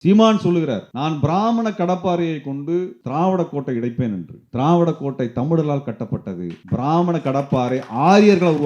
சீமான் சொல்லுகிறார், நான் பிராமண கடப்பாறையை கொண்டு திராவிட கோட்டை இடைப்பேன் என்று. திராவிட கோட்டை தமிழர்களால் கட்டப்பட்டது. பிராமண கடப்பாறை ஆரியர்களால்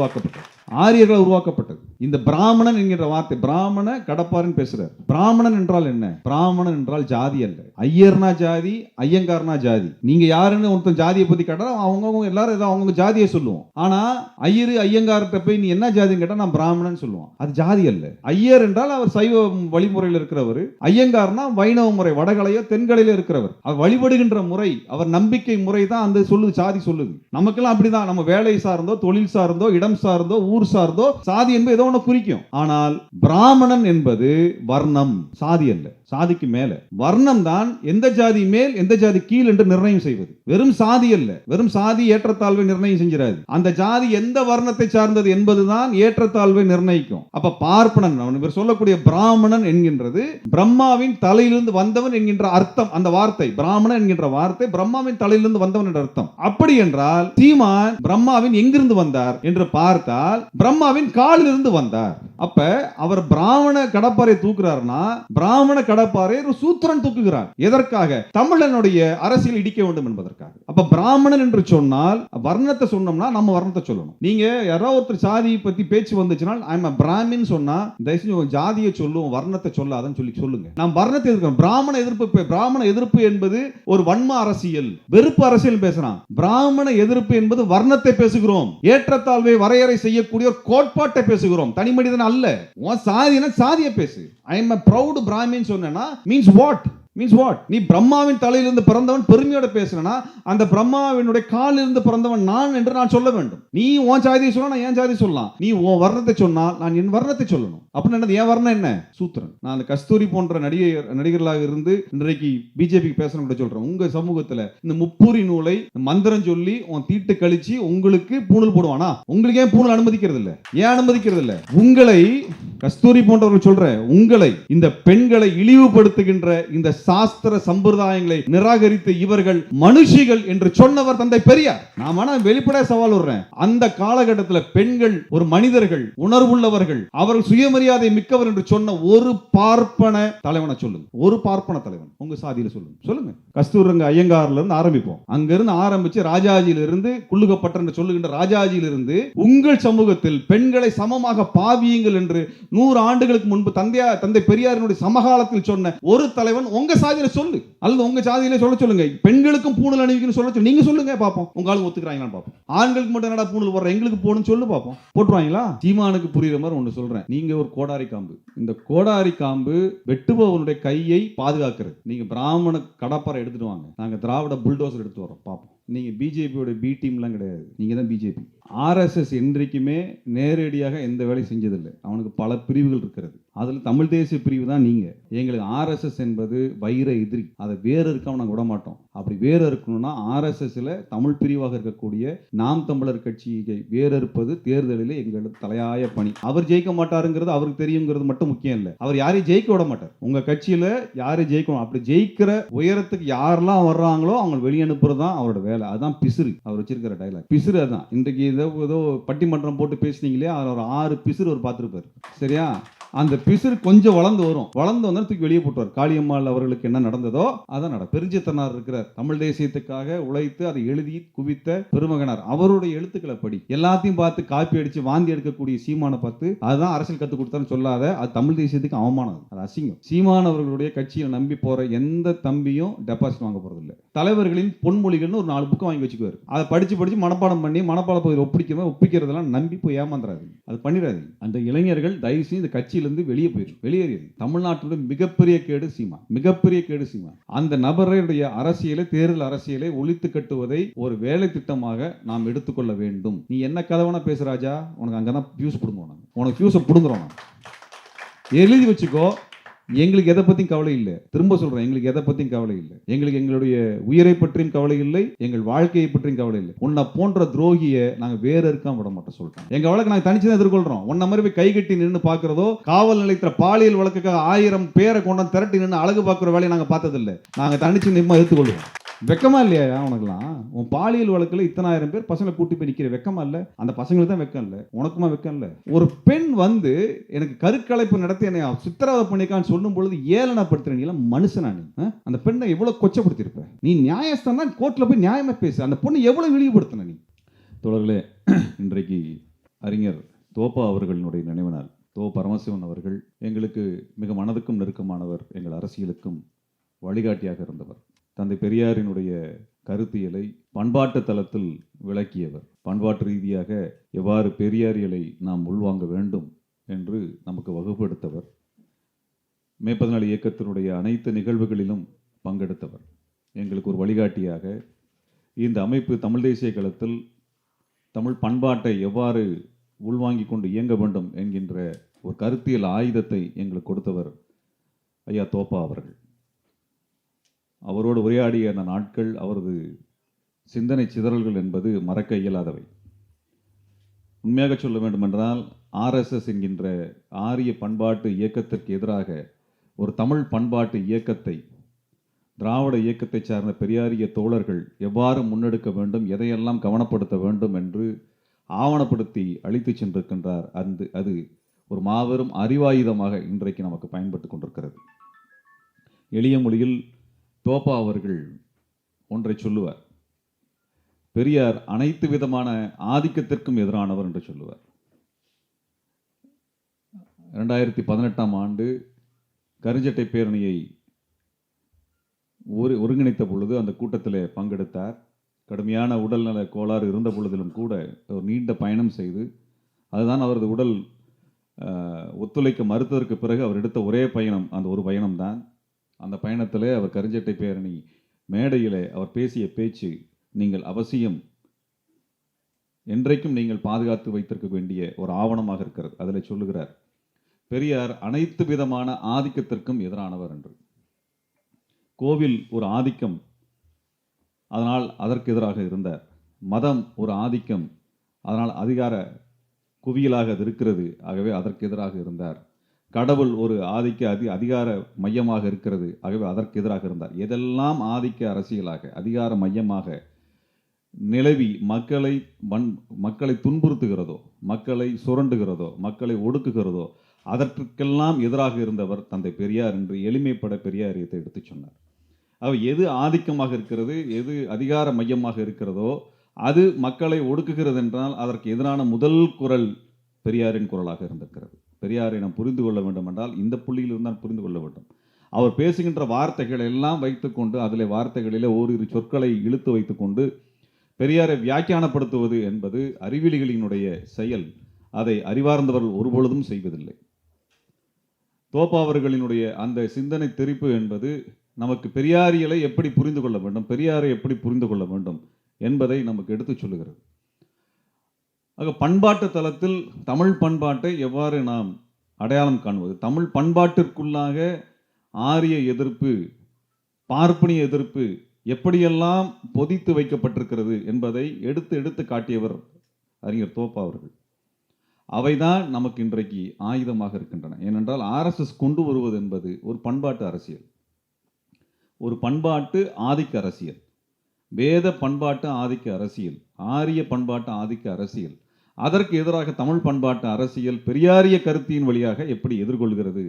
உருவாக்கப்பட்டது. இந்த பிராமணன் என்கிற வார்த்தை, பிராமண கடப்பாருன்னு பேசுறார். பிராமணன் என்றால் என்ன? பிராமணன் என்றால் ஜாதி அல்ல. ஐயர்னா ஜாதி, ஐயங்காரனா ஜாதி. நீங்க யாருன்னு ஒருத்தன் ஜாதியை பத்தி கேட்டா அவங்க எல்லாரும் ஏதோ அவங்க ஜாதியை சொல்லுவோம். ஆனா ஐயரு ஐயங்கார்ட்ட போய் நீ என்ன ஜாதின்னு கேட்டா நான் பிராமணன் சொல்லுவான். அது ஜாதி அல்ல. ஐயர் என்றால் அவர் சைவ வழிமுறையில் இருக்கிறவர். ஐயங்கார்னா வைணவ முறை, வடகலையோ தென்கலையில இருக்கிறவர். அவர் வழிபடுகின்ற முறை, அவர் நம்பிக்கை முறை தான் அந்த சொல்லுது, ஜாதி சொல்லுது. நமக்கெல்லாம் அப்படிதான். நம்ம வேலை சார்ந்தோ, தொழில் சார்ந்தோ, இடம் சார்ந்தோ, ஊர் சார்ந்தோ சாதி என்பது ஏதோ ஒன்று குறிக்கும். ஆனால் பிராமணன் என்பது வர்ணம், சாதி அல்ல. சாதிக்கு மேல வர்ணம் தான் எந்த ஜாதி மேல் எந்த ஜாதி கீழ் என்று நிர்ணயம் செய்வது. வெறும் சாதி அல்ல. வெறும் சாதி ஏற்றத்தாழ்வை நிர்ணயம் செஞ்சிடாது. அந்த ஜாதி எந்த வர்ணத்தை சார்ந்தது என்பதுதான் ஏற்றத்தாழ்வை நிர்ணயிக்கும். அப்ப பார்ப்பனன், இவர் சொல்லக்கூடிய பிராமணன் என்கின்றது பிரம்மாவின் தலையிலிருந்து வந்தவன் என்கின்ற அர்த்தம். அந்த வார்த்தை பிராமணன் என்கின்ற வார்த்தை பிரம்மாவின் தலையிலிருந்து வந்தவன் என்ற அர்த்தம். அப்படி என்றால் சீமான் பிரம்மாவின் எங்கிருந்து வந்தார் என்று பார்த்தால் பிரம்மாவின் காலில் இருந்து வந்தார். அப்ப அவர் பிராமண கடப்பாறை தூக்குறார்னா பிராமண கடப்பாறை ஒரு சூத்திரன் தூக்குகிறார். எதற்காக? தமிழனுடைய அரசியல் இடிக்க வேண்டும் என்பதற்காக. அப்ப பிராமணன் என்று சொன்னால் வர்ணத்தை சொன்னோம்னா நம்ம வர்ணத்தை சொல்லணும். நீங்க யாராவது ஒருத்தர் சாதியை பத்தி பேச்சு வந்துச்சுன்னா ஐ எம் பிராமின் சொன்னா தயவுசெய்து ஜாதியை சொல்லுவோம், வர்ணத்தை சொல்லாதன்னு சொல்லி சொல்லுங்க. நாம் வர்ணத்தை எதிர்க்கிறோம். பிராமண எதிர்ப்பு என்பது ஒரு வன்ம அரசியல், வெறுப்பு அரசியல் பேசுறான். பிராமண எதிர்ப்பு என்பது வர்ணத்தை பேசுகிறோம். ஏற்றத்தாழ்வை வரையறை செய்யக்கூடிய ஒரு கோட்பாட்டை பேசுகிறோம், தனி மனிதன் அல்ல. சாதினா சாதியை பேசு. ஐ எம் proud பிராமின் சொன்னா மீன்ஸ் வாட்? நீ பிரம்மாவின் தலையிலிருந்து பிறந்தவன் பெருமையோட பேசுறனா அந்த பிரம்மாவினுடைய காலிலிருந்து பிறந்தவன் நான் என்று நான் சொல்ல வேண்டும். நீ உன் ஜாதியை சொன்னா நான் என் ஜாதி சொல்லலாம். நீ உன் வர்ணத்தை சொன்னா நான் என் வர்ணத்தை சொல்லணும். அப்படின்னு என்னது? என் வர்ணம் என்ன? சூத்திரன். நான் அந்த கஸ்தூரி போன்ற நடிகர்களாக இருந்து இன்றைக்கு பிஜேபிக்கு பேசணும் கூட சொல்றேன். உங்க சமூகத்துல இந்த முப்பூரி நூலை மந்திரம் சொல்லி உன் தீட்டு கழிச்சு உங்களுக்கு பூணல் போடுவானா? உங்களுக்கு ஏன் பூணல் அனுமதிக்கிறது இல்ல? ஏன் அனுமதிக்கிறது இல்ல? உங்களை கஸ்தூரி போன்றவர்கள் சொல்ற உங்களை, இந்த பெண்களை இழிவுபடுத்துகின்ற இந்த சாஸ்திர சம்பிரதாயங்களை நிராகரித்து இவர்கள் மனுஷிகள் என்று சொன்னவர் தந்தை பெரியார். நான் வேணா வெளிப்படையா சவால் விடுறேன். அந்த காலகட்டத்தில் பெண்கள் ஒரு மனிதர்கள், உணர்வுள்ளவர்கள், அவர்கள் சுயமரியாதை மிக்கவர் என்று சொன்ன ஒரு பார்ப்பன தலைவனை சொல்லுங்க. ஒரு பார்ப்பன தலைவன் உங்க சாதியில சொல்லுங்க. கஸ்தூரங்க ஐயங்கார்ல இருந்து ஆரம்பிப்போம். அங்கிருந்து ஆரம்பிச்சு ராஜாஜியிலிருந்து குள்ளுகப்பட்ட என்று சொல்லுகின்ற ராஜாஜியிலிருந்து உங்கள் சமூகத்தில் பெண்களை சமமாக பாவியுங்கள் என்று 100 ஆண்டுகளுக்கு முன்பு தந்தை பெரியாரினுடைய சமகாலத்தில் சொன்ன ஒரு தலைவன் உங்க சாதியில சொல்லு, அல்லது உங்க சாதியில சொல்லுங்க. பெண்களுக்கும் பூணல் அணிவிக்கணும் சொல்ல நீங்க சொல்லுங்க பாப்போம். உங்க ஆளுங்க ஒத்துக்கிறாங்களான்னு பாப்போம். ஆண்களுக்கு மட்டும் என்னடா பூணல் போடுற, எங்களுக்கு போடணும்னு சொல்லு பாப்போம். போட்டுருவாங்களா? சீமானுக்கு புரியுற மாதிரி ஒன்று சொல்றேன். நீங்க ஒரு கோடாரி காம்பு. இந்த கோடாரி காம்பு வெட்டுபவனுடைய கையை பாதுகாக்கிறது. நீங்க பிராமண கடப்பாறை எடுத்துட்டு வாங்க, நாங்க திராவிட புல்டோசர் எடுத்து வரோம் பாப்போம். நீங்க பிஜேபியோட பி டீம்லாம் கிடையாது. நீங்க தான் பிஜேபி. ஆர்எஸ்எஸ் என்றைக்குமே நேரடியாக எந்த வேலையும் செஞ்சதில்லை. அவனுக்கு பல பிரிவுகள் இருக்கிறது. அதுல தமிழ் தேசிய பிரிவு தான் நீங்க. எங்களுக்கு ஆர்எஸ்எஸ் என்பது வைர எதிரி. அதை வேறு இருக்காம நாங்கள் விட மாட்டோம். அப்படி வேறு இருக்கணும்னா ஆர்எஸ்எஸ்ல தமிழ் பிரிவாக இருக்கக்கூடிய நாம் தமிழர் கட்சியை வேறறுப்பது தேர்தலில் எங்களுக்கு தலையாய பணி. அவர் ஜெயிக்க மாட்டாருங்கிறது அவருக்கு தெரியுங்கிறது மட்டும் முக்கியம் இல்லை. அவர் யாரையும் ஜெயிக்க விட மாட்டார். உங்க கட்சியில யாரையும் ஜெயிக்கணும். அப்படி ஜெயிக்கிற உயரத்துக்கு யாரெல்லாம் வர்றாங்களோ அவங்க வெளியே அனுப்புறது தான் அவரோட வேலை. அதுதான் பிசுறு. அவர் வச்சிருக்கிற டைலாக் பிசுறு. அதுதான் இன்றைக்கு ஏதோ பட்டிமன்றம் போட்டு பேசுனீங்களே, அவர் 6 பிசுறு அவர் பார்த்துருப்பாரு. சரியா? அந்த பிசுறு கொஞ்சம் வளர்ந்து வந்து தூக்கி வெளியே போட்டுவார். காளியம்மாள் அவர்களுக்கு என்ன நடந்ததோ அதான் நடக்கும். பெருஞ்சித்தனார் இருக்கிறார், தமிழ் தேசியத்துக்காக உழைத்து அதை எழுதி குவித்த பெருமகனார். அவருடைய எழுத்துக்களை படி. எல்லாத்தையும் பார்த்து காப்பி அடிச்சு வாந்தி எடுக்கக்கூடிய சீமானை பார்த்து அதுதான் அரசியல் கற்றுக் கொடுத்தான்னு சொல்லாத. அது தமிழ் தேசியத்துக்கு அவமானம், அது அசிங்கம். சீமான் அவர்களுடைய கட்சியை நம்பி போற எந்த தம்பியும் டெபாசிட் வாங்க போறது இல்லை. தலைவர்களின் பொன்மொழிகள்னு ஒரு 4 புக்கு வாங்கி வச்சுக்குவார். அதை படிச்சு மனப்பாடம் பண்ணி மனப்பாட பகுதியில் ஒப்பிக்கிறதெல்லாம் நம்பி போய் ஏமாந்துறாரு. அது பண்ணிடாது. அந்த இளைஞர்கள் தயவு செய்து இந்த கட்சியிலிருந்து வெளியேறியது. தமிழ்நாட்டுடைய மிகப்பெரிய கேடு சீமான். அந்த நபருடைய அரசியலை, தேர்தல் அரசியலை ஒழித்து கட்டுவதை ஒரு வேலை திட்டமாக நாம் எடுத்துக்கொள்ள வேண்டும். நீ என்ன கதவனா பேசுறாஜா, உனக்கு அங்கதான் பியூஸ் புடுங்குவோம். உனக்கு பியூஸை புடுங்குறோம். எழுதி வச்சுக்கோ. எங்களுக்கு எதை பத்தியும் கவலை இல்லை. திரும்ப சொல்றேன், எங்களுக்கு எதை பத்தியும் கவலை இல்லை. எங்களுக்கு எங்களுடைய உயிரை பற்றியும் கவலை இல்லை, எங்கள் வாழ்க்கையை பற்றியும் கவலை இல்லை. உன்னை போன்ற துரோகியை நாங்க வேற இருக்காம விட மாட்டோம் சொல்றோம். எங்க வழக்கு நாங்க தனிச்சுதான் எதிர்கொள்றோம். உன்ன மாதிரி போய் கை கட்டி நின்று பாக்குறதோ, காவல் நிலையத்தில் பாலியல் வழக்குக்காக 1000 பேரை கொண்டு திரட்டி நின்று அழகு பார்க்கிற வேலையை நாங்க பார்த்ததில்லை. நாங்க தனிச்சு நிம்ம எதிர்த்துக்கொள்வோம். வெக்கமா இல்லையா உனக்குலாம்? உன் பாலியல் வழக்குல இத்தனாயிரம் பேர் பசங்களை கூட்டி போய் நிக்கிற வெக்கமா இல்ல? அந்த பசங்களுக்கு தான் வெக்கம் இல்ல, உனக்குமா வெக்கம் இல்ல? ஒரு பெண் வந்து எனக்கு கருக்கலைப்பு நடத்தி என்னை சித்திரவதை பண்ணிக்கான்னு சொல்லும் பொழுது ஏளனப்படுத்துற நீ எல்லாம் மனுஷனா நீ? அந்த பெண்ணை எவ்வளவு கொச்சப்படுத்தியிருப்ப நீ? நியாயஸ்தானா கோர்ட்ல போய் நியாயமா பேசு. அந்த பொண்ணு எவ்வளவு இழிவுபடுத்தின நீ? தோழர்களே, இன்றைக்கு அறிஞர் தோப்பா அவர்களினுடைய நினைவு நாள். தோ பரமசிவன் அவர்கள் எங்களுக்கு மிக மனதுக்கும் நெருக்கமானவர், எங்கள் அரசியலுக்கும் வழிகாட்டியாக இருந்தவர். தந்தை பெரியாரினுடைய கருத்தியலை பண்பாட்டு தளத்தில் விளக்கியவர். பண்பாட்டு ரீதியாக எவ்வாறு பெரியாரியலை நாம் உள்வாங்க வேண்டும் என்று நமக்கு வகுப்படுத்தவர். மே 14 இயக்கத்தினுடைய அனைத்து நிகழ்வுகளிலும் பங்கெடுத்தவர். எங்களுக்கு ஒரு வழிகாட்டியாக இந்த அமைப்பு தமிழ் தேசிய களத்தில் தமிழ் பண்பாட்டை எவ்வாறு உள்வாங்கிக் கொண்டு இயங்க வேண்டும் என்கின்ற ஒரு கருத்தியல் ஆயுதத்தை எங்களுக்கு கொடுத்தவர் ஐயா தோப்பா அவர்கள். அவரோடு உரையாடிய அந்த நாட்கள், அவரது சிந்தனை சிதறல்கள் என்பது மறக்க இயலாதவை. உண்மையாக சொல்ல வேண்டுமென்றால் RSS என்கின்ற ஆரிய பண்பாட்டு இயக்கத்திற்கு எதிராக ஒரு தமிழ் பண்பாட்டு இயக்கத்தை, திராவிட இயக்கத்தை சார்ந்த பெரியாரிய தோழர்கள் எவ்வாறு முன்னெடுக்க வேண்டும், எதையெல்லாம் கவனப்படுத்த வேண்டும் என்று ஆவணப்படுத்தி அளித்து சென்றிருக்கின்றார். அது ஒரு மாபெரும் அறிவாயுதமாக இன்றைக்கு நமக்கு பயன்பட்டு கொண்டிருக்கிறது. எளிய மொழியில் தோப்பா அவர்கள் ஒன்றை சொல்லுவார். பெரியார் அனைத்து விதமான ஆதிக்கத்திற்கும் எதிரானவர் என்று சொல்லுவார். 2018ஆம் ஆண்டு கருஞ்சட்டை பேரணியை ஒருங்கிணைத்த பொழுது அந்த கூட்டத்தில் பங்கெடுத்தார். கடுமையான உடல்நல கோளாறு இருந்த பொழுதிலும் கூட ஒரு நீண்ட பயணம் செய்து, அதுதான் அவரது உடல் ஒத்துழைக்க மறுத்ததற்கு பிறகு அவர் எடுத்த ஒரே பயணம் அந்த ஒரு பயணம்தான். அந்த பயணத்தில் அவர் கருஞ்சட்டை பேரணி மேடையில் அவர் பேசிய பேச்சு நீங்கள் அவசியம் என்றைக்கும் நீங்கள் பாதுகாத்து வைத்திருக்க வேண்டிய ஒரு ஆவணமாக இருக்கிறது. அதில் சொல்லுகிறார், பெரியார் அனைத்து விதமான ஆதிக்கத்திற்கும் எதிரானவர் என்று. கோவில் ஒரு ஆதிக்கம், அதனால் அதற்கு எதிராக இருந்தார். மதம் ஒரு ஆதிக்கம், அதனால் அதிகார குவியலாக அது இருக்கிறது, ஆகவே அதற்கு எதிராக இருந்தார். கடவுள் ஒரு அதிகார மையமாக இருக்கிறது, ஆகவே அதற்கு எதிராக இருந்தார். எதெல்லாம் ஆதிக்க அரசியலாக அதிகார மையமாக நிலவி மக்களை துன்புறுத்துகிறதோ, மக்களை சுரண்டுகிறதோ, மக்களை ஒடுக்குகிறதோ, அதற்கெல்லாம் எதிராக இருந்தவர் தந்தை பெரியார் என்று எளிமைப்பட பெரியாரியத்தை எடுத்து சொன்னார். எது ஆதிக்கமாக இருக்கிறது, எது அதிகார மையமாக இருக்கிறதோ அது மக்களை ஒடுக்குகிறது என்றால் அதற்கு எதிரான முதல் குரல் பெரியாரின் குரலாக இருந்திருக்கிறது. பெரியாரை நாம் புரிந்து கொள்ள வேண்டும் என்றால் இந்த புள்ளியில் இருந்தால் புரிந்து கொள்ள வேண்டும். அவர் பேசுகின்ற வார்த்தைகளை எல்லாம் வைத்துக்கொண்டு, அதில் வார்த்தைகளிலே ஓரிரு சொற்களை இழுத்து வைத்துக்கொண்டு பெரியாரை வியாக்கியானப்படுத்துவது என்பது அறிவியலிகளினுடைய செயல். அதை அறிவார்ந்தவர்கள் ஒருபொழுதும் செய்வதில்லை. தோப்பா அவர்களினுடைய அந்த சிந்தனை தெரிப்பு என்பது நமக்கு பெரியாரியலை எப்படி புரிந்து கொள்ள வேண்டும், பெரியாரை எப்படி புரிந்து கொள்ள வேண்டும் என்பதை நமக்கு எடுத்து சொல்லுகிறது. ஆக பண்பாட்டு தளத்தில் தமிழ் பண்பாட்டை எவ்வாறு நாம் அடையாளம் காண்பது, தமிழ் பண்பாட்டிற்குள்ளாக ஆரிய எதிர்ப்பு, பார்ப்பனிய எதிர்ப்பு எப்படியெல்லாம் பொதித்து வைக்கப்பட்டிருக்கிறது என்பதை எடுத்து காட்டியவர் அறிஞர் தோப்பா அவர்கள். அவைதான் நமக்கு இன்றைக்கு ஆயுதமாக இருக்கின்றன. ஏனென்றால் RSS கொண்டு வருவது என்பது ஒரு பண்பாட்டு அரசியல், ஒரு பண்பாட்டு ஆதிக்க அரசியல், வேத பண்பாட்டு ஆதிக்க அரசியல், ஆரிய பண்பாட்டு ஆதிக்க அரசியல். அதற்கு எதிராக தமிழ் பண்பாட்டு அரசியல் பெரியாரிய கருத்தின் வழியாக எப்படி எதிர்கொள்கிறது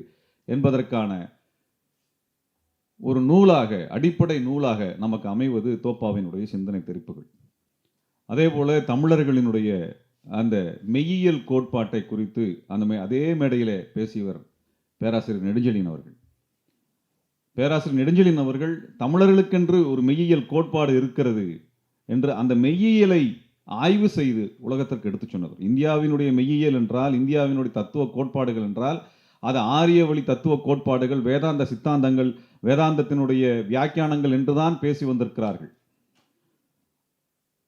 என்பதற்கான ஒரு நூலாக, அடிப்படை நூலாக நமக்கு அமைவது தோப்பாவினுடைய சிந்தனை தெரிப்புகள். அதே போல தமிழர்களினுடைய அந்த மெய்யியல் கோட்பாட்டை குறித்து அதே மேடையிலே பேசியவர் பேராசிரியர் நெடுஞ்செழியன் அவர்கள். பேராசிரியர் நெடுஞ்செழியன் அவர்கள் தமிழர்களுக்கென்று ஒரு மெய்யியல் கோட்பாடு இருக்கிறது என்று அந்த மெய்யியலை ஆய்வு செய்து உலகத்திற்கு எடுத்து சொன்னவர். இந்தியாவினுடைய மெய்யியல் என்றால், இந்தியாவினுடைய தத்துவ கோட்பாடுகள் என்றால் அது ஆரிய வழி தத்துவ கோட்பாடுகள், வேதாந்த சித்தாந்தங்கள், வேதாந்தத்தினுடைய வியாக்கியானங்கள் என்றுதான் பேசி வந்திருக்கிறார்கள்.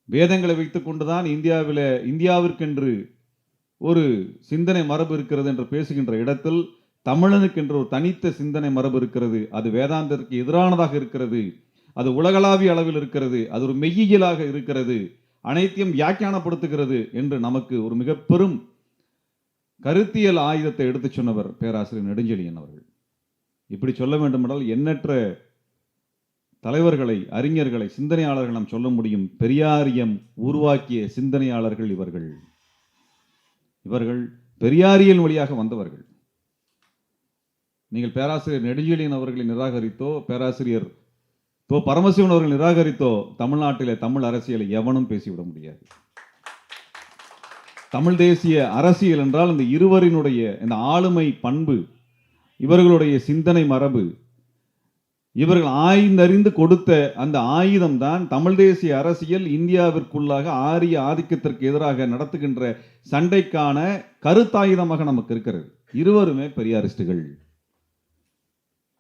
வேதங்களை வைத்துக் கொண்டுதான் இந்தியாவிற்கென்று ஒரு சிந்தனை மரபு இருக்கிறது என்று பேசுகின்ற இடத்தில் தமிழனுக்கென்று ஒரு தனித்த சிந்தனை மரபு இருக்கிறது. அது வேதாந்தத்திற்கு எதிரானதாக இருக்கிறது, அது உலகளாவிய அளவில் இருக்கிறது, அது ஒரு மெய்யியலாக இருக்கிறது, அனைத்தையும் வியாக்கியானப்படுத்துகிறது என்று நமக்கு ஒரு மிக பெரும் கருத்தியல் ஆயுதத்தை எடுத்து சொன்னவர் பேராசிரியர் நெடுஞ்செழியன் அவர்கள். இப்படி சொல்ல வேண்டும் என்றால் எண்ணற்ற தலைவர்களை, அறிஞர்களை, சிந்தனையாளர்கள் நாம் சொல்ல முடியும். பெரியாரியம் உருவாக்கிய சிந்தனையாளர்கள் இவர்கள். இவர்கள் பெரியாரியல் வழியாக வந்தவர்கள். நீங்கள் பேராசிரியர் நெடுஞ்செழியன் அவர்களை நிராகரித்தோ, பேராசிரியர் தோ பரமசிவன் அவர்கள் நிராகரித்தோ தமிழ்நாட்டிலே தமிழ் அரசியலை எவனும் பேசிவிட முடியாது. தமிழ் தேசிய அரசியல் என்றால் இந்த இருவரினுடைய இந்த ஆளுமை பண்பு, இவர்களுடைய சிந்தனை மரபு, இவர்கள் ஆய்ந்தறிந்து கொடுத்த அந்த ஆயுதம் தான் தமிழ் தேசிய அரசியல் இந்தியாவிற்குள்ளாக ஆரிய ஆதிக்கத்திற்கு எதிராக நடத்துகின்ற சண்டைக்கான கருத்தாயுதமாக நமக்கு இருக்கிறது. இருவருமே பெரியாரிஸ்டுகள்,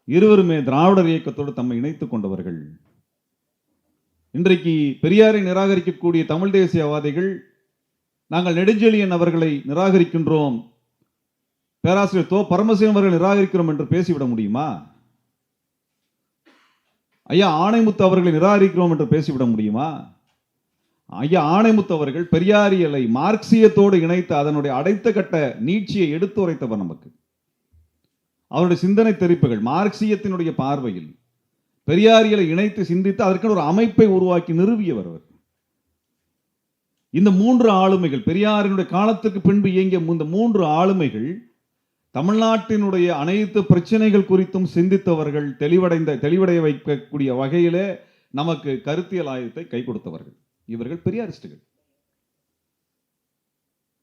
இருவருமே திராவிடர் இயக்கத்தோடு தம்மை இணைத்துக் கொண்டவர்கள். இன்றைக்கு பெரியாரை நிராகரிக்கக்கூடிய தமிழ் தேசியவாதிகள் நாங்கள் நெடுஞ்செழியன் அவர்களை நிராகரிக்கின்றோம், பேராசிரியர் தோ பரமசிவன் அவர்கள் நிராகரிக்கிறோம் என்று பேசிவிட முடியுமா? ஐயா ஆணைமுத்து அவர்களை நிராகரிக்கிறோம் என்று பேசிவிட முடியுமா? ஐயா ஆணைமுத்து அவர்கள் பெரியாரியலை மார்க்சியத்தோடு இணைத்து அதனுடைய அடைத்த கட்ட நீட்சியை எடுத்து உரைத்தவர். நமக்கு அவருடைய சிந்தனை தெரிப்புகள் மார்க்சியத்தினுடைய பார்வையில் பெரியாரியலை இணைத்து சிந்தித்து அதற்கான ஒரு அமைப்பை உருவாக்கி நிறுவியவர் அவர். இந்த மூன்று ஆளுமைகள், பெரியாரினுடைய காலத்துக்கு பின்பு இயங்கிய இந்த மூன்று ஆளுமைகள் தமிழ்நாட்டினுடைய அனைத்து பிரச்சனைகள் குறித்தும் சிந்தித்தவர்கள், தெளிவடைய வைக்கக்கூடிய வகையிலே நமக்கு கருத்தியல் ஆயுதத்தை கை கொடுத்தவர்கள். இவர்கள் பெரியாரிஸ்டுகள்,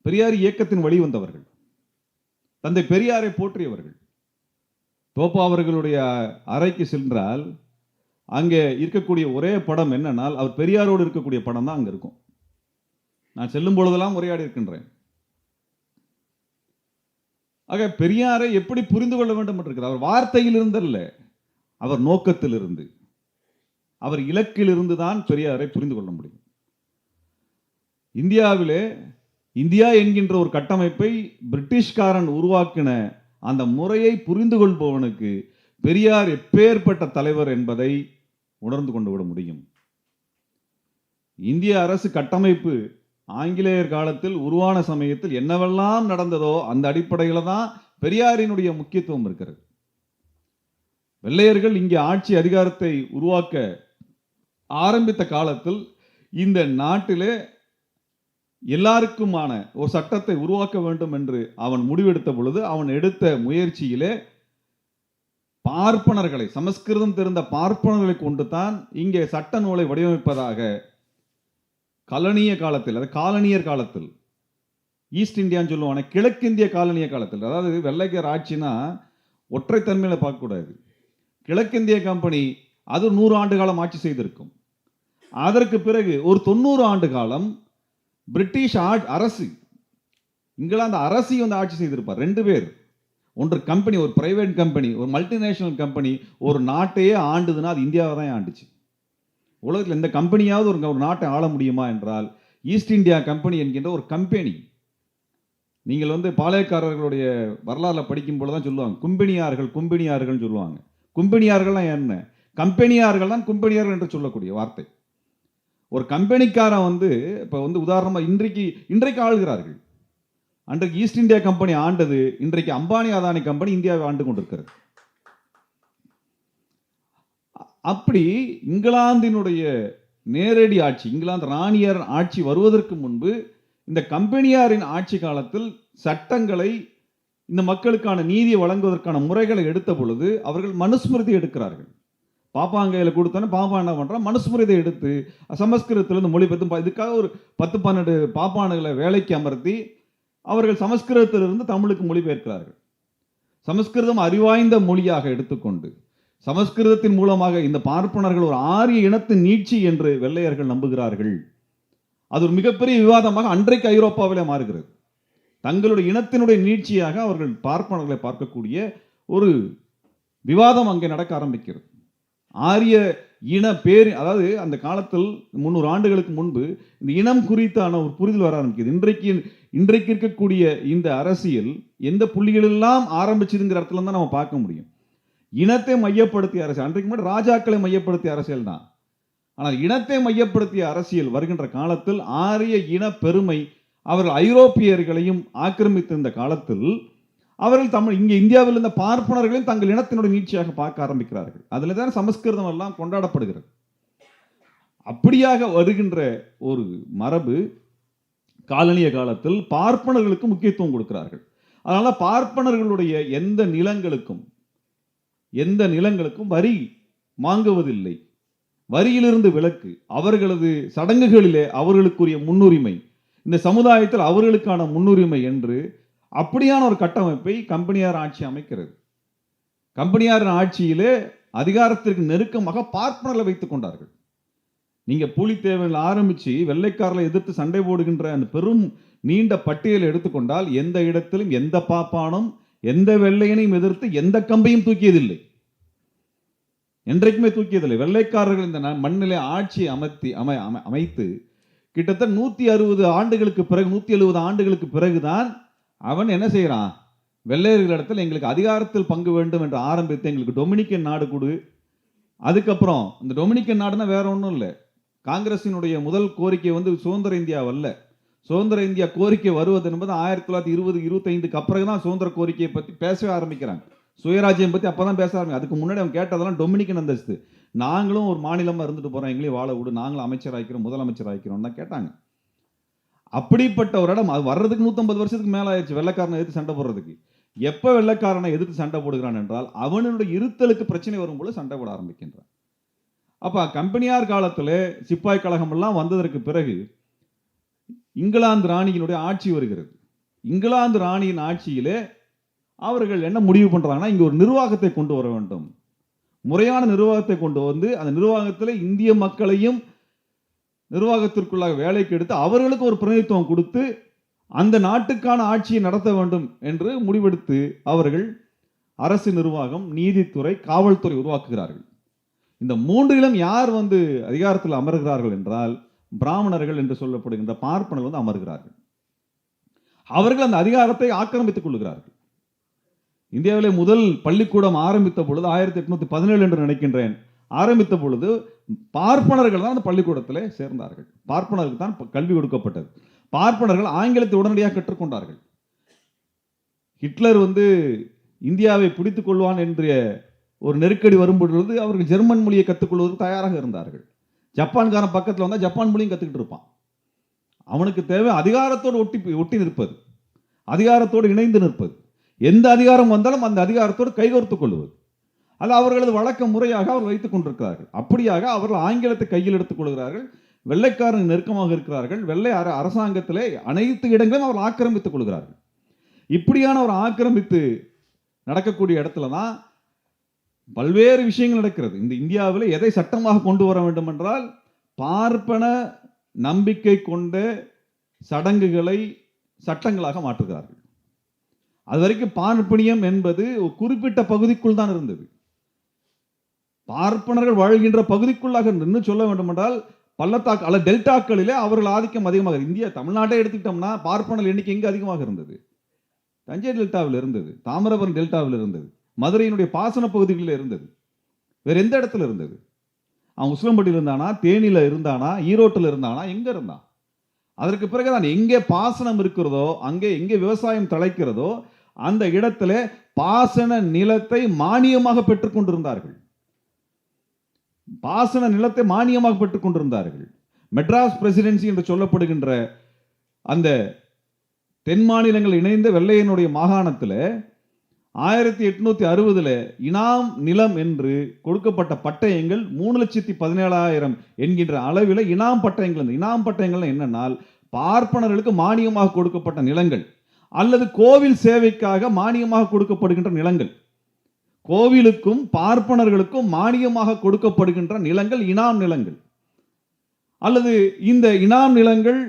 பெரியார் இயக்கத்தின் வழி வந்தவர்கள், தந்தை பெரியாரை போற்றியவர்கள். தோப்பா அவர்களுடைய அறைக்கு சென்றால் அங்கே இருக்கக்கூடிய ஒரே படம் என்னன்னால் அவர் பெரியாரோடு இருக்கக்கூடிய படம் தான் அங்க இருக்கும். நான் செல்லும் பொழுதெல்லாம் உரையாடி இருக்கின்றேன். ஆக பெரியாரை எப்படி புரிந்து கொள்ள வேண்டும் என்று இருக்கிறார். அவர் வார்த்தையில் இருந்தல்ல, அவர் நோக்கத்தில் இருந்து, அவர் இலக்கில் இருந்து தான் பெரியாரை புரிந்து கொள்ள முடியும். இந்தியாவிலே இந்தியா என்கின்ற ஒரு கட்டமைப்பை பிரிட்டிஷ்காரன் உருவாக்கின அந்த முறையை புரிந்து கொள்பவனுக்கு பெரியார் எப்பேற்பட்ட தலைவர் என்பதை உணர்ந்து கொண்டு விட முடியும். இந்திய அரசு கட்டமைப்பு ஆங்கிலேயர் காலத்தில் உருவான சமயத்தில் என்னவெல்லாம் நடந்ததோ அந்த அடிப்படையில் தான் பெரியாரினுடைய முக்கியத்துவம் இருக்கிறது. வெள்ளையர்கள் இங்கே ஆட்சி அதிகாரத்தை உருவாக்க ஆரம்பித்த காலத்தில் இந்த நாட்டிலே எல்லாருக்குமான ஒரு சட்டத்தை உருவாக்க வேண்டும் என்று அவன் முடிவெடுத்த பொழுது அவன் எடுத்த முயற்சியிலே பார்ப்பனர்களை, சமஸ்கிருதம் தெரிந்த பார்ப்பனர்களை கொண்டு தான் இங்கே சட்ட நூலை வடிவமைப்பதாக கலனிய காலத்தில், அது காலனியர் காலத்தில், ஈஸ்ட் இந்தியான்னு சொல்லுவாங்க, கிழக்கிந்திய காலனிய காலத்தில், அதாவது வெள்ளைக்கார ஆட்சினா ஒற்றைத்தன்மையில பார்க்கக்கூடாது. கிழக்கிந்திய கம்பெனி அது 100 ஆண்டு காலம் ஆட்சி செய்திருக்கும். அதற்கு பிறகு ஒரு 90 ஆண்டு காலம் பிரிட்டிஷ் அரசு, இங்கிலாந்து அரசி வந்து ஆட்சி செய்திருப்பார். 2 பேர், ஒன்று கம்பெனி, ஒரு பிரைவேட் கம்பெனி, ஒரு மல்டிநேஷனல் கம்பெனி ஒரு நாட்டையே ஆண்டுதுன்னா அது இந்தியாவை தான் ஆண்டுச்சு. உலகத்தில் எந்த கம்பெனியாவது ஒரு நாட்டை ஆள முடியுமா என்றால் ஈஸ்ட் இந்தியா கம்பெனி என்கின்ற ஒரு கம்பெனி. நீங்கள் வந்து பாளையக்காரர்களுடைய வரலாறுல படிக்கும் போது தான் சொல்லுவாங்க கும்பினியார்கள் சொல்லுவாங்க. கும்பினியார்கள்லாம் என்ன? கம்பெனியார்கள் தான் கும்பினியார்கள் என்று சொல்லக்கூடிய வார்த்தை. ஒரு கம்பெனிக்காரன் வந்து இப்போ வந்து உதாரணமாக இன்றைக்கு ஆளுகிறார்கள். அன்றைக்கு ஈஸ்ட் இந்தியா கம்பெனி ஆண்டது, இன்றைக்கு அம்பானி அதானி கம்பெனி இந்தியாவை ஆண்டு கொண்டிருக்கிறது. அப்படி இங்கிலாந்தினுடைய நேரடி ஆட்சி, இங்கிலாந்து ராணியர் ஆட்சி வருவதற்கு முன்பு இந்த கம்பெனியாரின் ஆட்சி காலத்தில் சட்டங்களை, இந்த மக்களுக்கான நீதியை வழங்குவதற்கான முறைகளை எடுத்த பொழுது அவர்கள் மனுஸ்மிருதி எடுக்கிறார்கள். பாப்பாங்கையில் கொடுத்தோன்னே பாப்பா என்ன பண்ணுறான், மனுஸ்மிருதியை எடுத்து சமஸ்கிருதத்திலிருந்து மொழிபெயர்த்து இதுக்காக ஒரு 10-12 பாப்பானுகளை வேலைக்கு அமர்த்தி அவர்கள் சமஸ்கிருதத்திலிருந்து தமிழுக்கு மொழிபெயர்க்கிறார்கள். சமஸ்கிருதம் அறிவாய்ந்த மொழியாக எடுத்துக்கொண்டு சமஸ்கிருதத்தின் மூலமாக இந்த பார்ப்பனர்கள் ஒரு ஆரிய இனத்தின் நீட்சி என்று வெள்ளையர்கள் நம்புகிறார்கள். அது ஒரு மிகப்பெரிய விவாதமாக அன்றைக்கு ஐரோப்பாவிலே மாறுகிறது. தங்களுடைய இனத்தினுடைய நீட்சியாக அவர்கள் பார்ப்பனர்களை பார்க்கக்கூடிய ஒரு விவாதம் அங்கே நடக்க ஆரம்பிக்கிறது. ஆரிய இன பேர், அதாவது அந்த காலத்தில் 300 ஆண்டுகளுக்கு முன்பு இந்த இனம் குறித்தான ஒரு புரிதல் வர ஆரம்பிக்குது. இன்றைக்கு இருக்கக்கூடிய இந்த அரசியல் எந்த புள்ளிகளெல்லாம் ஆரம்பிச்சதுங்கிற இடத்துல தான் நம்ம பார்க்க முடியும். இனத்தை மையப்படுத்திய அரசியல், அன்றைக்கு முன்னாடி ராஜாக்களை மையப்படுத்திய அரசியல் தான். ஆனால் இனத்தை மையப்படுத்திய அரசியல் வருகின்ற காலத்தில் ஆரிய இன பெருமை அவர்கள் ஐரோப்பியர்களையும் ஆக்கிரமித்திருந்த காலத்தில் அவர்கள் இங்கே இந்தியாவில் இருந்த பார்ப்பனர்களையும் தங்கள் இனத்தினுடைய நீட்சியாக பார்க்க ஆரம்பிக்கிறார்கள். அதில் தான் சமஸ்கிருதம் எல்லாம் கொண்டாடப்படுகிறது. அப்படியாக வருகின்ற ஒரு மரபு காலனிய காலத்தில் பார்ப்பனர்களுக்கு முக்கியத்துவம் கொடுக்கிறார்கள். அதனால பார்ப்பனர்களுடைய எந்த நிலங்களுக்கும் வரி வாங்குவதில்லை, வரியிலிருந்து விலக்கு, அவர்களது சடங்குகளிலே அவர்களுக்குரிய முன்னுரிமை, இந்த சமுதாயத்தில் அவர்களுக்கான முன்னுரிமை என்று அப்படியான ஒரு கட்டமைப்பை கம்பெனியார் ஆட்சி அமைக்கிறது. கம்பெனியாரின் ஆட்சியிலே அதிகாரத்திற்கு நெருக்கமாக பார்ப்பனர்களை வைத்துக் கொண்டார்கள். நீங்க பூலித்தேவனில் ஆரம்பிச்சு வெள்ளைக்காரர்களை எதிர்த்து சண்டை போடுகின்ற அந்த பெரும் நீண்ட பட்டியலை எடுத்துக்கொண்டால் எந்த இடத்திலும் எந்த பாப்பானும் எந்த வெள்ளையனையும் எதிர்த்து எந்த கம்பையும் தூக்கியதில்லை, என்றைக்குமே தூக்கியதில்லை. வெள்ளைக்காரர்கள் இந்த மண்ணிலே ஆட்சியை அமைத்து கிட்டத்தட்ட 160 ஆண்டுகளுக்கு பிறகு 170 ஆண்டுகளுக்கு பிறகுதான் அவன் என்ன செய்யறான், வெள்ளையர்களிடத்தில் எங்களுக்கு அதிகாரத்தில் பங்கு வேண்டும் என்று ஆரம்பித்து எங்களுக்கு டொமினிக்கன் நாடு கொடு. அதுக்கப்புறம் இந்த டொமினிக்கன் நாடுனா வேற ஒன்றும் இல்லை, காங்கிரசினுடைய முதல் கோரிக்கை சுதந்திர இந்தியா அல்ல. சுதந்திர இந்தியா கோரிக்கை வருவது என்பது 1920-25 அப்புறம் தான் சுதந்திர கோரிக்கையை பற்றி பேசவே ஆரம்பிக்கிறாங்க. சுயராஜ்யம் பற்றி அப்பதான் பேச ஆரம்பிக்கும். அதுக்கு முன்னாடி அவன் கேட்டதெல்லாம் டொமினிக்கன் அந்தஸ்து, நாங்களும் ஒரு மாநிலமா இருந்துட்டு போறோம், எங்களையும் வாழ விடு, நாங்களும் அமைச்சர் ஆக்கிறோம், முதலமைச்சர் ஆக்கிறோம் தான் கேட்டாங்க. அப்படிப்பட்ட ஒரு இடம் அது வர்றதுக்கு 150 வருஷத்துக்கு மேல ஆயிடுச்சு வெள்ளைக்காரனை எதிர்த்து சண்டை போடுறதுக்கு. எப்ப வெள்ளைக்காரனை எதிர்த்து சண்டை போடுகிறான் என்றால் அவனுடைய இருத்தலுக்கு பிரச்சனை வரும்போது சண்டை போட ஆரம்பிக்கின்றான். அப்ப கம்பெனியார் காலத்தில் சிப்பாய் கழகம் எல்லாம் வந்ததற்கு பிறகு இங்கிலாந்து ராணியினுடைய ஆட்சி வருகிறது. இங்கிலாந்து ராணியின் ஆட்சியிலே அவர்கள் என்ன முடிவு பண்றாங்கன்னா, இங்க ஒரு நிர்வாகத்தை கொண்டு வர வேண்டும், முறையான நிர்வாகத்தை கொண்டு வந்து அந்த நிர்வாகத்தில் இந்திய மக்களையும் நிர்வாகத்திற்குள்ளாக வேலைக்கு எடுத்து அவர்களுக்கு ஒரு பிரதிநிதித்துவம் கொடுத்து அந்த நாட்டுக்கான ஆட்சியை நடத்த வேண்டும் என்று முடிவெடுத்து அவர்கள் அரசு நிர்வாகம், நீதித்துறை, காவல்துறை உருவாக்குகிறார்கள். இந்த மூன்றிலும் யார் அதிகாரத்தில் அமர்கிறார்கள் என்றால் பிராமணர்கள் என்று சொல்லப்படுகின்ற பார்ப்பனர்கள் அமர்கிறார்கள். அவர்கள் அந்த அதிகாரத்தை ஆக்கிரமித்துக் கொள்கிறார்கள். இந்தியாவிலே முதல் பள்ளிக்கூடம் ஆரம்பித்த பொழுது 1817 என்று நினைக்கின்றேன், ஆரம்பித்த பொழுது பார்ப்பனர்கள் தான் அந்த பள்ளிக்கூடத்திலே சேர்ந்தார்கள். பார்ப்பனருக்கு தான் கல்வி கொடுக்கப்பட்டது. பார்ப்பனர்கள் ஆங்கிலத்தை உடனடியாக கற்றுக்கொண்டார்கள். ஹிட்லர் இந்தியாவை பிடித்துக் கொள்வான் என்ற ஒரு நெருக்கடி வரும்பொழுது அவர்கள் ஜெர்மன் மொழியை கற்றுக்கொள்வதற்கு தயாராக இருந்தார்கள். ஜப்பான்காரன் பக்கத்தில் வந்தால் ஜப்பான் மொழியும் கற்றுக்கிட்டு இருப்பான். அவனுக்கு தேவை அதிகாரத்தோடு ஒட்டி நிற்பது, அதிகாரத்தோடு இணைந்து நிற்பது. எந்த அதிகாரம் வந்தாலும் அந்த அதிகாரத்தோடு கைகோர்த்துக் கொள்வது, அது அவர்களது வழக்க முறையாக அவர் வைத்துக் கொண்டிருக்கிறார்கள். அப்படியாக அவர்கள் ஆங்கிலத்தை கையில் எடுத்துக் கொள்கிறார்கள். வெள்ளைக்காரன் நெருக்கமாக இருக்கிறார்கள். வெள்ளை அரசாங்கத்திலே அனைத்து இடங்களும் அவர்கள் ஆக்கிரமித்துக் கொள்கிறார்கள். இப்படியான ஒரு ஆக்கிரமித்து நடக்கக்கூடிய இடத்துல தான் பல்வேறு விஷயங்கள் நடக்கிறது. இந்த இந்தியாவில் எதை சட்டமாக கொண்டு வர வேண்டும் என்றால் பார்ப்பன நம்பிக்கை கொண்ட சடங்குகளை சட்டங்களாக மாற்றுகிறார்கள். அது வரைக்கும் பார்ப்பனியம் என்பது ஒரு குறிப்பிட்ட பகுதிக்குள் தான் இருந்தது. பார்ப்பனர்கள் வாழ்கின்ற பகுதிக்குள்ளாக இன்னும் சொல்ல வேண்டும் என்றால் பள்ளத்தாக்கு அல்ல டெல்டாக்களிலே அவர்கள் ஆதிக்கம் அதிகமாக. இந்தியா தமிழ்நாட்டை எடுத்துக்கிட்டோம்னா பார்ப்பனர் எண்ணிக்கை எங்கே அதிகமாக இருந்தது? தஞ்சை டெல்டாவில் இருந்தது, தாமிரபரணி டெல்டாவில் இருந்தது, மதுரையினுடைய பாசன பகுதிகளில் இருந்தது. வேற எந்த இடத்துல இருந்தது? அவன் உசிலம்பட்டியில் இருந்தானா, தேனியில இருந்தானா, ஈரோட்டில் இருந்தானா, எங்க இருந்தான்? அதற்கு பிறகுதான் எங்கே பாசனம் இருக்கிறதோ, அங்கே எங்கே விவசாயம் தழைக்கிறதோ அந்த இடத்துல பாசன நிலத்தை மானியமாக பெற்றுக் கொண்டிருந்தார்கள். பாசன நிலத்தை மானியமாக பெற்றுக் கொண்டிருந்தார்கள். மெட்ராஸ் பிரசிடென்சி என்று சொல்லப்படுகின்ற அந்த தென் மாநிலங்கள் இணைந்த வெள்ளையனுடைய மாகாணத்தில் 1860 இனாம் நிலம் என்று கொடுக்கப்பட்ட பட்டயங்கள் 3,17,000 என்கின்ற அளவில் இனாம் பட்டயங்கள். இனாம் பட்டயங்கள் என்னென்னால் பார்ப்பனர்களுக்கு மானியமாக கொடுக்கப்பட்ட நிலங்கள் அல்லது கோவில் சேவைக்காக மானியமாக கொடுக்கப்படுகின்ற நிலங்கள். கோவிலுக்கும் பார்ப்பனர்களுக்கும் மானியமாக கொடுக்கப்படுகின்ற நிலங்கள் இனாம் நிலங்கள். அல்லது இந்த இனாம் நிலங்கள்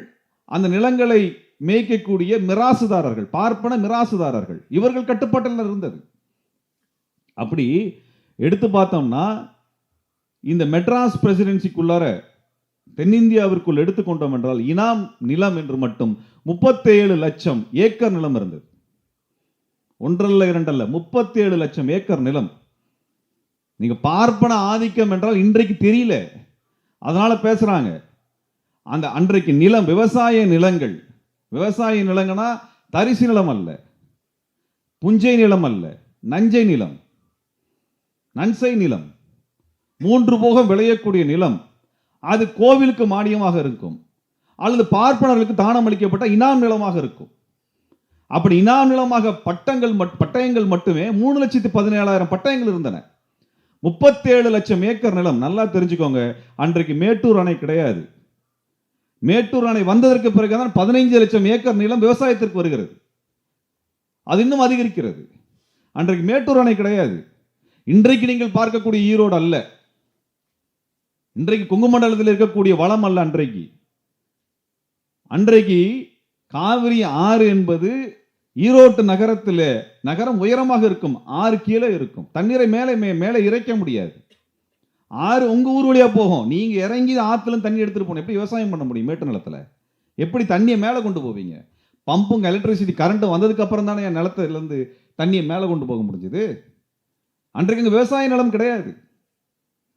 அந்த நிலங்களை மேய்க்கக்கூடிய மிராசுதாரர்கள், பார்ப்பன மிராசுதாரர்கள், இவர்கள் கட்டுப்பாட்டில் இருந்தது. அப்படி எடுத்து பார்த்தோம்னா இந்த மெட்ராஸ் பிரசிடென்சிக்குள்ளார தென்னிந்தியாவிற்குள் எடுத்துக்கொண்டோம் என்றால் இனாம் நிலம் என்று மட்டும் 37 லட்சம் ஏக்கர் நிலம் இருந்தது. 1 அல்ல 2 அல்ல, 37 லட்சம் ஏக்கர் நிலம். நீங்க பார்ப்பன ஆதிக்கம் என்றால் இன்றைக்கு தெரியல, அதனால பேசுறாங்க. அந்த அன்றைக்கு நிலம் விவசாய நிலங்கள், விவசாய நிலங்கனா தரிசு நிலம் அல்ல, புஞ்சை நிலம் அல்ல, நஞ்சை நிலம், நன்சை நிலம், 3 போகம் விளையக்கூடிய நிலம். அது கோவிலுக்கு மானியமாக இருக்கும், அல்லது பார்ப்பனர்களுக்கு தானம் அளிக்கப்பட்ட இனாம் நிலமாக இருக்கும். அப்படி இனாம் நிலமாக பட்டயங்கள் மட்டுமே 3,17,000 பட்டயங்கள் இருந்தன. 37 லட்சம் ஏக்கர் நிலம். நல்லா தெரிஞ்சுக்கோங்க, அன்றைக்கு மேட்டூர் அணை கிடையாது. மேட்டூர் அணை வந்ததற்கு பிறகுதான் 15 லட்சம் ஏக்கர் நிலம் விவசாயத்திற்கு வருகிறது. அது இன்னும் அதிகரிக்கிறது. அன்றைக்கு மேட்டூர் அணை கிடையாது. இன்றைக்கு நீங்கள் பார்க்கக்கூடிய ஈரோடு அல்ல, இன்றைக்கு கொங்கு மண்டலத்தில் இருக்கக்கூடிய வளம் அல்ல. அன்றைக்கு காவிரி ஆறு என்பது ஈரோட்டு நகரம் உயரமாக இருக்கும், ஆறு கீழே இருக்கும். தண்ணீரை மேலே இறைக்க முடியாது. ஆறு உங்க ஊர் வழியா போகும், நீங்க இறங்கி ஆத்துல தண்ணி எடுத்துட்டு போகணும். எப்படி விவசாயம் பண்ண முடியும் மேட்டு நிலத்துல? எப்படி தண்ணியை மேலே கொண்டு போவீங்க? பம்புங்க, எலக்ட்ரிசிட்டி, கரண்ட் வந்ததுக்கு அப்புறம் தானே என் நிலத்துல இருந்து தண்ணியை மேலே கொண்டு போக முடிஞ்சது. அன்றைக்கு இங்க விவசாய நிலம் கிடையாது,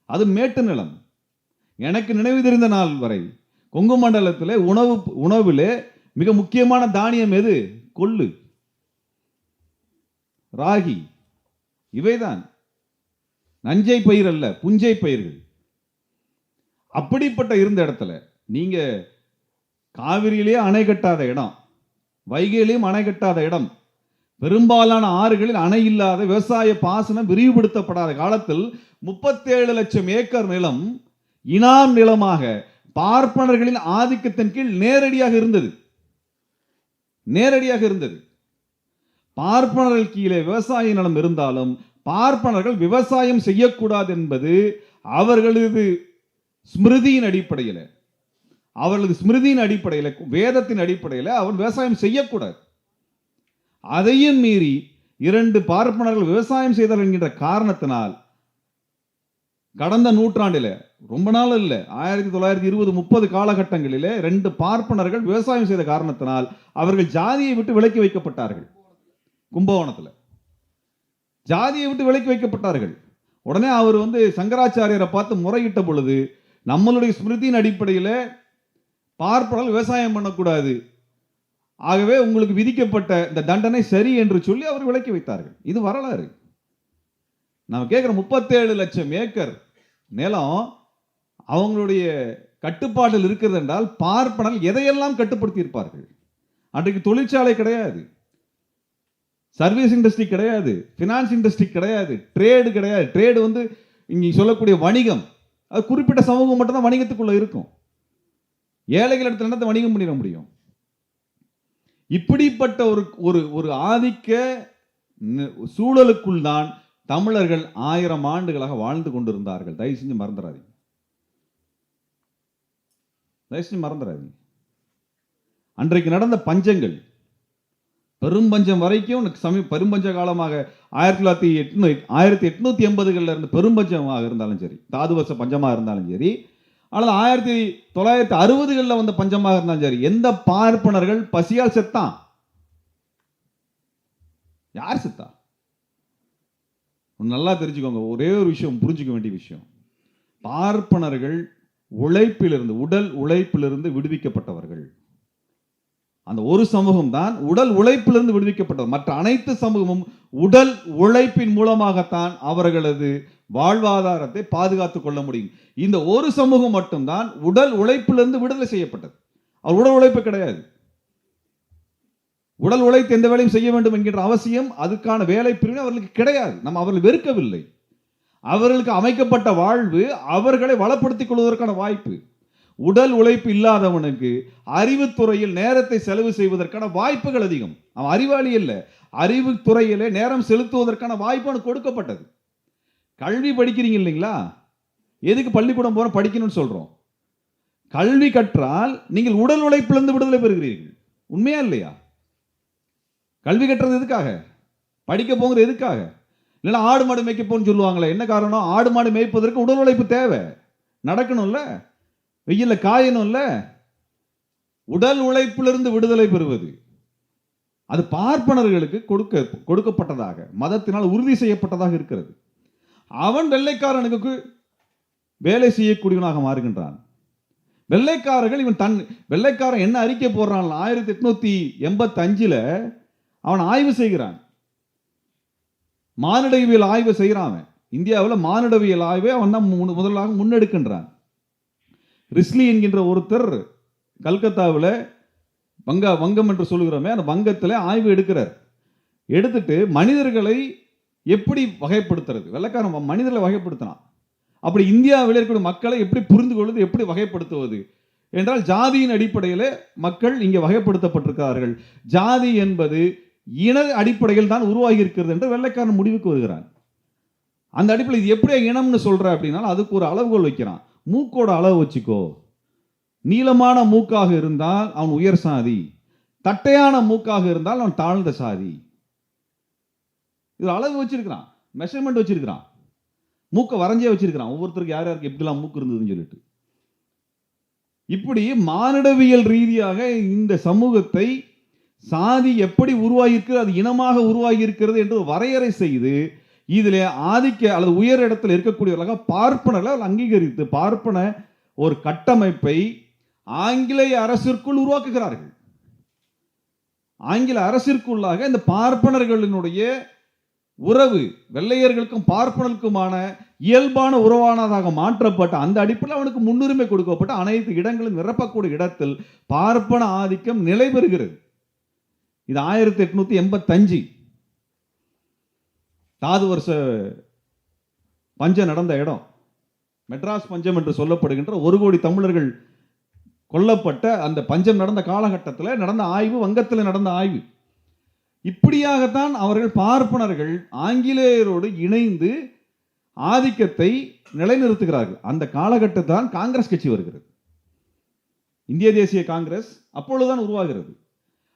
அது மேட்டு நிலம். எனக்கு நினைவு தெரிந்த நாள் வரை கொங்கு மண்டலத்தில் உணவிலே மிக முக்கியமான தானியம் எது? கொள்ளு, ராகி, இவைதான். நஞ்சை பயிர் அல்ல, புஞ்சை பயிர்கள். அப்படிப்பட்ட இருந்த இடத்துல நீங்க காவிரியிலேயே அணை கட்டாத இடம், வைகையிலேயும் அணை கட்டாத இடம், பெரும்பாலான ஆறுகளில் அணை இல்லாத, விவசாய பாசனம் விரிவுபடுத்தப்படாத காலத்தில் 37 லட்சம் ஏக்கர் நிலம் இனாம் நிலமாக பார்ப்பனர்களின் ஆதிக்கத்தின் கீழ் நேரடியாக இருந்தது. பார்ப்பனர்கள் கீழே விவசாய நிலம் இருந்தாலும் பார்ப்பனர்கள் விவசாயம் செய்யக்கூடாது என்பது அவர்களது ஸ்மிருதியின் அடிப்படையில், வேதத்தின் அடிப்படையில் அவன் விவசாயம் செய்யக்கூடாது. அதையும் மீறி 2 பார்ப்பனர்கள் விவசாயம் செய்தார்கள் என்கின்ற காரணத்தினால் கடந்த நூற்றாண்டில், ரொம்ப நாள் இல்ல, 1920-30 காலகட்டங்களிலே 2 பார்ப்பனர்கள் விவசாயம் செய்த காரணத்தினால் அவர்கள் ஜாதியை விட்டு விலக்கி வைக்கப்பட்டார்கள். கும்பகோணத்தில் ஜாதியை விட்டு விலக்கி வைக்கப்பட்டார்கள். உடனே அவர் சங்கராச்சாரியரை பார்த்து முறையிட்ட பொழுது, நம்மளுடைய ஸ்மிருதியின் அடிப்படையில் பார்ப்பனர்கள் விவசாயம் பண்ணக்கூடாது, ஆகவே உங்களுக்கு விதிக்கப்பட்ட இந்த தண்டனை சரி என்று சொல்லி அவர் விலக்கி வைத்தார்கள். இது வரலாறு. நம்ம கேட்கிற 37 லட்சம் ஏக்கர் நிலம் அவங்களுடைய கட்டுப்பாட்டில் இருக்கிறது என்றால் பார்ப்பனர்கள் எதையெல்லாம் கட்டுப்படுத்தி இருப்பார்கள். அன்றைக்கு தொழிற்சாலை கிடையாது, சர்வீஸ் இண்டஸ்ட்ரி கிடையாது, பினான்ஸ் இண்டஸ்ட்ரி கிடையாது, ட்ரேடு கிடையாது. ட்ரேடு இங்கே சொல்லக்கூடிய வணிகம், அது குறிப்பிட்ட சமூகம் மட்டும்தான் வணிகத்துக்குள்ள இருக்கும். ஏழைகள் இடத்துல என்னத்தை வணிகம் பண்ணிட முடியும்? இப்படிப்பட்ட ஒரு ஆதிக்க சூழலுக்குள் தான் தமிழர்கள் 1000 ஆண்டுகளாக வாழ்ந்து கொண்டிருந்தார்கள். தயவு செஞ்சு மறந்துடாதீங்க. அன்றைக்கு நடந்த பஞ்சங்கள், பெரும்பஞ்சம் வரைக்கும் பெரும்பஞ்ச காலமாக 1880களில் இருந்து பெரும்பஞ்சமாக இருந்தாலும் சரி, தாதுவச பஞ்சமாக இருந்தாலும் சரி, அல்லது 1960களில் வந்த பஞ்சமாக இருந்தாலும் சரி, எந்த பார்ப்பனர்கள் பசியால் செத்தான்? யார் செத்தா? நல்லா தெரிஞ்சுக்கோங்க. ஒரே ஒரு விஷயம் புரிஞ்சுக்க வேண்டிய விஷயம், பார்ப்பனர்கள் உழைப்பிலிருந்து, உடல் உழைப்பிலிருந்து விடுவிக்கப்பட்டவர்கள். அந்த ஒரு சமூகம் தான் உடல் உழைப்பிலிருந்து விடுவிக்கப்பட்டது. மற்ற அனைத்து சமூகமும் உடல் உழைப்பின் மூலமாகத்தான் அவர்களது வாழ்வாதாரத்தை பாதுகாத்துக் கொள்ள முடியும். இந்த ஒரு சமூகம் மட்டும்தான் உடல் உழைப்பிலிருந்து விடுதலை செய்யப்பட்டது. அவர் உடல் உழைப்பு கிடையாது. உடல் உழைத்து எந்த வேலையும் செய்ய வேண்டும் என்கின்ற அவசியம், அதுக்கான வேலை பிரிவு அவர்களுக்கு கிடையாது. நம்ம அவர்கள் வெறுக்கவில்லை. அவர்களுக்கு அமைக்கப்பட்ட வாழ்வு அவர்களை வளப்படுத்திக் கொள்வதற்கான வாய்ப்பு. உடல் உழைப்பு இல்லாதவனுக்கு அறிவுத்துறையில் நேரத்தை செலவு செய்வதற்கான வாய்ப்புகள் அதிகம். அவன் அறிவாளி அல்ல, அறிவுத்துறையிலே நேரம் செலுத்துவதற்கான வாய்ப்பு அவனுக்கு கொடுக்கப்பட்டது. கல்வி படிக்கிறீங்க இல்லைங்களா? எதுக்கு பள்ளிக்கூடம் போற படிக்கணும்னு சொல்றோம்? கல்வி கற்றால் நீங்கள் உடல் உழைப்பிலிருந்து விடுதலை பெறுகிறீர்கள். உண்மையா இல்லையா? கல்வி கற்றது எதுக்காக? படிக்க போகிறது எதுக்காக? இல்லைன்னா ஆடு மாடு மேய்க்க போன்னு சொல்லுவாங்களே, என்ன காரணம்? ஆடு மாடு மேய்ப்பதற்கு உடல் உழைப்பு தேவை, நடக்கணும்ல, வெயில்ல காயணும்ல. உடல் உழைப்பிலிருந்து விடுதலை பெறுவது அது பார்ப்பனர்களுக்கு கொடுக்கப்பட்டதாக, மதத்தினால் உறுதி செய்யப்பட்டதாக இருக்கிறது. அவன் வெள்ளைக்காரனுக்கு வேலை செய்யக்கூடியவனாக மாறுகின்றான். வெள்ளைக்காரர்கள் வெள்ளைக்காரன் என்ன அறிக்கை போடுறான்? 1885 அவன் ஆய்வு செய்கிறான். மானிடவியல் ஆய்வு செய்கிறான். இந்தியாவில் மானிடவியல் ஆய்வை அவன் தான் முதலாக முன்னெடுக்கின்றான். ரிஸ்லி என்கின்ற ஒருத்தர் கல்கத்தாவில் வங்கம் என்று சொல்லுகிறோமே, அந்த வங்கத்தில் ஆய்வு எடுக்கிறார். எடுத்துட்டு மனிதர்களை எப்படி வகைப்படுத்துறது, வெள்ளைக்காரன் மனிதர்களை வகைப்படுத்தினான். அப்படி இந்தியாவில் இருக்கக்கூடிய மக்களை எப்படி புரிந்து கொள்வது, எப்படி வகைப்படுத்துவது என்றால் ஜாதியின் அடிப்படையில் மக்கள் இங்கே வகைப்படுத்தப்பட்டிருக்கிறார்கள். ஜாதி என்பது இன அடிப்படையில் தான் உருவாகி இருக்கிறது என்று வெள்ளைக்காரன் முடிவுக்கு வருகிறான். அந்த அடிப்படையில் இது எப்படி இனம்னு சொல்ற அப்படின்னா அதுக்கு ஒரு அளவுகோல் வைக்கிறான். மூக்கோட அளவு வச்சுக்கோ. நீளமான மூக்காக இருந்தால் அவன் உயர் சாதி, தட்டையான மூக்காக இருந்தால் அவன் தாழ்ந்த சாதி. இது அளவு வச்சிருக்கிறான், மெஷர்மெண்ட் வச்சிருக்கிறான், மூக்கை வரைஞ்சே வச்சிருக்கிறான். ஒவ்வொருத்தருக்கு யார் யாருக்கு எப்படிலாம் மூக்கு இருந்ததுன்னு சொல்லிட்டு இப்படி மானிடவியல் ரீதியாக இந்த சமூகத்தை சாதி எப்படி உருவாகியிருக்கிறது, அது இனமாக உருவாகி இருக்கிறது என்று வரையறை செய்து இதில் ஆதிக்க அல்லது உயர் இடத்தில் இருக்கக்கூடியவர்களாக பார்ப்பனர்கள் அங்கீகரித்து பார்ப்பன ஒரு கட்டமைப்பை ஆங்கிலேய அரசிற்குள் உருவாக்குகிறார்கள். ஆங்கில அரசிற்குள்ளாக இந்த பார்ப்பனர்களினுடைய உறவு வெள்ளையர்களுக்கும் பார்ப்பனர்களுக்குமான இயல்பான உறவானதாக மாற்றப்பட்ட அந்த அடிப்படையில் அவனுக்கு முன்னுரிமை கொடுக்கப்பட்ட அனைத்து இடங்களும் நிரப்பக்கூடிய இடத்தில் பார்ப்பன ஆதிக்கம் நிலை பெறுகிறது. இது 1885 தாது வருஷ பஞ்சம் நடந்த இடம். மெட்ராஸ் பஞ்சம் என்று சொல்லப்படுகின்ற 1 கோடி தமிழர்கள் கொல்லப்பட்ட அந்த பஞ்சம் நடந்த காலகட்டத்தில் நடந்த ஆய்வு, வங்கத்தில் நடந்த ஆய்வு. இப்படியாகத்தான் அவர்கள் பார்ப்பனர்கள் ஆங்கிலேயரோடு இணைந்து ஆதிக்கத்தை நிலைநிறுத்துகிறார்கள். அந்த காலகட்டத்தான் காங்கிரஸ் கட்சி வருகிறது. இந்திய தேசிய காங்கிரஸ் அப்பொழுதுதான் உருவாகிறது.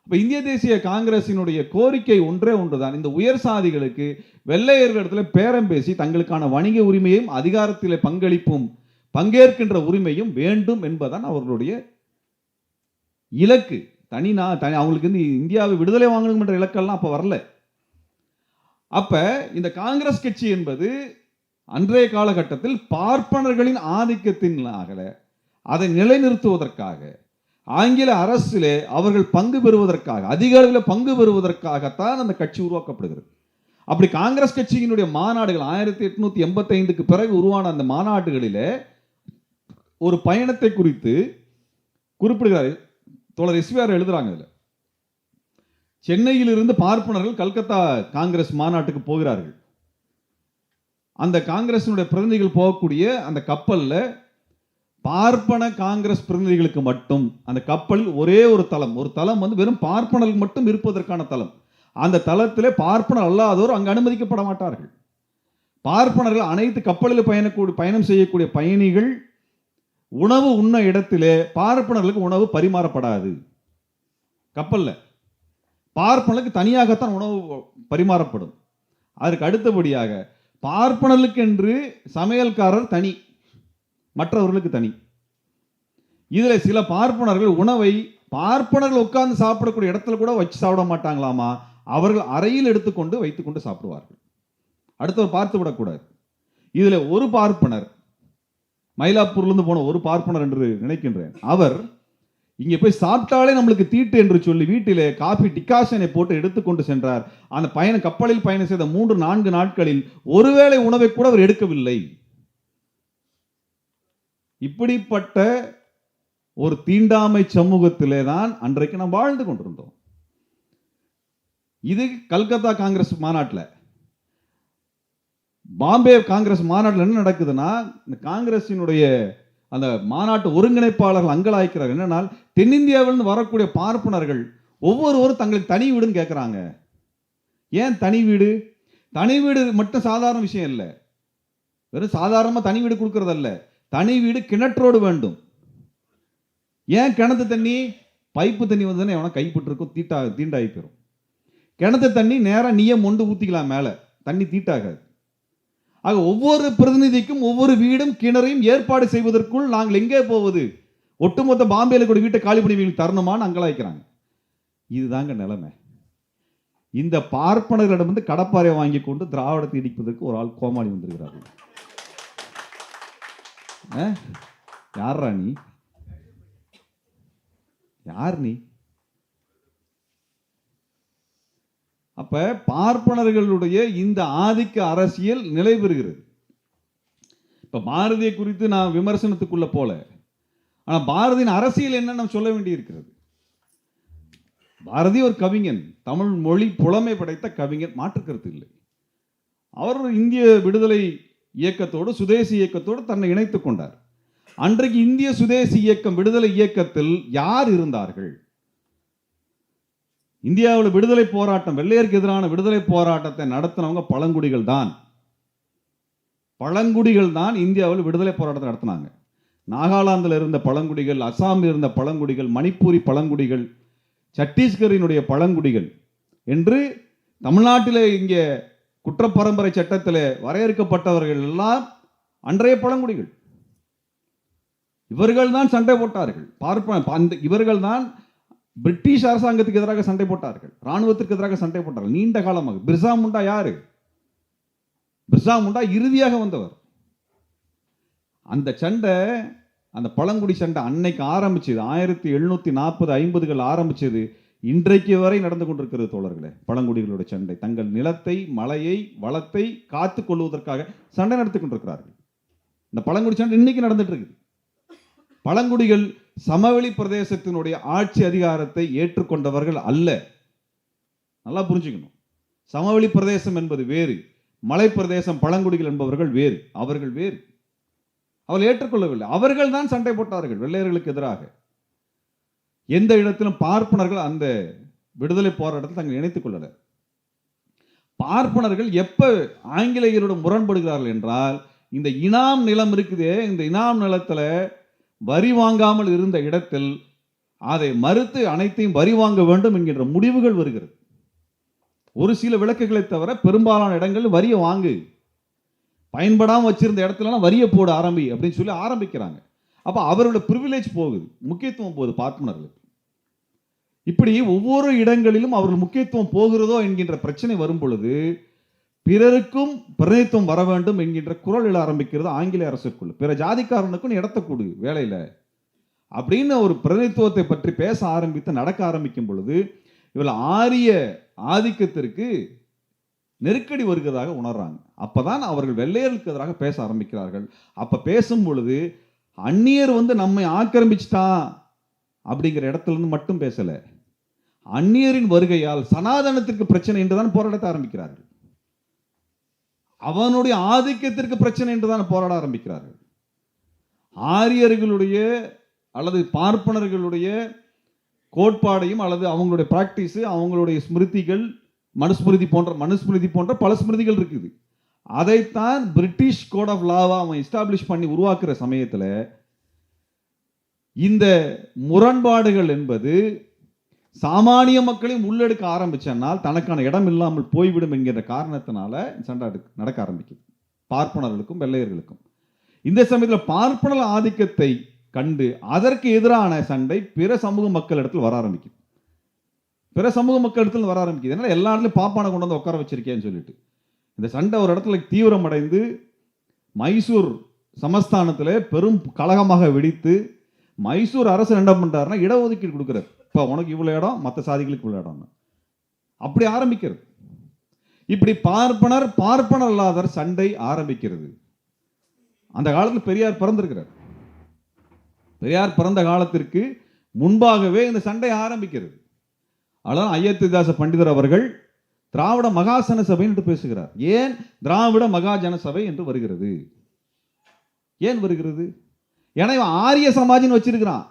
அப்ப இந்திய தேசிய காங்கிரசினுடைய கோரிக்கை ஒன்றே ஒன்றுதான், இந்த உயர் சாதிகளுக்கு வெள்ளையர்களிடத்தில் பேரம் பேசி தங்களுக்கான வணிக உரிமையும் அதிகாரத்திலே பங்களிப்பும் பங்கேற்கின்ற உரிமையும் வேண்டும் என்பதுதான் அவர்களுடைய இலக்கு. அவங்களுக்கு இந்தியாவை விடுதலை வாங்கணும் என்ற இலக்கெல்லாம் அப்ப வரல. அப்ப இந்த காங்கிரஸ் கட்சி என்பது அன்றைய காலகட்டத்தில் பார்ப்பனர்களின் ஆதிக்கத்தினாக அதை நிலைநிறுத்துவதற்காக ஆங்கில அரசிலே அவர்கள் பங்கு பெறுவதற்காக அதிக அளவில் பங்கு பெறுவதற்காகத்தான் அந்த கட்சி உருவாக்கப்படுகிறது. அப்படி காங்கிரஸ் கட்சியினுடைய மாநாடுகள் 1885க்கு பிறகு உருவான அந்த மாநாடுகளிலே ஒரு பயணத்தை குறித்து குறிப்பிடுகிறார் தோழர் எஸ்விஆர் எழுதுறாங்க. அதில் சென்னையிலிருந்து பார்ப்பனர்கள் கல்கத்தா காங்கிரஸ் மாநாட்டுக்கு போகிறார்கள். அந்த காங்கிரசினுடைய பிரதிநிதிகள் போகக்கூடிய அந்த கப்பல்ல பார்ப்பன காங்கிரஸ் பிரதிநிதிகளுக்கு மட்டும் அந்த கப்பலில் ஒரே ஒரு தளம் வந்து வெறும் பார்ப்பனர்கள் மட்டும் இருப்பதற்கான தளம். அந்த தளத்திலே பார்ப்பனர் அல்லாதோர் அங்கு அனுமதிக்கப்பட மாட்டார்கள். பார்ப்பனர்கள் அனைத்து கப்பலில் பயணம் செய்யக்கூடிய பயணிகள் உணவு உண்ண இடத்திலே பார்ப்பனர்களுக்கு உணவு பரிமாறப்படாது. கப்பல்ல பார்ப்பனர்களுக்கு தனியாகத்தான் உணவு பரிமாறப்படும். அதற்கு அடுத்தபடியாக பார்ப்பனர்களுக்கு என்று சமையல்காரர் தனி, மற்றவர்களுக்கு தனி. இதுல சில பார்ப்பனர்கள் உணவை பார்ப்பனர்கள் உட்கார்ந்து சாப்பிடக்கூடிய இடத்துல கூட வச்சு சாப்பிட மாட்டாங்களாமா, அவர்கள் அறையில் எடுத்துக்கொண்டு வைத்துக்கொண்டு சாப்பிடுவார்கள். அடுத்தவர் பார்த்து விடக்கூடாது. இதுல ஒரு பார்ப்பனர், மயிலாப்பூர்லேருந்து போன ஒரு பார்ப்பனர் என்று நினைக்கின்றேன், அவர் இங்கே போய் சாப்பிட்டாலே நம்மளுக்கு தீட்டு என்று சொல்லி வீட்டிலே காபி டிகாஷனை போட்டு எடுத்துக்கொண்டு சென்றார். அந்த கப்பலில் பயணம் செய்த 3-4 நாட்களில் ஒருவேளை உணவை கூட அவர் எடுக்கவில்லை. இப்படிப்பட்ட ஒரு தீண்டாமை சமூகத்திலே தான் அன்றைக்கு நாம் வாழ்ந்து கொண்டிருந்தோம். இது கல்கத்தா காங்கிரஸ் மாநாட்டில். பாம்பே காங்கிரஸ் மாநாட்டில் என்ன நடக்குதுன்னா, இந்த காங்கிரசினுடைய அந்த மாநாட்டு ஒருங்கிணைப்பாளர்கள் அங்கலாய்க்கிறார்கள். என்னன்னா, தென்னிந்தியாவிலிருந்து வரக்கூடிய பார்ப்பனர்கள் ஒவ்வொருவரும் தங்களுக்கு தனி வீடுன்னு கேட்குறாங்க. ஏன் தனி வீடு? தனி வீடு மட்டும் சாதாரண விஷயம் இல்லை. வெறும் சாதாரணமாக தனி வீடு கொடுக்கறதல்ல, தனி வீடு கிணற்றோடு வேண்டும். ஏன் கிணத்து தண்ணி? பைப்பு தண்ணி வந்து எவனா கைப்பட்டு இருக்கும், தீண்டாகி போயிடும். கிணத்து தண்ணி நேராக நீயே மொண்டு ஊற்றிக்கலாம், மேலே தண்ணி தீட்டாகாது. ஆக ஒவ்வொரு பிரதிநிதிக்கும் ஒவ்வொரு வீடும் கிணறையும் ஏற்பாடு செய்வதற்குள் நாங்கள் எங்கே போவது? ஒட்டுமொத்த பாம்பேல கூட வீட்டை காலி பண்ணி தரணுமான்னு அங்கலாய்க்கிறாங்க. இதுதாங்க நிலைமை. இந்த பார்ப்பனர்களிடமிருந்து கடப்பாறை வாங்கி கொண்டு திராவிடத்தை இடிப்பதற்கு ஒரு ஆள் கோமாளி வந்திருக்கிறார்கள். யாரா நீ? யார் நீ? அப்ப அப்ப பார்ப்பனர்களுடைய இந்த ஆதிக்க அரசியல் நிலை பெறுகிறது. இப்ப பாரதியை குறித்து நான் விமர்சனத்துக்குள்ள போல, ஆனா பாரதியின் அரசியல் என்ன நம்ம சொல்ல வேண்டி இருக்கிறது. பாரதி ஒரு கவிஞன், தமிழ் மொழி புலமை படைத்த கவிஞர், மாற்றுக்கருத்து இல்லை. அவர் இந்திய விடுதலை இயக்கத்தோடு சுதேசி இயக்கத்தோடு தன்னை இணைத்துக் கொண்டார். அன்றைக்கு இந்திய சுதேசி இயக்கம் விடுதலை இயக்கத்தில் யார் இருந்தார்கள்? இந்தியாவில் விடுதலை போராட்டம், வெள்ளையருக்கு எதிரான விடுதலை போராட்டத்தை நடத்தினவங்க பழங்குடிகள் தான். பழங்குடிகள் தான் இந்தியாவில் விடுதலை போராட்டத்தை நடத்தினாங்க. நாகாலாந்தில் இருந்த பழங்குடிகள், அசாமில் இருந்த பழங்குடிகள், மணிப்பூரி பழங்குடிகள், சத்தீஸ்கரினுடைய பழங்குடிகள் என்று தமிழ்நாட்டில் இங்கே குற்றப்பரம்பரை சட்டத்தில் வரையறுக்கப்பட்டவர்கள் எல்லாம் அன்றைய பழங்குடிகள். இவர்கள் தான் சண்டை போட்டார்கள். இவர்கள் தான் பிரிட்டிஷ் அரசாங்கத்துக்கு எதிராக சண்டை போட்டார்கள், ராணுவத்திற்கு எதிராக சண்டை போட்டார்கள் நீண்ட காலமாக. பிர்சா முண்டா யாரு? பிர்சா முண்டா இறுதியாக வந்தவர். அந்த சண்டை, அந்த பழங்குடி சண்டை அன்னைக்கு ஆரம்பிச்சது 1740 50கள் ஆரம்பிச்சது, இன்றைக்கு வரை நடந்து கொண்டிருக்கிறது தோழர்களே. பழங்குடிகளோட சண்டை, தங்கள் நிலத்தை, மலையை, வளத்தை காத்துக் கொள்வதற்காக சண்டை நடத்தி கொண்டிருக்கிறார்கள். இந்த பழங்குடி சண்டை இன்னைக்கு நடந்துட்டு இருக்குது. பழங்குடிகள் சமவெளி பிரதேசத்தினுடைய ஆட்சி அதிகாரத்தை ஏற்றுக்கொண்டவர்கள் அல்ல. நல்லா புரிஞ்சுக்கணும். சமவெளி பிரதேசம் என்பது வேறு, மலை பிரதேசம் பழங்குடிகள் என்பவர்கள் வேறு. அவர்கள் வேறு. அவர்கள் ஏற்றுக்கொள்ளவில்லை. அவர்கள் தான் சண்டை போட்டார்கள் வெள்ளையர்களுக்கு எதிராக. எந்த இடத்திலும் பார்ப்பனர்கள் அந்த விடுதலை போராட்டத்தில் தங்களை இணைத்துக் கொள்ளல. பார்ப்பனர்கள் எப்ப ஆங்கிலேயருடன் முரண்படுகிறார்கள் என்றால், இந்த இனாம் நிலம் இருக்குதே, இந்த இனாம் நிலத்துல வரி வாங்காமல் இருந்த இடத்தில் அதை மறுத்து அனைத்தையும் வரி வாங்க வேண்டும் என்கின்ற முடிவுகள் வருகிறது. ஒரு சில விளக்குகளை தவிர பெரும்பாலான இடங்கள் வரியை வாங்கு, பயன்படாமல் வச்சிருந்த இடத்துல வரியை போட ஆரம்பி அப்படின்னு சொல்லி ஆரம்பிக்கிறாங்க. அப்ப அவரோட பிரிவிலேஜ் போகுது, முக்கியத்துவம் போகுது பார்ப்பனர்களுக்கு. இப்படி ஒவ்வொரு இடங்களிலும் அவர்கள் முக்கியத்துவம் போகிறதோ என்கின்ற பிரச்சனை வரும் பொழுது பிறருக்கும் பிரதிநிதித்துவம் வர வேண்டும் என்கின்ற குரல் எழ ஆரம்பிக்கிறது ஆங்கிலேய அரசுக்குள். பிற ஜாதிக்காரனுக்கும் இடத்தை கொடு வேலையில அப்படின்னு ஒரு பிரதிநிதித்துவத்தை பற்றி பேச ஆரம்பித்து நடக்க ஆரம்பிக்கும் பொழுது இவள் ஆரிய ஆதிக்கத்திற்கு நெருக்கடி வருகிறதாக உணர்றாங்க. அப்பதான் அவர்கள் வெள்ளையர்களுக்கு எதிராக பேச ஆரம்பிக்கிறார்கள். அப்ப பேசும் பொழுது அந்நியர் நம்மை ஆக்கிரமிச்சிட்டான் அப்படிங்கிற இடத்துல இருந்து மட்டும் பேசல, அந்நியரின் வருகையால் சனாதனத்திற்கு பிரச்சனை என்றுதான் போராட்ட ஆரம்பிக்கிறார்கள். அவனுடைய ஆதிக்கத்திற்கு பிரச்சனை என்றுதான் போராட ஆரம்பிக்கிறார்கள். ஆரியர்களுடைய அல்லது பார்ப்பனர்களுடைய கோட்பாடையும் அல்லது அவங்களுடைய பிராக்டிஸ், அவங்களுடைய ஸ்மிருதிகள், மனுஸ்மிருதி போன்ற பல ஸ்மிருதிகள் இருக்குது. அதைத்தான் பிரிட்டிஷ் கோட் ஆஃப் லாவா அவன் எஸ்டாப்ளிஷ் பண்ணி உருவாக்குற சமயத்தில் இந்த முரண்பாடுகள் என்பது சாமானிய மக்களையும் உள்ளெடுக்க ஆரம்பிச்சனால் தனக்கான இடம் இல்லாமல் போய்விடும் என்கிற காரணத்தினால சண்டை நடக்க ஆரம்பிக்குது பார்ப்பனர்களுக்கும் வெள்ளையர்களுக்கும். இந்த சமயத்தில் பார்ப்பன ஆதிக்கத்தை கண்டு அதற்கு எதிரான சண்டை பிற சமூக மக்களிடத்தில் வர ஆரம்பிக்குது. என்னால எல்லா இடத்துலையும் பாப்பானை கொண்டு வந்து உட்கார வச்சிருக்கேன்னு சொல்லிட்டு இந்த சண்டை ஒரு இடத்துல தீவிரமடைந்து மைசூர் சமஸ்தானத்தில் பெரும் கலகமாக வெடித்து மைசூர் அரசு என்ன பண்றாருன்னா இடஒதுக்கீடு கொடுக்குறாரு. இப்போ உனக்கு இவ்வளோ இடம், மற்ற சாதிகளுக்கு இவ்வளோ இடம், அப்படி ஆரம்பிக்கிறது. இப்படி பார்ப்பனர் அல்லாதவர் சண்டை ஆரம்பிக்கிறது. அந்த காலத்தில் பெரியார் பிறந்திருக்கிறார். பெரியார் பிறந்த காலத்திற்கு முன்பாகவே இந்த சண்டை ஆரம்பிக்கிறது. அதான் அயோத்திதாச பண்டிதர் அவர்கள் திராவிட மகாஜன சபை என்று பேசுகிறார். ஏன் திராவிட மகாஜன சபை என்று வருகிறது? ஏன் வருகிறது? ஏன்னா இவன் ஆரிய சமாஜ்னு வச்சிருக்கிறான்.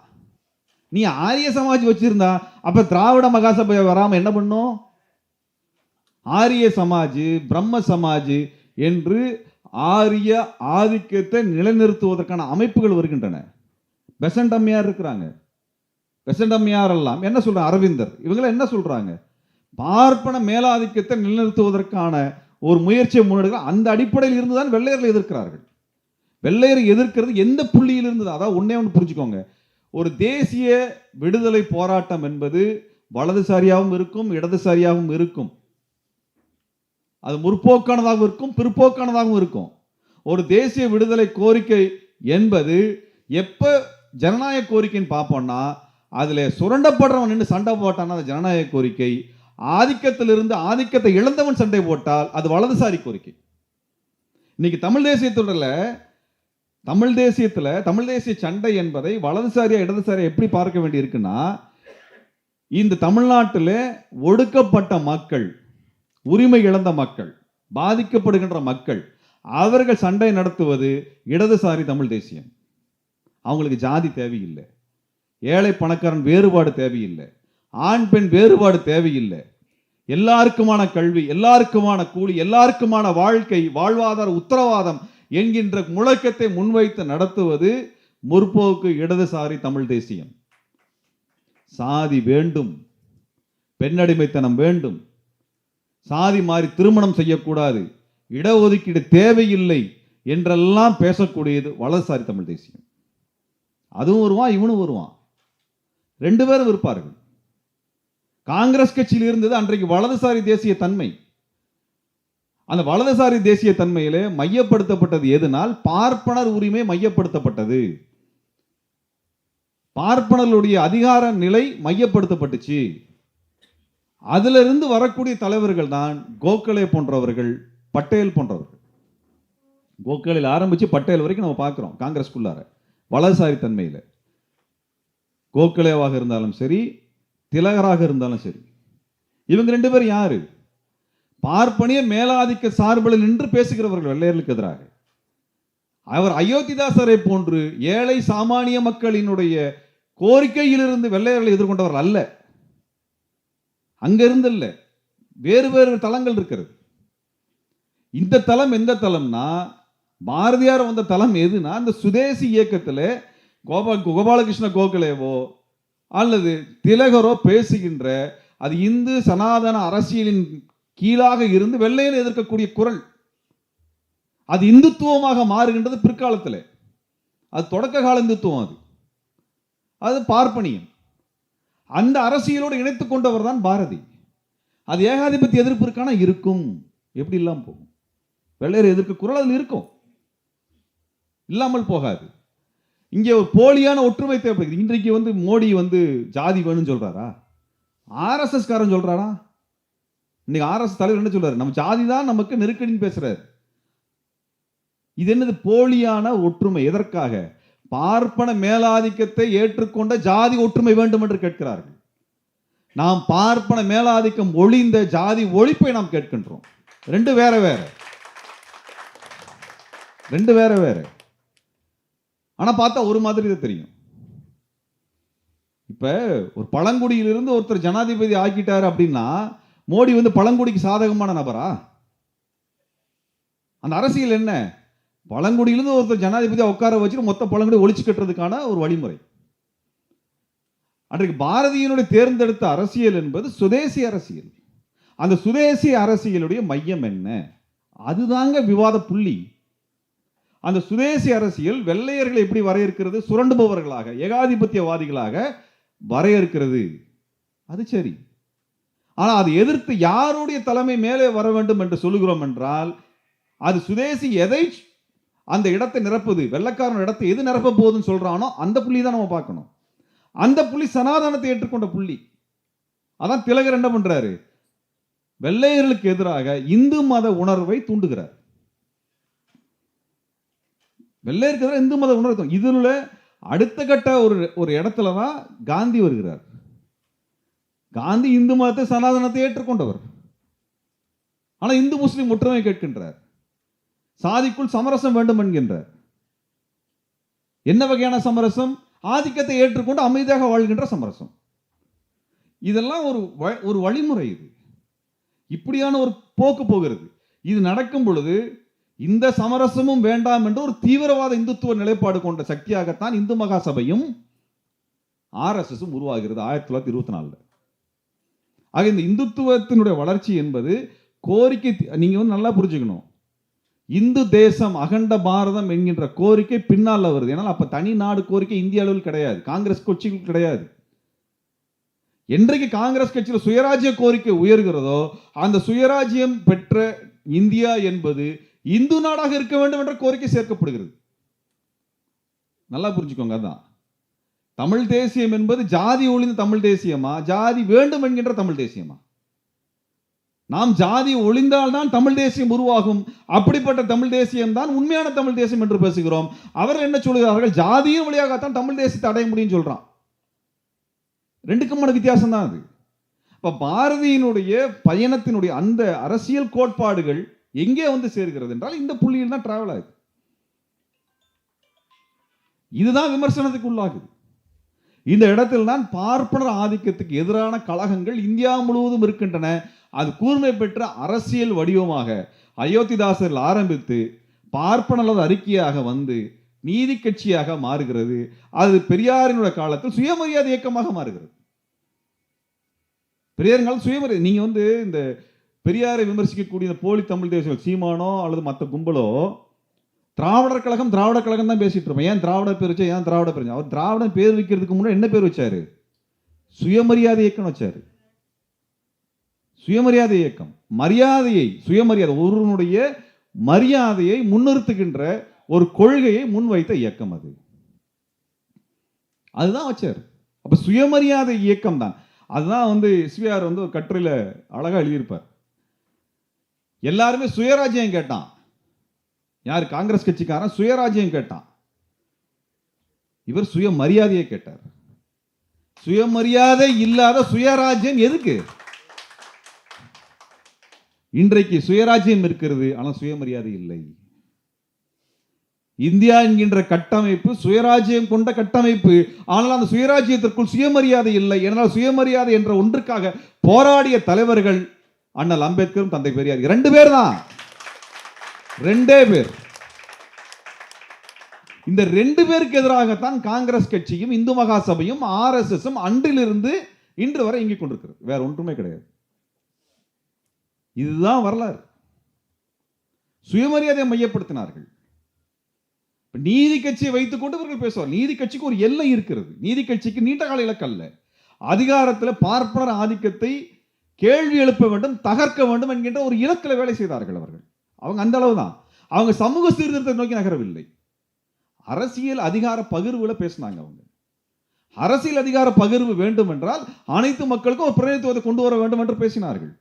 நீ ஆரிய சமாஜ் வச்சிருந்தா அப்ப திராவிட மகாசபை வராம என்ன பண்ணும்? ஆரிய சமாஜ், பிரம்ம சமாஜ் என்று ஆரிய ஆதிக்கத்தை நிலைநிறுத்துவதற்கான அமைப்புகள் வருகின்றன. பெசன்ட் அம்மையார் இருக்கிறாங்க. பெசன்ட் அம்மையார் எல்லாம் என்ன சொல்றாங்க? அரவிந்தர் இவங்க என்ன சொல்றாங்க? பார்ப்பன மேலாதிக்கத்தை நிலைநிறுத்துவதற்கான ஒரு முயற்சியை முன்னெடுக்க அந்த அடிப்படையில் இருந்துதான் வெள்ளையர்கள் எதிர்க்கிறார்கள். வெள்ளையரை எதிர்க்கிறது எந்த புள்ளியில் இருந்தது? அதாவது ஒன்னே ஒன்று புரிஞ்சுக்கோங்க, ஒரு தேசிய விடுதலை போராட்டம் என்பது வலதுசாரியாகவும் இருக்கும், இடதுசாரியாகவும் இருக்கும். அது முற்போக்கானதாகவும் இருக்கும், பிற்போக்கானதாகவும் இருக்கும். ஒரு தேசிய விடுதலை கோரிக்கை என்பது எப்ப ஜனநாயக கோரிக்கைன்னு பார்ப்போம்னா அதுல சுரண்டப்படுறவன் நின்று சண்டை போட்டான்னா அது ஜனநாயக கோரிக்கை. ஆதிக்கத்திலிருந்து ஆதிக்கத்தை இழந்தவன் சண்டை போட்டால் அது வலதுசாரி கோரிக்கை. இன்னைக்கு தமிழ் தேசிய சண்டை என்பதை வலதுசாரியா இடதுசாரியா எப்படி பார்க்க வேண்டி இருக்குன்னா, இந்த தமிழ்நாட்டில் ஒடுக்கப்பட்ட மக்கள், உரிமை இழந்த மக்கள், பாதிக்கப்படுகின்ற மக்கள், அவர்கள் சண்டை நடத்துவது இடதுசாரி தமிழ் தேசியம். அவங்களுக்கு ஜாதி தேவையில்லை, ஏழை பணக்காரன் வேறுபாடு தேவையில்லை, ஆண் பெண் வேறுபாடு தேவையில்லை. எல்லாருக்குமான கல்வி, எல்லாருக்குமான கூலி, எல்லாருக்குமான வாழ்க்கை, வாழ்வாதார உத்தரவாதம் என்கின்ற முழக்கத்தை முன்வைத்து நடத்துவது முற்போக்கு இடதுசாரி தமிழ் தேசியம். சாதி வேண்டும், பெண்ணடிமைத்தனம் வேண்டும், சாதி மாறி திருமணம் செய்யக்கூடாது, இடஒதுக்கீடு தேவையில்லை என்றெல்லாம் பேசக்கூடியது வலதுசாரி தமிழ் தேசியம். அதுவும் வருவான், இவனும் வருவான், ரெண்டு பேரும் இருப்பார்கள். காங்கிரஸ் கட்சியில் இருந்தது அன்றைக்கு வலதுசாரி தேசிய தன்மை. அந்த வலதுசாரி தேசிய தன்மையிலே மையப்படுத்தப்பட்டது எதனால்? பார்ப்பனர் உரிமை மையப்படுத்தப்பட்டது, பார்ப்பனர்களுடைய அதிகார நிலை மையப்படுத்தப்பட்டுச்சு. அதிலிருந்து வரக்கூடிய தலைவர்கள் தான் கோகலே போன்றவர்கள், பட்டேல் போன்றவர்கள். கோகலேயில் ஆரம்பிச்சு பட்டேல் வரைக்கும் நம்ம பார்க்கிறோம். காங்கிரஸ்குள்ளார வலதுசாரி தன்மையில கோகலேவாக இருந்தாலும் சரி, திலகராக இருந்தாலும் சரி, இவங்க ரெண்டு பேரும் யாரு? பார்ப்பனிய மேலாதிக்க சார்பில் நின்று பேசுகிறவர்கள் வெள்ளையர்களுக்கு எதிராக. அவர் அயோத்திதாசரை போன்று ஏழை சாமானிய மக்களினுடைய கோரிக்கையிலிருந்து வெள்ளையர்களை எதிர்கொண்டவர்கள் அல்ல. அங்கிருந்து இல்ல, வேறு வேறு தளங்கள் இருக்கிறது. இந்த தளம் எந்த தளம்னா, பாரதியார் வந்த தளம் எதுனா, இந்த சுதேசி இயக்கத்தில் கோபாலகிருஷ்ண கோகலேவோ அல்லது திலகரோ பேசுகின்ற, அது இந்து சனாதன அரசியலின் கீழாக இருந்து வெள்ளையனை எதிர்க்கக்கூடிய குரல், அது இந்துத்துவமாக மாறுகின்றது பிற்காலத்தில். அது தொடக்க கால இந்துத்துவம், அது பார்ப்பனியம். அந்த அரசியலோடு இணைத்துக் கொண்டவர் தான் பாரதி. அது ஏகாதிபத்திய எதிர்ப்பு இருக்கான இருக்கும், எப்படி இல்லாமல் போகும்? வெள்ளையரை எதிர்க்க குரல் அதில் இருக்கும், இல்லாமல் போகாது. இங்கே ஒரு போலியான ஒற்றுமை தேவைப்படுகிறது. இன்றைக்கு மோடி ஜாதி வேணும்னு சொல்றாரா? ஆர்எஸ்எஸ் காரன் சொல்றாரா? இன்னைக்கு ஆர்எஸ்எஸ் தலைவர் என்ன சொல்றாரு? நம்ம ஜாதி தான் நமக்கு நெருக்கடின்னு பேசுறாரு. இது என்னது? போலியான ஒற்றுமை. எதற்காக? பார்ப்பன மேலாதிக்கத்தை ஏற்றுக்கொண்ட ஜாதி ஒற்றுமை வேண்டும் என்று கேட்கிறார்கள். நாம் பார்ப்பன மேலாதிக்கம் ஒழிந்த ஜாதி ஒழிப்பை நாம் கேட்கின்றோம். ரெண்டு வேற வேற. ஆனா பார்த்தா ஒரு மாதிரி தான் தெரியும். இப்ப ஒரு பழங்குடியிலிருந்து ஒருத்தர் ஜனாதிபதி ஆக்கிட்டாரு அப்படின்னா, மோடி பழங்குடிக்கு சாதகமான நபரா? அந்த அரசியல் என்ன? பழங்குடியிலிருந்து ஒருத்தர் ஜனாதிபதியா உட்கார வச்சுட்டு மொத்த பழங்குடி ஒழிச்சு கட்டுறதுக்கான ஒரு வழிமுறை. அன்றைக்கு பாரதியினுடைய தேர்ந்தெடுத்த அரசியல் என்பது சுதேசி அரசியல். அந்த சுதேசி அரசியலுடைய மையம் என்ன? அதுதாங்க விவாத புள்ளி. அந்த சுதேசி அரசியல் வெள்ளையர்களை எப்படி வரையறுக்கிறது? சுரண்டுபவர்களாக, ஏகாதிபத்தியவாதிகளாக வரையறுக்கிறது. அது சரி. ஆனால் அதை எதிர்த்து யாருடைய தலைமை மேலே வர வேண்டும் என்று சொல்லுகிறோம் என்றால், அது சுதேசி எதை அந்த இடத்தை நிரப்புது, வெள்ளைக்காரன் இடத்தை எது நிரப்ப போகுதுன்னு சொல்றானோ அந்த புள்ளி தான் நம்ம பார்க்கணும். அந்த புள்ளி சனாதனத்தை ஏற்றுக்கொண்ட புள்ளி. அதான் திலகர் என்ன பண்றாரு? வெள்ளையர்களுக்கு எதிராக இந்து மத உணர்வை தூண்டுகிறார். வெள்ளையருக்கு எதிராக இந்து மத உணர்வு. இதுல அடுத்த கட்ட ஒரு இடத்துல தான் காந்தி வருகிறார். காந்தி இந்து மதத்தை சனாதனத்தை ஏற்றுக்கொண்டவர். ஆனா இந்து முஸ்லிம் ஒற்றுமை கேட்கின்றார். சாதிக்குள் சமரசம் வேண்டும் என்கின்றார். என்ன வகையான சமரசம்? ஆதிக்கத்தை ஏற்றுக்கொண்டு அமைதியாக வாழ்கின்ற சமரசம். இதெல்லாம் ஒரு வழிமுறை. இது இப்படியான ஒரு போக்கு போகிறது. இது நடக்கும் பொழுது இந்த சமரசமும் வேண்டாம் என்று ஒரு தீவிரவாத இந்துத்துவ நிலைப்பாடு கொண்ட சக்தியாகத்தான் இந்து மகா சபையும் RSS உருவாகிறது 1924. ஆக இந்த இந்துத்துவத்தினுடைய வளர்ச்சி என்பது கோரிக்கை. நீங்க நல்லா புரிஞ்சுக்கணும், இந்து தேசம் அகண்ட பாரதம் என்கின்ற கோரிக்கை பின்னால் வருது. ஏன்னா அப்ப தனி நாடு கோரிக்கை இந்திய அளவில் கிடையாது, காங்கிரஸ் கட்சிகள் கிடையாது. என்றைக்கு காங்கிரஸ் கட்சியில் சுயராஜ்ய கோரிக்கை உயர்கிறதோ, அந்த சுயராஜ்யம் பெற்ற இந்தியா என்பது இந்து நாடாக இருக்க வேண்டும் என்ற கோரிக்கை சேர்க்கப்படுகிறது. நல்லா புரிஞ்சுக்கோங்க. அதான் தமிழ் தேசியம் என்பது ஜாதி ஒழிந்த தமிழ் தேசியமா, ஜாதி வேண்டும் என்கின்ற தமிழ் தேசியமா? நாம் ஜாதி ஒழிந்தால்தான் தமிழ் தேசியம் உருவாகும். அப்படிப்பட்ட தமிழ் தேசியம் தான் உண்மையான தமிழ் தேசியம் என்று பேசுகிறோம். அவர்கள் என்ன சொல்கிறார்கள்? ஜாதியின் வழியாகத்தான் தமிழ் தேசியத்தை அடைய முடியும் சொல்றான். ரெண்டுக்குமான வித்தியாசம் தான் அது. இப்ப பாரதியினுடைய பயணத்தினுடைய அந்த அரசியல் கோட்பாடுகள் எங்கே வந்து சேர்கிறது என்றால் இந்த புள்ளியில் தான் டிராவல் ஆகுது. இதுதான் விமர்சனத்துக்கு உள்ளாகுது. இந்த இடத்தில் தான் பார்ப்பனர் ஆதிக்கத்துக்கு எதிரான கழகங்கள் இந்தியா முழுவதும் இருக்கின்றன. அது கூர்மை பெற்ற அரசியல் வடிவமாக அயோத்திதாசர்கள் ஆரம்பித்து பார்ப்பனர் அறிக்கையாக வந்து நீதி கட்சியாக மாறுகிறது. அது பெரியாரினுடைய காலத்தில் சுயமரியாதை இயக்கமாக மாறுகிறது. பெரியாரின் காலத்தில் சுயமரியாதை. நீங்க வந்து இந்த பெரியாரை விமர்சிக்கக்கூடிய போலி தமிழ் தேசியம் சீமானோ அல்லது மற்ற கும்பலோ திராவிடர் கழகம் தான் பேசிட்டு இருப்போம். ஏன் திராவிட பேர் வச்சா, ஏன் திராவிட பேர்? அவர் திராவிட பேர் வைக்கிறதுக்கு முன்னாடி என்ன பேர் வச்சாரு? சுயமரியாதை இயக்கம் வச்சாரு. சுயமரியாதை இயக்கம், மரியாதையை, சுயமரியாதை, ஒருவனுடைய மரியாதையை முன்னிறுத்துகின்ற ஒரு கொள்கையை முன்வைத்த இயக்கம் அது. அதுதான் வச்சார். அப்ப சுயமரியாதை இயக்கம் தான். அதுதான் வந்து எஸ்விஆர் வந்து ஒரு கட்டுரையில அழகா எழுதியிருப்பார். எல்லாருமே சுயராஜ்யம் கேட்டான். யார்? காங்கிரஸ் கட்சிக்காரன் சுயராஜ்யம் கேட்டான். இவர் சுயமரியாதையை கேட்டார். சுயமரியாதை இல்லாத சுயராஜ்யம் எதுக்கு? இன்றைக்கு சுயராஜ்யம் இருக்கிறது, ஆனால் சுயமரியாதை இல்லை. இந்தியா என்கின்ற கட்டமைப்பு சுயராஜ்யம் கொண்ட கட்டமைப்பு. ஆனால் அந்த சுயராஜ்யத்திற்குள் சுயமரியாதை இல்லை. ஏனால் சுயமரியாதை என்ற ஒன்றுக்காக போராடிய தலைவர்கள் அண்ணல் அம்பேத்கரும் தந்தை பெரியார் 2 பேர் தான். 2 பேர். இந்த 2 பேருக்கு எதிராகத்தான் காங்கிரஸ் கட்சியும் இந்து மகா சபையும் RSSம் அன்றிலிருந்து இன்று வரை இயங்கிக் கொண்டிருக்கிறது. வேற ஒன்றுமே கிடையாது. இதுதான் வரலாறு. சுயமரியாதையை மையப்படுத்தினார்கள். நீதி கட்சியை வைத்துக் கொண்டு இவர்கள் பேசுவார். நீதி கட்சிக்கு ஒரு எல்லை இருக்கிறது. நீதி கட்சிக்கு நீண்ட கால இலக்கு அல்ல. அதிகாரத்தில் பார்ப்பனர் ஆதிக்கத்தை கேள்வி எழுப்ப வேண்டும், தகர்க்க வேண்டும் என்கின்ற ஒரு இலக்கில் வேலை செய்தார்கள் அவர்கள். அவங்க அந்த அளவு தான். அவங்க சமூக சீர்திருத்தத்தை நோக்கி நகரவில்லை. அரசியல் அதிகார பகிர்வுல பேசினாங்க. அவங்க அரசியல் அதிகார பகிர்வு வேண்டும் என்றால் அனைத்து மக்களுக்கும் ஒரு பிரதிநிதித்துவத்தை கொண்டு வர வேண்டும் என்று பேசினார்கள்.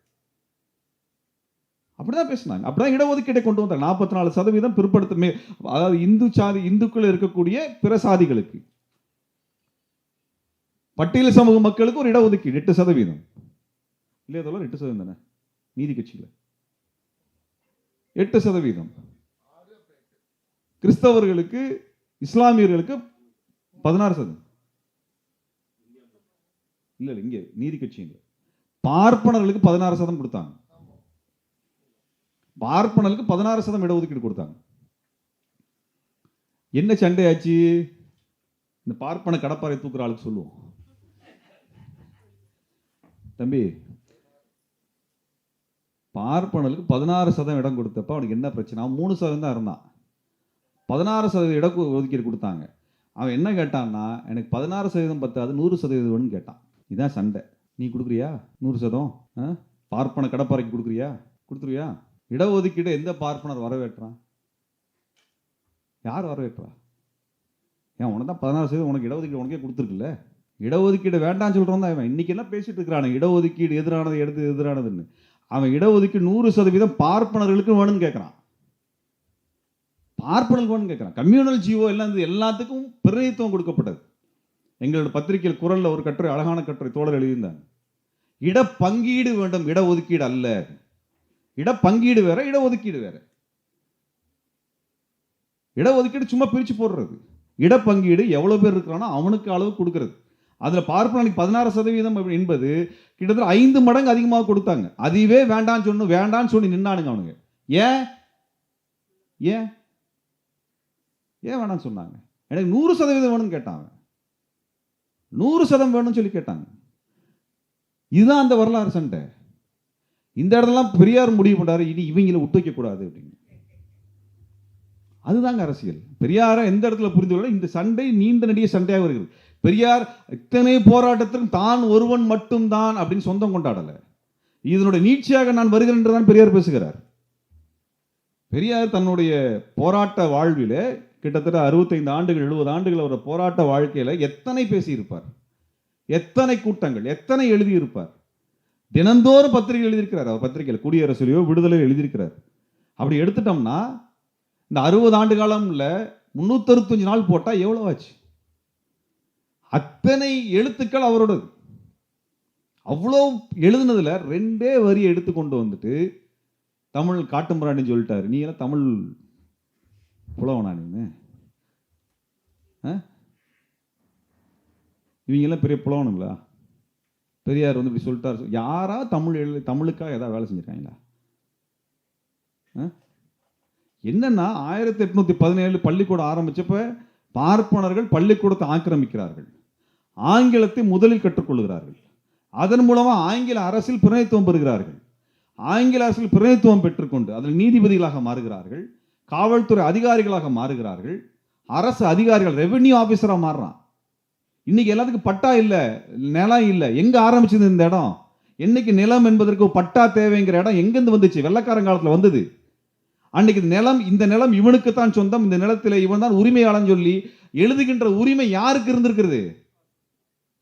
அப்படிதான் பேசினாங்க. அப்படிதான் இடஒதுக்கீட்டை கொண்டு வந்தாங்க. 44% பிற்படுத்த, அதாவது இந்துக்கள் இருக்கக்கூடிய பிற சாதிகளுக்கு, பட்டியல் சமூக மக்களுக்கு ஒரு இடஒதுக்கீடு 8%. இல்லையா தோழர்? 8% தானே நீதி கட்சியில. 8%. கிறிஸ்தவர்களுக்கு, இஸ்லாமியர்களுக்கு 16%. இல்ல இங்க நீதி கட்சி பார்ப்பனர்களுக்கு 16% கொடுத்தாங்க. பார்ப்பனர்களுக்கு 16% இடஒதுக்கீடு கொடுத்தாங்க. என்ன சண்டையாச்சு? இந்த பார்ப்பன கடப்பாறை தூக்குற ஆளுக்கு சொல்லுவோம், தம்பி பார்ப்பனர்களுக்கு 16% இடம் கொடுத்தப்ப அவனுக்கு என்ன பிரச்சனை? அவன் 3% தான் இருந்தான். 16% இட ஒதுக்கீடு கொடுத்தாங்க. அவன் என்ன கேட்டான்னா, எனக்கு 16% பத்தாது, 100% வேணும்னு கேட்டான். இதான் சண்டை. நீ கொடுக்குறியா 100%? பார்ப்பன கடப்பாறைக்கு கொடுக்குறியா? கொடுத்துருவியா? இடஒதுக்கீடு எந்த பார்ப்பனர் வரவேற்றான்? யார் வரவேற்றா? ஏன் உனக்கு தான் 16% உனக்கு இடஒதுக்கீடு உனக்கே கொடுத்துருக்குல்ல. இடஒதுக்கீடு வேண்டாம்னு சொல்றான் தான். இன்னைக்கு எல்லாம் பேசிட்டு இருக்கிறான் இடஒதுக்கீடு எதிரானது, எதிரானதுன்னு. அவன் இடஒதுக்கீடு 100% பார்ப்பனர்களுக்கு வேணும்னு கேட்கிறான். பார்ப்பனர்களுக்கு வேணும்னு கேட்கிறான். கம்யூனல் ஜிஓ எல்லாம் எல்லாத்துக்கும் பிரதிநிதித்துவம் கொடுக்கப்பட்டது. எங்களோட பத்திரிகையில் குரல்ல ஒரு கட்டுரை, அழகான கட்டுரை தோழர் எழுதியிருந்தாங்க. இடப்பங்கீடு வேண்டும், இடஒதுக்கீடு அல்ல. இடப்பங்கீடு வேற, இடஒதுக்கீடு வேற. இடஒதுக்கீடு சும்மா பிரிச்சு போடுறது. இடப்பங்கீடு எவ்வளவு பேர் இருக்கிறானோ அவனுக்கு அளவு கொடுக்கிறது. அதுல பார்ப்பனர்களுக்கு 16% என்பது கிட்டத்தட்ட 5 மடங்கு அதிகமாக கொடுத்தாங்க. அதுவே வேண்டான்னு சொல்லி நின்னானுங்க அவனுங்க. ஏன் ஏன் ஏன் வேணாம்னு சொன்னாங்க? எனக்கு 100% வேணும்னு கேட்டாங்க. 100% வேணும்னு சொல்லி கேட்டாங்க. இதுதான் அந்த வரலாறு சண்டை. இந்த இடத்துலாம் பெரியார் முடிவு பண்றாரு, இனி இவங்களை விட்டு வைக்க கூடாது அப்படின்னு. அதுதாங்க அரசியல். பெரியார எந்த இடத்துல புரிந்து கொள்ள இந்த சண்டை நீண்ட நெடிய சண்டையாக வருகிறது. பெரியார் இத்தனை போராட்டத்திற்கும் தான் ஒருவன் மட்டும்தான் அப்படின்னு சொந்தம் கொண்டாடல. இதனுடைய நீட்சியாக நான் வருகிறேன் என்றுதான் பெரியார் பேசுகிறார். பெரியார் தன்னுடைய போராட்ட வாழ்வில கிட்டத்தட்ட 65 ஆண்டுகள் 70 ஆண்டுகள் அவருடைய போராட்ட வாழ்க்கையில எத்தனை பேசியிருப்பார், எத்தனை கூட்டங்கள், எத்தனை எழுதியிருப்பார். தினந்தோறும் பத்திரிகை எழுதியிருக்கிறார். அவர் பத்திரிகையில் குடியரசுலையோ விடுதலையோ எழுதியிருக்கிறார். அப்படி எடுத்துட்டோம்னா இந்த 60 ஆண்டு காலம்ல 365 நாள் போட்டா எவ்வளவு ஆச்சு? அத்தனை எழுத்துக்கள் அவரோடது. அவ்வளோ எழுதுனதுல 2 வரி எடுத்து கொண்டு வந்துட்டு தமிழ் காட்டுமிராண்டின்னு சொல்லிட்டாரு. நீ எல்லாம் தமிழ் புலவனா நீங்க? இவங்க எல்லாம் பெரிய புலவனுங்களா? பெரியார் வந்து இப்படி சொல்லிட்டாரு. யாரா தமிழுக்காக ஏதாவது வேலை செஞ்சிருக்காங்களா? என்னன்னா 1817 பள்ளிக்கூடம் ஆரம்பிச்சப்ப பார்ப்பனர்கள் பள்ளிக்கூடத்தை ஆக்கிரமிக்கிறார்கள். ஆங்கிலத்தை முதலில் கற்றுக்கொள்கிறார்கள். அதன் மூலமா ஆங்கில அரசில் பிரதிநிதித்துவம் பெறுகிறார்கள். ஆங்கில அரசில் பிரதிநிதித்துவம் பெற்றுக்கொண்டு அதில் நீதிபதிகளாக மாறுகிறார்கள், காவல்துறை அதிகாரிகளாக மாறுகிறார்கள், அரசு அதிகாரிகள் ரெவென்யூ ஆபீசரா மாறுறான். இன்னைக்கு எல்லாத்துக்கும் பட்டா இல்ல, நிலம் இல்ல. எங்க ஆரம்பிச்சது இந்த இடம்? என்னைக்கு நிலம் என்பதற்கு பட்டா தேவைங்கிற இடம் எங்கிருந்து வந்துச்சு? வெள்ளக்காரன் காலத்துல வந்தது. அன்னைக்கு இந்த நிலம் இவனுக்கு தான் சொந்தம், இந்த நிலத்தில் இவன் தான் உரிமையாளன் சொல்லி எழுதுகின்ற உரிமை யாருக்கு இருந்திருக்கிறது?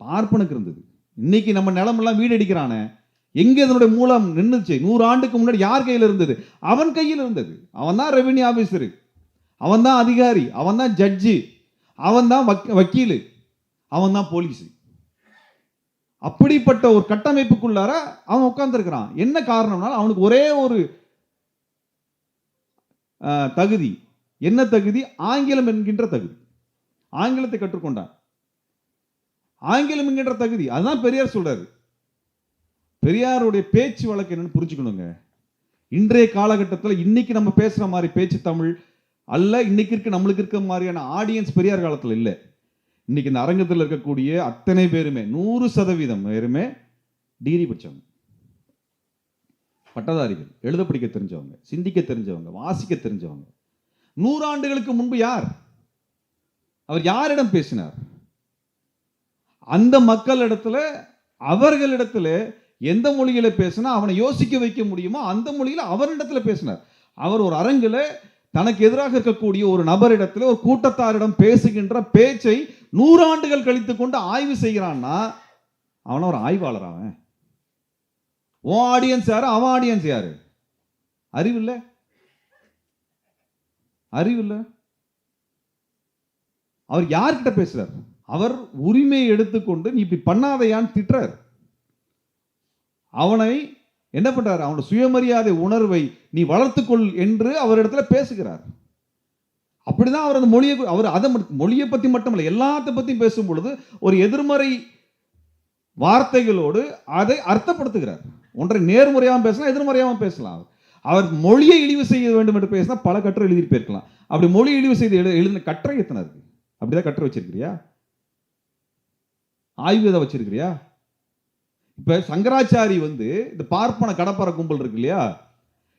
பார்ப்பனுக்கு இருந்தது. இன்னைக்கு நம்ம நிலம் எல்லாம் வீடு அடிக்கிறானே, எங்க இதனுடைய மூலம் நின்றுச்சு? 100 ஆண்டுக்கு முன்னாடி யார் கையில் இருந்தது? அவன் கையில் இருந்தது. அவன் தான் ரெவென்யூ ஆபீசர், அவன் தான் அதிகாரி, அவன் தான் ஜட்ஜி, அவன் தான் வக்கீல், அவன் தான் போலீஸ். அப்படிப்பட்ட ஒரு கட்டமைப்புக்குள்ளார அவன் உட்கார்ந்துருக்கிறான். என்ன காரணம்னா அவனுக்கு ஒரே ஒரு தகுதி. என்ன தகுதி? ஆங்கிலம் என்கின்ற தகுதி. ஆங்கிலத்தை கற்றுக்கொண்டான். ஆங்கிலம் என்கின்ற தகுதி. அதுதான் பெரியார் சொல்றாரு. பெரியாருடைய பேச்சு வழக்கு என்னன்னு புரிஞ்சுக்கணுங்க. இன்றைய காலகட்டத்தில் இன்னைக்கு நம்ம பேசுற மாதிரி பேச்சு தமிழ் அல்ல. இன்னைக்கு நம்மளுக்கு இருக்க மாதிரியான ஆடியன்ஸ் பெரியார் காலத்தில் இல்லை. இன்னைக்கு இந்த அரங்கத்தில் இருக்கக்கூடிய அத்தனை பேருமே 100% பேருமே டிகிரி படிச்சவங்க, பட்டதாரிகள், எழுத படிக்க தெரிஞ்சவங்க, சிந்திக்க தெரிஞ்சவங்க, வாசிக்க தெரிஞ்சவங்க. 100 ஆண்டுகளுக்கு முன்பு யார் அவர்? யாரிடம் பேசினார்? அந்த மக்களிடத்துல, அவர்களிடத்துல எந்த மொழியில பேசினா அவனை யோசிக்க வைக்க முடியுமோ அந்த மொழியில அவரிடத்துல பேசினார். அவர் ஒரு அரங்கில் தனக்கு எதிராக இருக்கக்கூடிய ஒரு நபரிடத்துல, ஒரு கூட்டத்தாரிடம் பேசுகின்ற பேச்சை 100 ஆண்டுகள் கழித்து கொண்டு ஆய்வு செய்கிறான்னா அவன ஒரு ஆய்வாளர். அவன் உன் ஆடியன்ஸ் யாரு? அவன் ஆடியன்ஸ் யாரு? அறிவில்லை, அறிவில்லை. அவர் யார்கிட்ட பேசுறார்? அவர் உரிமையை எடுத்துக்கொண்டு நீ இப்படி பண்ணாதையான்னு திட்டுறார். அவனை என்ன பண்றார்? அவனுடைய சுயமரியாதை உணர்வை நீ வளர்த்துக்கொள் என்று அவரிடத்துல பேசுகிறார். அப்படிதான் அவர் அந்த மொழியை, அவர் அதை மொழியை பத்தி மட்டுமல்ல எல்லாத்த பத்தியும் பேசும் பொழுது ஒரு எதிர்மறை வார்த்தைகளோடு அதை அர்த்தப்படுத்துகிறார். ஒன்றை நேர்முறையாகவும் பேசலாம், எதிர்மறையாகவும் பேசலாம். அவர் மொழியை இழிவு செய்ய வேண்டும் என்று பேசினா பல கட்டுரை எழுதிட்டு போயிருக்கலாம். அப்படி மொழி இழிவு செய்து எழுதின கட்டுரை எத்தனை இருக்கு? அப்படிதான் கட்டுரை வச்சிருக்கிறியா? ஆய்வு எதை வச்சிருக்கிறியா? இப்ப சங்கராச்சாரி வந்து இந்த பார்ப்பன கடப்பாறை கும்பல் இருக்கு இல்லையா,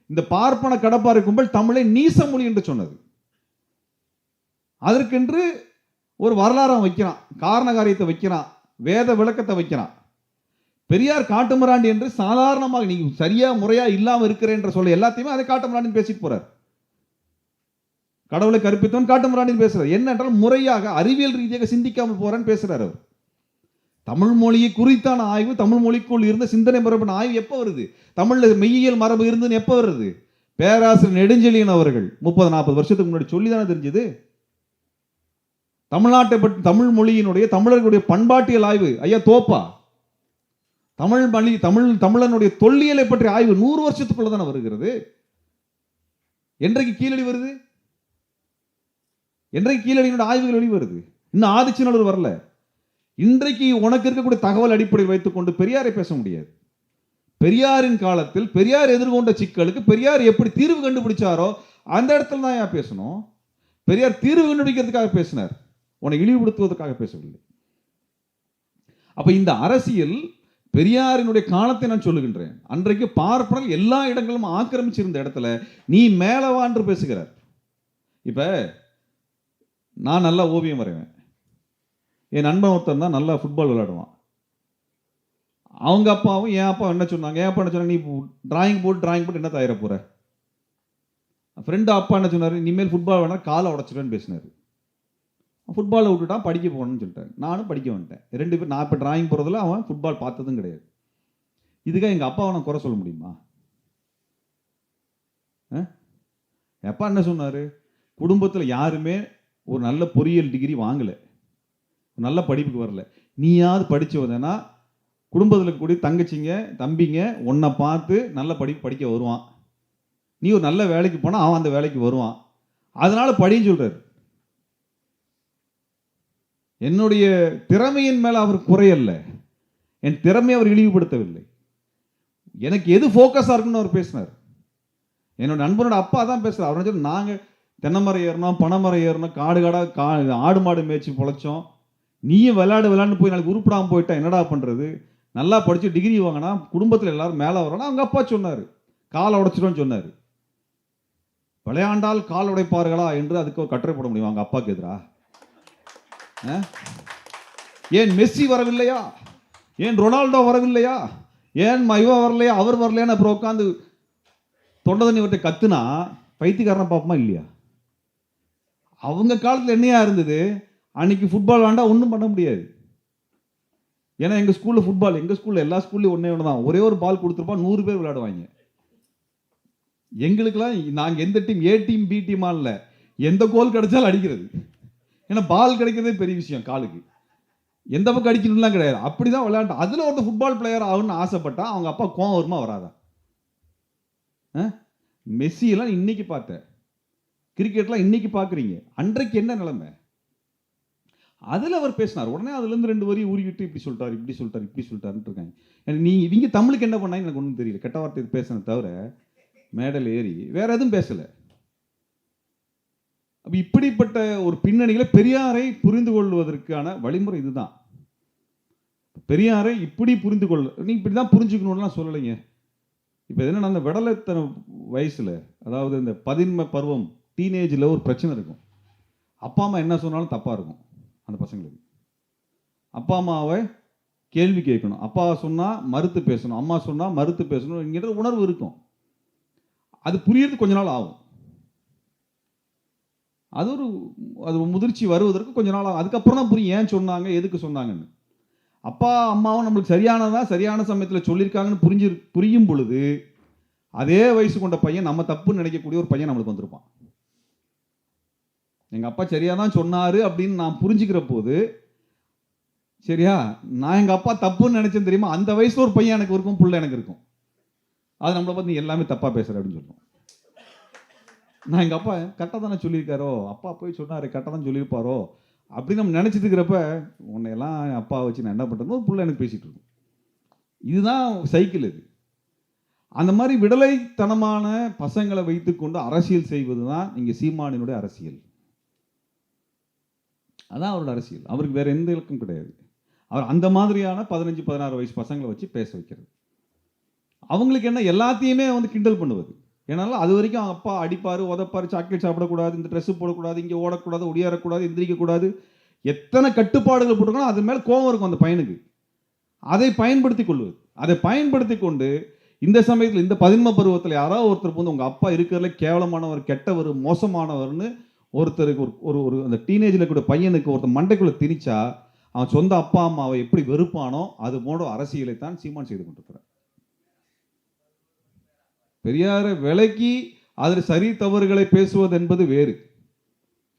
இந்த பார்ப்பன கடப்பாறை கும்பல் தமிழை நீச மொழி என்று சொன்னது. அதற்கென்று ஒரு வரலாறு வைக்கிறான், காரண காரியத்தை வைக்கிறான், வேத விளக்கத்தை வைக்கிறான். பெரியார் காட்டுமிராண்டி என்று சாதாரணமாக நீ சரியா முறையா இல்லாம இருக்கிற என்ற சொல்ல எல்லாத்தையுமே அதை காட்டுமிராண்டி பேசிட்டு போறார். கடவுளை கற்பித்தவன் காட்டுமிராண்டி பேசுறார். என்னென்றால் முறையாக அறிவியல் ரீதியாக சிந்திக்காமல் போறேன்னு பேசுறாரு அவர். தமிழ் மொழியை குறித்தான ஆய்வு, தமிழ் மொழிக்குள் இருந்த சிந்தனை மரபு ஆய்வு எப்ப வருது? தமிழ்ல மெய்யியல் மரபு இருந்துன்னு எப்ப வருது? பேராசிரியர் நெடுஞ்செழியன் அவர்கள் 30-40 வருஷத்துக்கு முன்னாடி சொல்லிதானே தெரிஞ்சது. தமிழ்நாட்டை பற்றி, தமிழ் மொழியினுடைய, தமிழர்களுடைய பண்பாட்டியல் ஆய்வு ஐயா தோப்பா, தமிழ் மொழி, தமிழனுடைய தொல்லியலை பற்றி ஆய்வு 100 வருஷத்துக்குள்ள தானே வருகிறது. என்றைக்கு கீழடி வருது? என்றைக்கு கீழடியினுடைய ஆய்வுகள் வெளிவருது? இன்னும் ஆதிச்சநல்லூர் வரல. இன்றைக்கு உனக்கு இருக்கக்கூடிய தகவல் அடிப்படையில் வைத்துக் கொண்டு பெரியாரை பேச முடியாது. பெரியாரின் காலத்தில் பெரியார் எதிர்கொண்ட சிக்கலுக்கு பெரியார் எப்படி தீர்வு கண்டுபிடிச்சாரோ அந்த இடத்துல தான் ஏன் பேசணும். பெரியார் தீர்வு கண்டுபிடிக்கிறதுக்காக பேசினார், உன்னை இழிவுபடுத்துவதற்காக பேசவில்லை. அப்ப இந்த அரசியல் பெரியாரினுடைய காலத்தை நான் சொல்லுகின்றேன். அன்றைக்கு பார்ப்பனர்கள் எல்லா இடங்களும் ஆக்கிரமிச்சிருந்த இடத்துல நீ மேலவான்று பேசுகிறார். இப்ப நான் நல்லா ஓவியம் வரைவேன், என் நண்பன் ஒருத்தன் தான் நல்லா ஃபுட்பால் விளையாடுவான். அவங்க அப்பாவும் என் அப்பா என்ன சொன்னாங்க? என் அப்பா என்ன சொன்னாங்க? நீ டிராயிங் போட்டு என்ன தயார போற? ஃப்ரெண்டு அப்பா என்ன சொன்னார்? இனிமேல் ஃபுட்பால் வேணா காலை உடச்சிடுவேன்னு பேசினார். ஃபுட்பாலை விட்டுட்டான், படிக்க போகணும்னு சொல்லிட்டாரு. நானும் படிக்க வந்துட்டேன். 2 பேர். நான் இப்போ டிராயிங் போகிறதுல அவன் ஃபுட்பால் பார்த்ததும் கிடையாது. இதுக்காக எங்கள் அப்பாவை நான் குறை சொல்ல முடியுமா? என் அப்பா என்ன சொன்னார்? குடும்பத்தில் யாருமே ஒரு நல்ல பொறியியல் டிகிரி வாங்கலை, நல்ல படிப்புக்கு வரல. நீயாவது படித்து வந்தேன்னா குடும்பத்தில் இருக்கக்கூடிய தங்கச்சிங்க தம்பிங்க உன்னை பார்த்து நல்ல படிப்பு படிக்க வருவான். நீ ஒரு நல்ல வேலைக்கு போனால் அவன் அந்த வேலைக்கு வருவான். அதனால படின்னு சொல்றாரு. என்னுடைய திறமையின் மேல அவர் குறையல்ல, என் திறமையை அவர் இழிவுபடுத்தவில்லை. எனக்கு எது ஃபோக்கஸாக இருக்குன்னு அவர் பேசினார். என்னோட நண்பனோட அப்பா தான் பேசுகிறார். அவர் சொல்லி நாங்கள் தென்னைமரம் ஏறினோம், பனைமரம் ஏறினோம், காடு காடாக ஆடு மாடு மேய்ச்சி பொழைச்சோம். நீயும் விளையாண்டு போய் நாளைக்கு உருப்படாமல் போயிட்டா என்னடா பண்ணுறது? நல்லா படித்து டிகிரி வாங்கினா குடும்பத்தில் எல்லாரும் மேலே வரணும். அவங்க அப்பா சொன்னார், காலை உடைச்சிடும்னு சொன்னார். விளையாண்டால் கால் உடைப்பார்களா என்று அதுக்கு ஒரு கட்டுரை போட முடியும் அவங்க அப்பாவுக்கு எதிரா? ஏன் மெஸ்ஸி வரவில்லையா? ஏன் ரொனால்டோ வரவில்லையா? ஏன் இவ வரலையா, அவர் வரலையான்னு அப்புறம் உட்காந்து தொண்டை தண்ணி விட்டு கத்துனா பைத்தியக்காரனை பார்ப்போமா இல்லையா? அவங்க காலத்தில் என்னையா இருந்தது? அன்னைக்கு ஃபுட்பால் வேண்டா ஒன்றும் பண்ண முடியாது. ஏன்னா எங்கள் ஸ்கூலில் ஃபுட்பால், எங்கள் ஸ்கூலில் எல்லா ஸ்கூல்லையும் ஒன்றே ஒன்று தான், ஒரே ஒரு பால் கொடுத்துருப்பா 100 பேர் விளையாடுவாங்க. எங்களுக்கெல்லாம் நாங்கள் எந்த டீம், ஏ டீம் பி டீமா இல்லை, எந்த கோல் கிடைச்சாலும் அடிக்கிறது. ஏன்னா பால் கிடைக்கிறதே பெரிய விஷயம். காலுக்கு எந்த பக்கம் அடிக்கணும்லாம் கிடையாது, அப்படிதான் விளையாண்டு. அதில் ஒருத்தர் ஃபுட்பால் பிளேயர் ஆகுன்னு ஆசைப்பட்டா அவங்க அப்பா கோவம் வருமா வராதா? மெஸ்ஸியெல்லாம் இன்னைக்கு பார்த்தேன், கிரிக்கெட்லாம் இன்னைக்கு பார்க்குறீங்க, அன்றைக்கு என்ன நிலைமை? அதில் அவர் பேசினார். உடனே அதுலேருந்து 2 வரி ஊறிக்கிட்டு இப்படி சொல்லிட்டார், இப்படி சொல்லிட்டார், இப்படி சொல்லிட்டாருன்னு இருக்காங்க. இவங்க தமிழுக்கு என்ன பண்ணாங்க எனக்கு ஒன்றும் தெரியல. கெட்ட வார்த்தை பேசினது தவிர மேடல் ஏறி வேற எதுவும் பேசலை. அப்போ இப்படிப்பட்ட ஒரு பின்னணியில் பெரியாரை புரிந்து கொள்வதற்கான வழிமுறை இதுதான். பெரியாரை இப்படி புரிந்து கொள்ள, நீ இப்படி தான் புரிஞ்சுக்கணும்லாம் சொல்லலைங்க. இப்போ என்னன்னா, அந்த விடலைத்தன வயசில், அதாவது இந்த பதின்ம பருவம், டீனேஜில் ஒரு பிரச்சனை இருக்கும். அப்பா அம்மா என்ன சொன்னாலும் தப்பாக இருக்கும் அந்த பசங்களுக்கு. அப்பா அம்மாவை கேள்வி கேட்கணும், அப்பா சொன்னால் மறுத்து பேசணும், அம்மா சொன்னால் மறுத்து பேசணும் என்கிற உணர்வு இருக்கும். அது புரியறது கொஞ்ச நாள் ஆகும். அது முதிர்ச்சி வருவதற்கு கொஞ்ச நாள் ஆகும். அதுக்கப்புறம் தான் புரியும் ஏன் சொன்னாங்க, எதுக்கு சொன்னாங்கன்னு. அப்பா அம்மாவும் நம்மளுக்கு சரியான சமயத்தில் சொல்லியிருக்காங்கன்னு புரியும் பொழுது அதே வயசு கொண்ட பையன் நம்ம தப்புன்னு நினைக்கக்கூடிய ஒரு பையன் நம்மளுக்கு வந்திருப்பான். எங்கள் அப்பா சரியாக தான் சொன்னார் அப்படின்னு நான் புரிஞ்சுக்கிற போது, சரியா நான் எங்கள் அப்பா தப்புன்னு நினைச்சேன் தெரியுமா, அந்த வயசுல ஒரு பையன் எனக்கு இருக்கும், புள்ள எனக்கு இருக்கும். அது நம்மளை பார்த்து நீ எல்லாமே தப்பாக பேசுகிற அப்படின்னு சொல்லுவோம். நான் எங்கள் அப்பா கரெக்டாக தானே சொல்லியிருக்காரோ, அப்பா போய் சொன்னார் கரெக்டாக தான் சொல்லியிருப்பாரோ அப்படின்னு நம்ம நினச்சிட்டுக்கிறப்ப, உன்னையெல்லாம் அப்பா வச்சு நான் என்ன பண்ணுறேன்னு ஒரு புள்ள எனக்கு பேசிகிட்டு இருக்கும். இதுதான் சைக்கிள். இது அந்த மாதிரி விடலைத்தனமான பசங்களை வைத்துக்கொண்டு அரசியல் செய்வது தான் இங்கே சீமானினுடைய அரசியல். அதான் அவரோட அரசியல். அவருக்கு வேற எந்த இலக்கும் கிடையாது. அவர் அந்த மாதிரியான 15-16 வயசு பசங்களை வச்சு பேச வைக்கிறது. அவங்களுக்கு என்ன, எல்லாத்தையுமே கிண்டல் பண்ணுவது. ஏன்னால அது வரைக்கும் அவங்க அப்பா அடிப்பார், உதப்பார், சாக்லேட் சாப்பிடக்கூடாது, இந்த ட்ரெஸ்ஸு போடக்கூடாது, இங்கே ஓடக்கூடாது, ஒடியாரக்கூடாது, எந்திரிக்கக்கூடாது, எத்தனை கட்டுப்பாடுகள் போட்டுக்கணும், அது மேலே கோபம் இருக்கும் அந்த பையனுக்கு. அதை பயன்படுத்தி கொள்வது, அதை பயன்படுத்தி கொண்டு இந்த சமயத்தில் இந்த 15 பருவத்தில் யாராவது ஒருத்தர் உங்கள் அப்பா இருக்கிறதுல கேவலமானவர், கெட்டவர், மோசமானவர்னு ஒருத்தருக்கு ஒரு அந்த டீனேஜில் கூட பையனுக்கு ஒருத்தர் மண்டைக்குள்ளே திணிச்சா அவன் சொந்த அப்பா அம்மாவை எப்படி வெறுப்பானோ அது போன்ற அரசியலை தான் சீமான் செய்து கொண்டிருக்கிறார். பெரியாரை விலக்கி அதில் சரி தவறுகளை பேசுவது என்பது வேறு,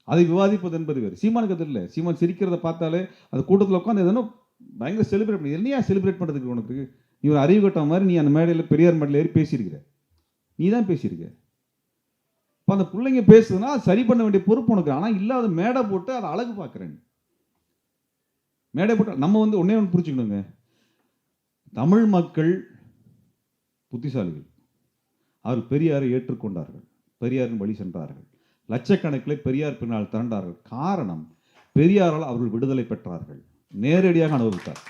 அதை விவாதிப்பது என்பது வேறு. சீமானுக்கு அது இல்லை. சீமான் சிரிக்கிறத பார்த்தாலே அது கூட்டத்தில் உட்காந்து எதனா பயங்கர செலிப்ரேட் பண்ணி, என்னையா செலிப்ரேட் பண்ணுறதுக்கு உனக்கு? நீ ஒரு அறிவு கட்ட மாதிரி நீ அந்த மேடையில் பெரியார் மேடையில் ஏறி பேசியிருக்கிற, நீ தான் பேசியிருக்க. இப்போ அந்த பிள்ளைங்க பேசுதுன்னா சரி பண்ண வேண்டிய பொறுப்பு உனக்கு. ஆனால் இல்லாத மேடை போட்டு அதை அழகு பார்க்குறேன். மேடை போட்டு நம்ம ஒன்றே ஒன்று புரிச்சுக்கணுங்க, தமிழ் மக்கள் புத்திசாலிகள். அவர் பெரியாரை ஏற்றுக்கொண்டார்கள், பெரியாரின் வழி சென்றார்கள், லட்சக்கணக்கில் பெரியார் பின்னால் திரண்டார்கள். காரணம், பெரியாரால் அவர்கள் விடுதலை பெற்றார்கள், நேரடியாக அனுபவித்தார்.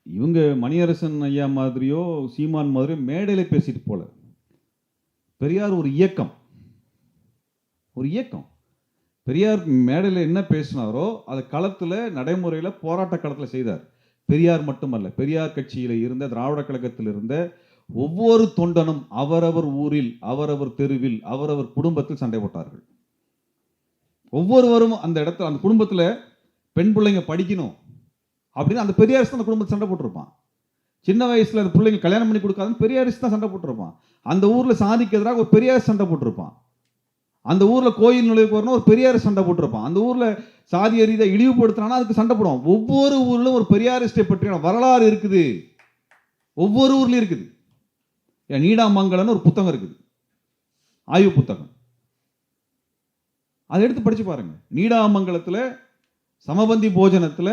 இவங்க மணியரசன் ஐயா மாதிரியோ சீமான் மாதிரியோ மேடையில பேசிட்டு போல. பெரியார் ஒரு இயக்கம், ஒரு இயக்கம். பெரியார் மேடையில் என்ன பேசினாரோ அதை களத்தில், நடைமுறையில், போராட்ட களத்தில் செய்தார். பெரியார் மட்டுமல்ல, பெரியார் கட்சியில் இருந்த, திராவிட கழகத்தில் இருந்த ஒவ்வொரு தொண்டனும் அவரவர் ஊரில், அவரவர் தெருவில், அவரவர் குடும்பத்தில் சண்டை போட்டார்கள். ஒவ்வொருவரும் அந்த இடத்துல, அந்த குடும்பத்தில் பெண் பிள்ளைங்க படிக்கணும், அப்படின்னு அந்த பெரியாரிஸ்ட் தான் அந்த குடும்பத்தை சண்டை போட்டிருப்பான். சின்ன வயசுல அந்த பிள்ளைங்க கல்யாணம் பண்ணி கொடுக்காதுன்னு பெரியாரிஸ்ட் தான் சண்டை போட்டிருப்பான். அந்த ஊர்ல சாதிக்கு எதிராக ஒரு பெரியார் சண்டை போட்டிருப்பான். அந்த ஊர்ல கோயில் நுழைவுக்கு வரணும் ஒரு பெரியார் சண்டை போட்டிருப்பான். அந்த ஊர்ல சாதிய ரீதியாக இழிவுபடுத்தினா அதுக்கு சண்டை போடுவான். ஒவ்வொரு ஊர்ல ஒரு பெரியாரிஸ்டை பற்றியான வரலாறு இருக்குது. ஒவ்வொரு ஊர்லயும் இருக்குது. நீடாமங்கலம்னு ஒரு புத்தகம் இருக்குது, ஆய்வு புத்தகம். அதை எடுத்து படிச்சு பாருங்க. நீடாமங்கலத்துல சமபந்தி போஜனத்துல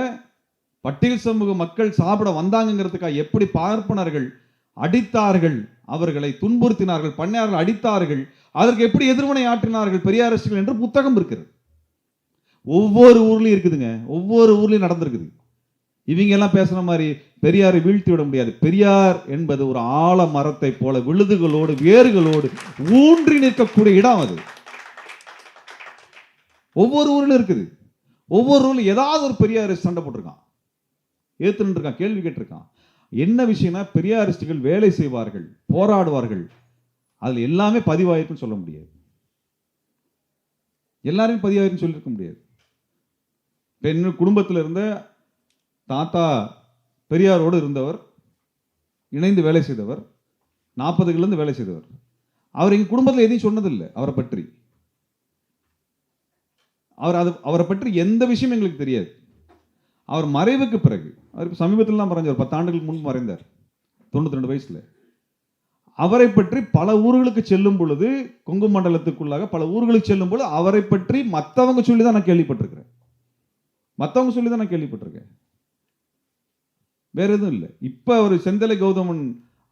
பட்டியல் சமூக மக்கள் சாப்பிட வந்தாங்கிறதுக்காக எப்படி பார்ப்பனர்கள் அடித்தார்கள், அவர்களை துன்புறுத்தினார்கள், பண்ணையார்கள் அடித்தார்கள், அதற்கு எப்படி எதிர்வினை ஆற்றினார்கள் பெரியாரிஸ்டுகள் என்று புத்தகம் இருக்கிறது. ஒவ்வொரு ஊர்லயும் இருக்குதுங்க, ஒவ்வொரு ஊர்லயும் நடந்திருக்குது. இவங்க எல்லாம் பேசுற மாதிரி பெரியாரை வீழ்த்தி விட முடியாது. பெரியார் என்பது ஒரு ஆல மரத்தை போல விழுதுகளோடு வேர்களோடு ஊன்றி நிற்கக்கூடிய இடம் அது. ஒவ்வொரு ஊர்ல இருக்குது. ஒவ்வொரு ஊர்ல ஏதாவது ஒரு பெரியார் சண்டை போட்டிருக்கான், ஏத்துன்னு இருக்கான், கேள்வி கேட்டிருக்கான். என்ன விஷயம்னா பெரியாரிஸ்டுகள் வேலை செய்வார்கள், போராடுவார்கள். அதுல எல்லாமே பதிவாயிருக்குன்னு சொல்ல முடியாது. எல்லாரையும் பதிவாயிருன்னு சொல்லியிருக்க முடியாது. பெண் குடும்பத்தில் இருந்த தாத்தா பெரியாரோடு இருந்தவர், இணைந்து வேலை செய்தவர், 40களிலிருந்து வேலை செய்தவர். அவர் எங்க குடும்பத்தில் எதையும் சொன்னதில்லை அவரை பற்றி. அவரை பற்றி எந்த விஷயம் எங்களுக்கு தெரியாது. அவர் மறைவுக்கு பிறகு, அவர் சமீபத்தில் தான் மறைஞ்சார், 10 ஆண்டுகளுக்கு முன்பு மறைந்தார், 92 வயசுல. அவரை பற்றி பல ஊர்களுக்கு செல்லும் பொழுது, கொங்கு மண்டலத்துக்குள்ளாக பல ஊர்களுக்கு செல்லும் பொழுது அவரை பற்றி மற்றவங்க சொல்லி தான் நான் கேள்விப்பட்டிருக்கிறேன். மற்றவங்க சொல்லி தான் நான் கேள்விப்பட்டிருக்கேன், வேற எதுவும் இல்லை. இப்ப அவர் செந்தலை கௌதமன்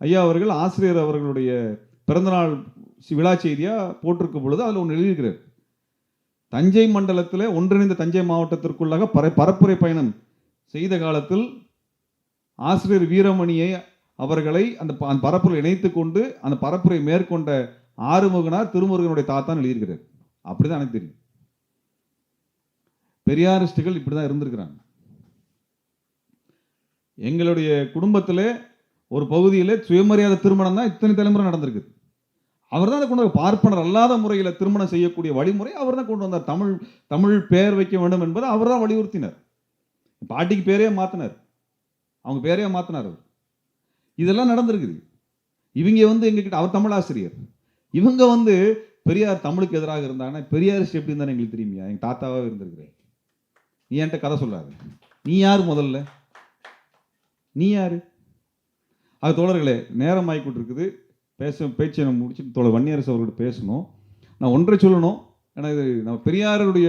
ஐயா அவர்கள் ஆசிரியர் அவர்களுடைய பிறந்தநாள் விழா செய்தியா போட்டிருக்கும் பொழுது அதில் ஒன்று எழுதியிருக்கிறார். தஞ்சை மண்டலத்தில் ஒன்றிணைந்த தஞ்சை மாவட்டத்திற்குள்ளாக பரப்புரை பயணம் செய்த காலத்தில் ஆசிரியர் வீரமணியை அவர்களை அந்த பரப்புரை இணைத்து கொண்டு அந்த பரப்புரை மேற்கொண்ட ஆறுமுகனார் திருமுருகனுடைய தாத்தான் எழுதியிருக்கிறார். அப்படிதான் எனக்கு தெரியும். பெரியாரிஸ்டுகள் இப்படிதான் இருந்திருக்கிறாங்க. எங்களுடைய குடும்பத்திலே ஒரு பகுதியிலே சுயமரியாதை திருமணம் தான் இத்தனை தலைமுறை நடந்திருக்கு. அவர் தான் கொண்டு வந்தார். பார்ப்பனர் அல்லாத முறையில் திருமணம் செய்யக்கூடிய வழிமுறை அவர் தான் கொண்டு வந்தார். தமிழ் பெயர் வைக்க வேண்டும் என்பதை அவர் தான் வலியுறுத்தினார். பாட்டிக்கு பேரே மாத்தினார், அவங்க பேரே மாத்தினார். இதெல்லாம் நடந்திருக்குது. இவங்க எங்ககிட்ட, அவர் தமிழ் ஆசிரியர், இவங்க பெரியார் தமிழுக்கு எதிராக இருந்தாங்கன்னா பெரியாரிஸ்ட் எப்படி இருந்தாலும் எங்களுக்கு தெரியுமியா? எங்க தாத்தாவாக இருந்திருக்கிறேன். நீ என்கிட்ட கதை சொல்லாது. நீ யாரு முதல்ல? நீ யாரு? அது தோழர்களே, நேரம் ஆகிக்கிட்டு இருக்குது. பேச்சை நம்ம முடிச்சுட்டு தோழர் வன்னியரசு அவர்கிட்ட பேசணும். நான் ஒன்றை சொல்லணும். ஏன்னா இது நம்ம பெரியாருடைய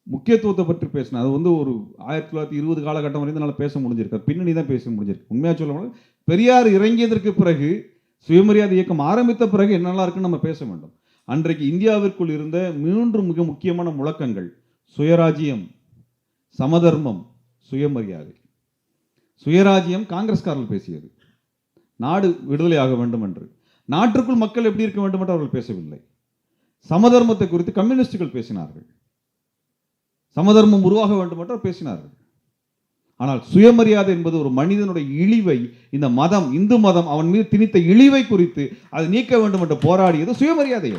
முக்கியத்துவத்தை பற்றி பேசினேன். அது ஒரு 1920 காலகட்டம் வரைக்கும் என்னால் பேச முடிஞ்சிருக்கு. பின்னணி தான் பேச முடிஞ்சிருக்கு. உண்மையாக சொல்லணும், பெரியார் இறங்கியதற்கு பிறகு, சுயமரியாதை இயக்கம் ஆரம்பித்த பிறகு என்னெல்லாம் இருக்குன்னு நம்ம பேச வேண்டும். அன்றைக்கு இந்தியாவிற்குள் இருந்த 3 மிக முக்கியமான முழக்கங்கள்: சுயராஜ்யம், சமதர்மம், சுயமரியாதை. சுயராஜ்யம் காங்கிரஸ்காரர்கள் பேசியது, நாடு விடுதலையாக வேண்டும் என்று. நாட்டிற்குள் மக்கள் எப்படி இருக்க வேண்டும் என்று அவர்கள் பேசவில்லை. சமதர்மத்தை குறித்து கம்யூனிஸ்டுகள் பேசினார்கள். சமதர்மம் உருவாக வேண்டும் என்று பேசினார்கள். ஆனால் சுயமரியாதை என்பது ஒரு மனிதனுடைய இழிவை, இந்த மதம், இந்து மதம் அவன் மீது திணித்த இழிவை குறித்து அதை நீக்க வேண்டும் என்று போராடியது சுயமரியாதை.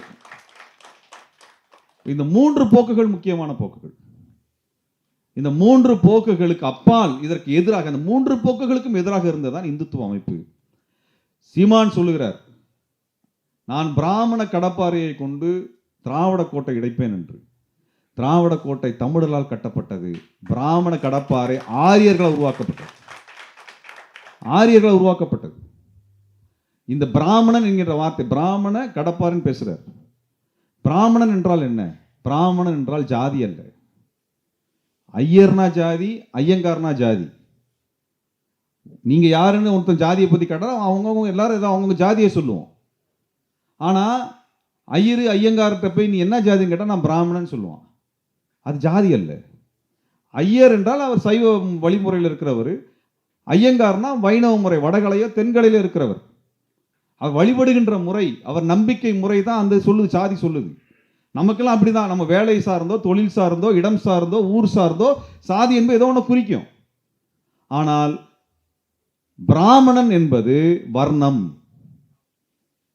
இந்த 3 போக்குகள் முக்கியமான போக்குகள். இந்த 3 போக்குகளுக்கு அப்பால் இதற்கு எதிராக, அந்த 3 போக்குகளுக்கும் எதிராக இருந்ததுதான் இந்துத்துவ அமைப்பு. சீமான் சொல்லுகிறார், நான் பிராமண கடப்பாறையை கொண்டு திராவிட கோட்டை இடைப்பேன் என்று. திராவிட கோட்டை தமிழர்களால் கட்டப்பட்டது. பிராமண கடப்பாறை ஆரியர்களால் உருவாக்கப்பட்டது. ஆரியர்களால் உருவாக்கப்பட்டது. இந்த பிராமணன் என்கிற வார்த்தை, பிராமண கடப்பாறைன்னு பேசுறார். பிராமணன் என்றால் என்ன? பிராமணன் என்றால் ஜாதி அல்ல. ஐயர்னா ஜாதி, ஐயங்காரனா ஜாதி. நீங்க யாருன்னு ஒருத்தன் ஜாதியை பத்தி கேட்டா அவங்க எல்லாரும் ஏதோ அவங்க ஜாதியை சொல்லுவோம். ஆனா ஐயரு ஐயங்கார்கிட்ட போய் நீ என்ன ஜாதின்னு கேட்டா நான் பிராமணன் சொல்லுவான். அது ஜாதி அல்ல. ஐயர் என்றால் அவர் சைவ வழிமுறையில் இருக்கிறவர். ஐயங்கார்னா வைணவ முறை, வடகலையோ தென்கலையில இருக்கிறவர். அவர் வழிபடுகின்ற முறை, அவர் நம்பிக்கை முறை தான் அந்த சொல்லுது, சாதி சொல்லுது. நமக்கெல்லாம் அப்படிதான். நம்ம வேலை சார்ந்தோ, தொழில் சார்ந்தோ, இடம் சார்ந்தோ, ஊர் சார்ந்தோ சாதி என்பது ஏதோ ஒன்று குறிக்கும். ஆனால் பிராமணன் என்பது வர்ணம்,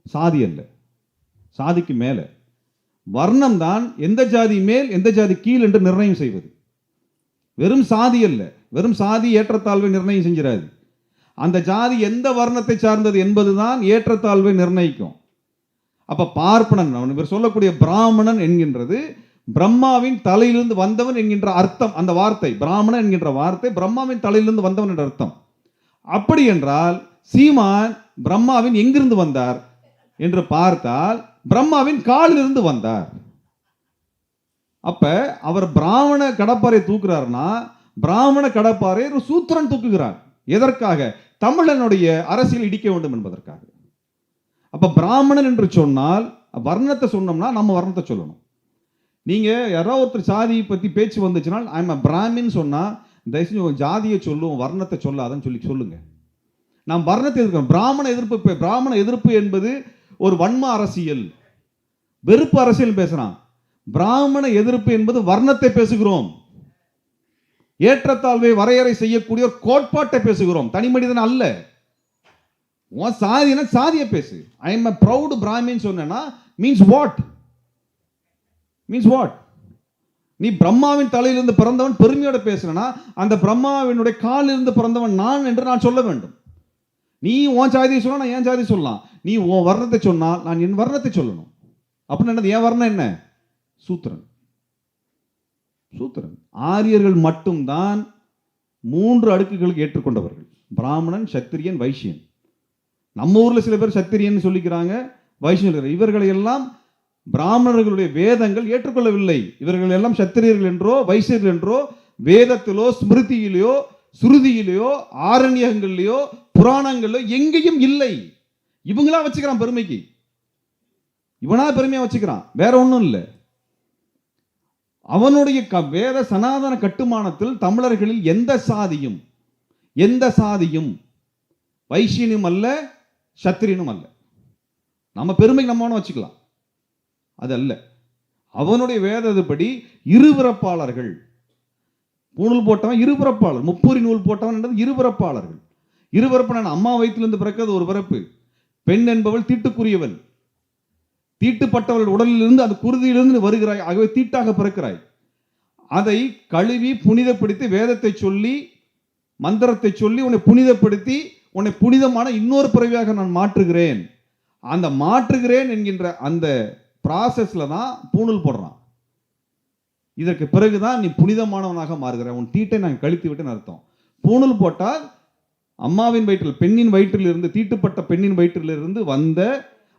சாதி அல்ல. சாதிக்கு மேல வர்ணம் தான் எந்த ஜாதி மேல் எந்த ஜாதி கீழ் என்று நிர்ணயம் செய்வது. வெறும் சாதி அல்ல, வெறும் சாதி ஏற்றத்தாழ்வை நிர்ணயம் செஞ்சிடாது. அந்த ஜாதி எந்த வர்ணத்தை சார்ந்தது என்பதுதான் ஏற்றத்தாழ்வை நிர்ணயிக்கும். அப்ப பார்ப்பனன், இவர் சொல்லக்கூடிய பிராமணன் என்கின்றது பிரம்மாவின் தலையிலிருந்து வந்தவன் என்கின்ற அர்த்தம். அந்த வார்த்தை பிராமணன் என்கின்ற வார்த்தை பிரம்மாவின் தலையிலிருந்து வந்தவன் என்ற அர்த்தம். அப்படி என்றால் சீமான் பிரம்மாவின் எங்கிருந்து வந்தார் என்று பார்த்தால் பிரம்மாவின் காலிலிருந்து வந்தார். அப்ப அவர் பிராமண கடப்பாரை தூக்குறாருன்னா பிராமண கடப்பாரை ஒரு சூத்திரன் தூக்குகிறார். எதற்காக? தமிழனுடைய அரசியல் இடிக்க வேண்டும் என்பதற்காக. அப்ப பிராமணன் என்று சொன்னால் வர்ணத்தை சொன்னோம்னா நம்ம வர்ணத்தை சொல்லணும். நீங்க யாராவது ஒருத்தர் சாதியை பத்தி பேச்சு வந்துச்சுன்னா ஐ எம் பிராமின் சொன்னா தயவுசெய்து ஜாதியை சொல்லும் வர்ணத்தை சொல்லாதன்னு சொல்லுங்க. நாம் வர்ணத்தை எதிர்க்கிறோம். பிராமண எதிர்ப்பு என்பது ஒரு வன்ம அரசியல், வெறுப்பு அரசியல் பேசுறான். பிராமண எதிர்ப்பு என்பது வர்ணத்தை பேசுகிறோம். ஏற்றத்தாழ்வை வரையறை செய்யக்கூடிய ஒரு கோட்பாட்டை பேசுகிறோம், தனி மனிதன் அல்ல. சாதினா சாதியை பேசு. I am a proud Brahmin சொன்னா மீன்ஸ் வாட்? Means what? நீ பிரம்மாவின் தலையிலிருந்து பிறந்தவன் பெருமையோட பேசுனா அந்த பிரம்மாவினுடைய காலிலிருந்து பிறந்தவன் நான் என்று நான் சொல்ல வேண்டும். நீ உன் சாதியை சொன்னா நான் என் சாதியை சொல்லலாம். நீ உன் வர்ணத்தை சொன்னால் நான் என் வர்ணத்தை சொல்லணும். அப்படின்னு என்னது? என் வர்ணம் என்ன? சூத்திரன். சூத்திரன். ஆரியர்கள் மட்டும்தான் 3 அடுக்குகளுக்கு ஏற்றுக்கொண்டவர்கள்: பிராமணன், சத்திரியன், வைசியன். நம்ம ஊர்ல சில பேர் சத்திரியன் சொல்லிக்கிறாங்க, வைசியன். இவர்களை எல்லாம் பிராமணர்களுடைய வேதங்கள் ஏற்றுக்கொள்ளவில்லை. இவர்கள் எல்லாம் சத்திரியர்கள் என்றோ வைசியர்கள் என்றோ வேதத்திலோ ஸ்மிருதியிலோ சுருதியிலையோ ஆரண்யங்களிலேயோ புராணங்களிலோ எங்கேயும் இல்லை. இவங்களா வச்சுக்கிறான் பெருமைக்கு, இவனா பெருமையா வச்சுக்கிறான், வேற ஒன்றும் இல்லை. அவனுடைய வேத சனாதன கட்டுமானத்தில் தமிழர்களில் எந்த சாதியும் வைசியனும் அல்ல, சத்திரியனும் அல்ல. நம்ம பெருமைக்கு நம்ம வச்சுக்கலாம், அது அல்ல. அவனுடைய வேதப்படி இருபிறப்பாளர்கள். பூணூல் போட்டவன் இருபிறப்பாளர், முப்பூரி நூல் போட்டவன் என்றது இருபிறப்பாளர்கள். இருபிறப்பு அம்மா வயிற்றிலிருந்து பிறக்கிறது ஒரு பிறப்பு. பெண் என்பவள் தீட்டுக்குரியவள். தீட்டுப்பட்டவள் உடலிலிருந்து அந்த குருதியிலிருந்து வருகிறாய், ஆகவே தீட்டாக பிறக்கிறாய். அதை கழுவி புனிதப்படுத்தி வேதத்தை சொல்லி மந்திரத்தை சொல்லி உன்னை புனிதப்படுத்தி உன்னை புனிதமான இன்னொரு பிறவியாக நான் மாற்றுகிறேன். அந்த மாற்றுகிறேன் என்கின்ற அந்த ப்ராசஸ்ல தான் பூணூல் போடுறான். இதற்கு பிறகுதான் நீ புனிதமானவனாக மாறுகிற, உன் தீட்டை நான் கழித்து விட்டேன்னு அர்த்தம். பூணூல் போட்டால் அம்மாவின் வயிற்றில் பெண்ணின் வயிற்றிலிருந்து தீட்டுப்பட்ட பெண்ணின் வயிற்றிலிருந்து வந்த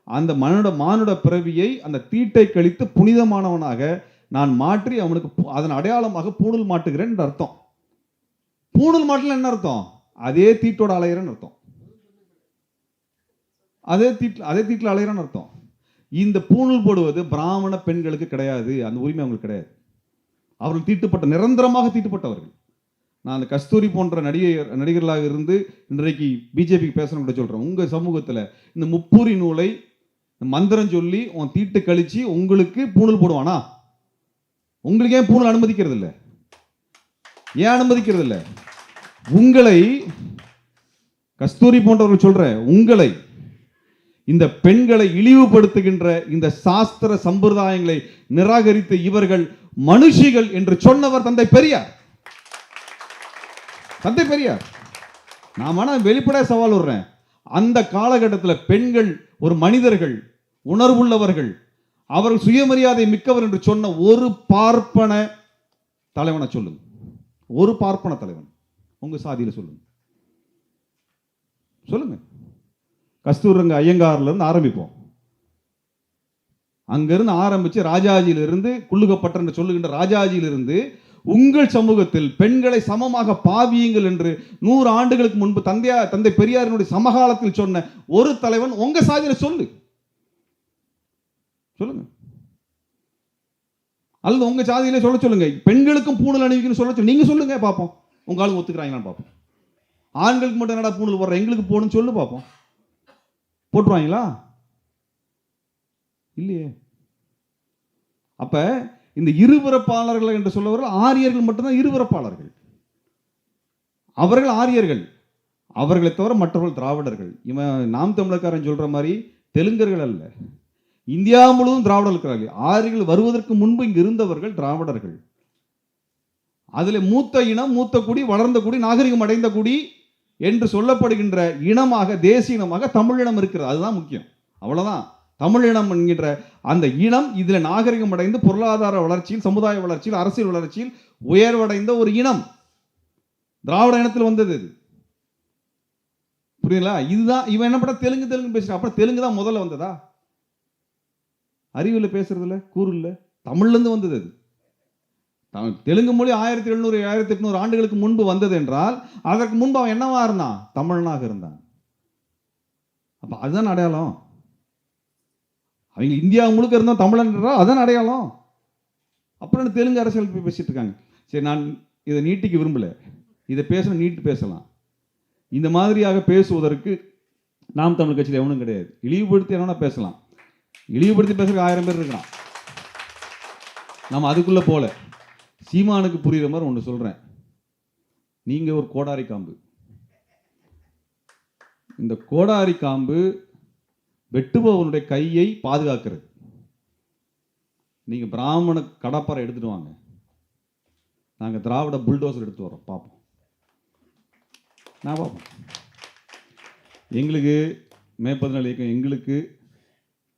அந்த மானுட பிறவியை அந்த தீட்டை கழித்து புனிதமானவனாக நான் மாற்றி அவனுக்கு அதன் அடையாளமாக பூணூல் மாட்டுகிறேன் என்று அர்த்தம். பூணூல் மாட்டல என்ன அர்த்தம்? அதே தீட்டோட அலையிறன்னு அர்த்தம். அதே தீட்டில் அலையிறன்னு அர்த்தம். இந்த பூணூல் போடுவது பிராமண பெண்களுக்கு கிடையாது, அந்த உரிமை அவங்களுக்கு கிடையாது. அவர்கள் தீட்டுப்பட்ட, நிரந்தரமாக தீட்டுப்பட்டவர்கள். நான் அந்த கஸ்தூரி போன்ற நடிகர்களாக இருந்து இன்றைக்கு பிஜேபிக்கு பேசணும் கூட சொல்றேன். உங்க சமூகத்தில் இந்த முப்பூரி நூலை மந்திரம் சொல்லி உன் தீட்டு கழிச்சு உங்களுக்கு பூணூல் போடுவானா? உங்களுக்கு ஏன் பூணூல் அனுமதிக்கிறது இல்லை? ஏன் அனுமதிக்கிறது இல்லை? உங்களை கஸ்தூரி போன்றவர்கள் சொல்ற உங்களை இந்த பெண்களை இழிவுபடுத்துகின்ற இந்த சாஸ்திர சம்பிரதாயங்களை நிராகரித்து இவர்கள் மனுஷிகள் என்று சொன்னவர் தந்தை பெரியார். தந்தை பெரியார். நான் வெளிப்படையா சவால் விடுறேன். அந்த காலகட்டத்தில் பெண்கள் ஒரு மனிதர்கள், உணர்வுள்ளவர்கள், அவர்கள் சுயமரியாதை மிக்கவர் என்று சொன்ன ஒரு பார்ப்பன தலைவனை சொல்லுங்க. ஒரு பார்ப்பன தலைவன் உங்க சாதியில சொல்லுங்க. சொல்லுங்க. கஸ்தூரங்க ஐயங்கார்ல இருந்து ஆரம்பிப்போம். அங்கிருந்து ஆரம்பிச்சு ராஜாஜியிலிருந்து குள்ளுகப்பட்ட என்று சொல்லுகின்ற ராஜாஜியிலிருந்து உங்கள் சமூகத்தில் பெண்களை சமமாக பாவியுங்கள் என்று 100 ஆண்டுகளுக்கு முன்பு தந்தை பெரியாரினுடைய சமகாலத்தில் சொன்ன ஒரு தலைவன் உங்க சாதியில சொல்லுங்க. அல்லது உங்க சாதியில சொல்லுங்க. பெண்களுக்கும் பூணூல் அணிவிக்கணும்னு சொல்ல நீங்க சொல்லுங்க பார்ப்போம். உங்க ஆளுங்க ஒத்துக்கிறாங்களான்னு பார்ப்போம். ஆண்களுக்கு மட்டும் என்னடா பூணூல் போடுற, எங்களுக்கு போகணும்னு சொல்லு பார்ப்போம். போட்டுருவாங்களா? இல்லையே. அப்ப இந்த இருபிறப்பாளர்கள் என்று சொல்லுவார்கள் ஆரியர்கள் மட்டும்தான் இருபிறப்பாளர்கள். அவர்கள் ஆரியர்கள். அவர்களை தவிர மற்றவர்கள் திராவிடர்கள். இவன் நாம் தமிழர்காரன் சொல்ற மாதிரி தெலுங்கர்கள் அல்ல, இந்தியா முழுவதும் திராவிடர்கள் இருக்கிறார்கள். ஆரியர்கள் வருவதற்கு முன்பு இங்கு இருந்தவர்கள் திராவிடர்கள். அதில் மூத்த இனம், மூத்த குடி, வளர்ந்த குடி, நாகரிகம் அடைந்த குடி என்று சொல்லப்படுகின்ற இனமாக, தேசிய இனமாக தமிழினம் இருக்கிறது. அதுதான் முக்கியம். அவ்வளவுதான். தமிழினம் என்கின்ற அந்த இனம் இதில் நாகரிகம் அடைந்து பொருளாதார வளர்ச்சியில், சமுதாய வளர்ச்சியில், அரசியல் வளர்ச்சியில் உயர்வடைந்த ஒரு இனம். திராவிட இனத்தில் வந்தது இது. புரியல? இதுதான். இவன் என்ன பண்ண தெலுங்கு பேசுறான். அப்புறம் தெலுங்கு தான் முதல்ல வந்ததா? அறிவில் பேசுறதுல கூறு இல்லை. தமிழ்ல இருந்து வந்தது அது. தெலுங்கு மொழி 1700 1800 ஆண்டுகளுக்கு முன்பு வந்தது என்றால் அதற்கு முன்பு அவன் என்னவா இருந்தான்? தமிழனாக இருந்தான். அப்ப அதுதான் அடையாளம். அவங்க இந்தியா முழுக்க இருந்தால் தமிழன் என்றால் அதான் அடையாளம். அப்புறம் தெலுங்கு அரசியல் பேசிட்டு இருக்காங்க. சரி, நான் இதை நீட்டிக்க விரும்பல. இதை பேசணும், நீட்டு பேசலாம். இந்த மாதிரியாக பேசுவதற்கு நாம் தமிழ் கட்சியில் எவனும் கிடையாது. இழிவுபடுத்தி எவனா பேசலாம். இழிவுபடுத்தி பேசுறதுக்கு 1000 பேர் இருக்கலாம். நம்ம அதுக்குள்ள போல. சீமானுக்கு புரியுற மாதிரி ஒன்று சொல்றேன். நீங்க ஒரு கோடாரி காம்பு. இந்த கோடாரி காம்பு வெட்டுபவனுடைய கையை பாதுகாக்கிறது. நீங்க பிராமண கடப்பாரை எடுத்துட்டு வாங்க, நாங்க திராவிட புல்டோசர் எடுத்து வரோம், பார்ப்போம். நான் பார்ப்போம். எங்களுக்கு மே14 இயக்கம் எங்களுக்கு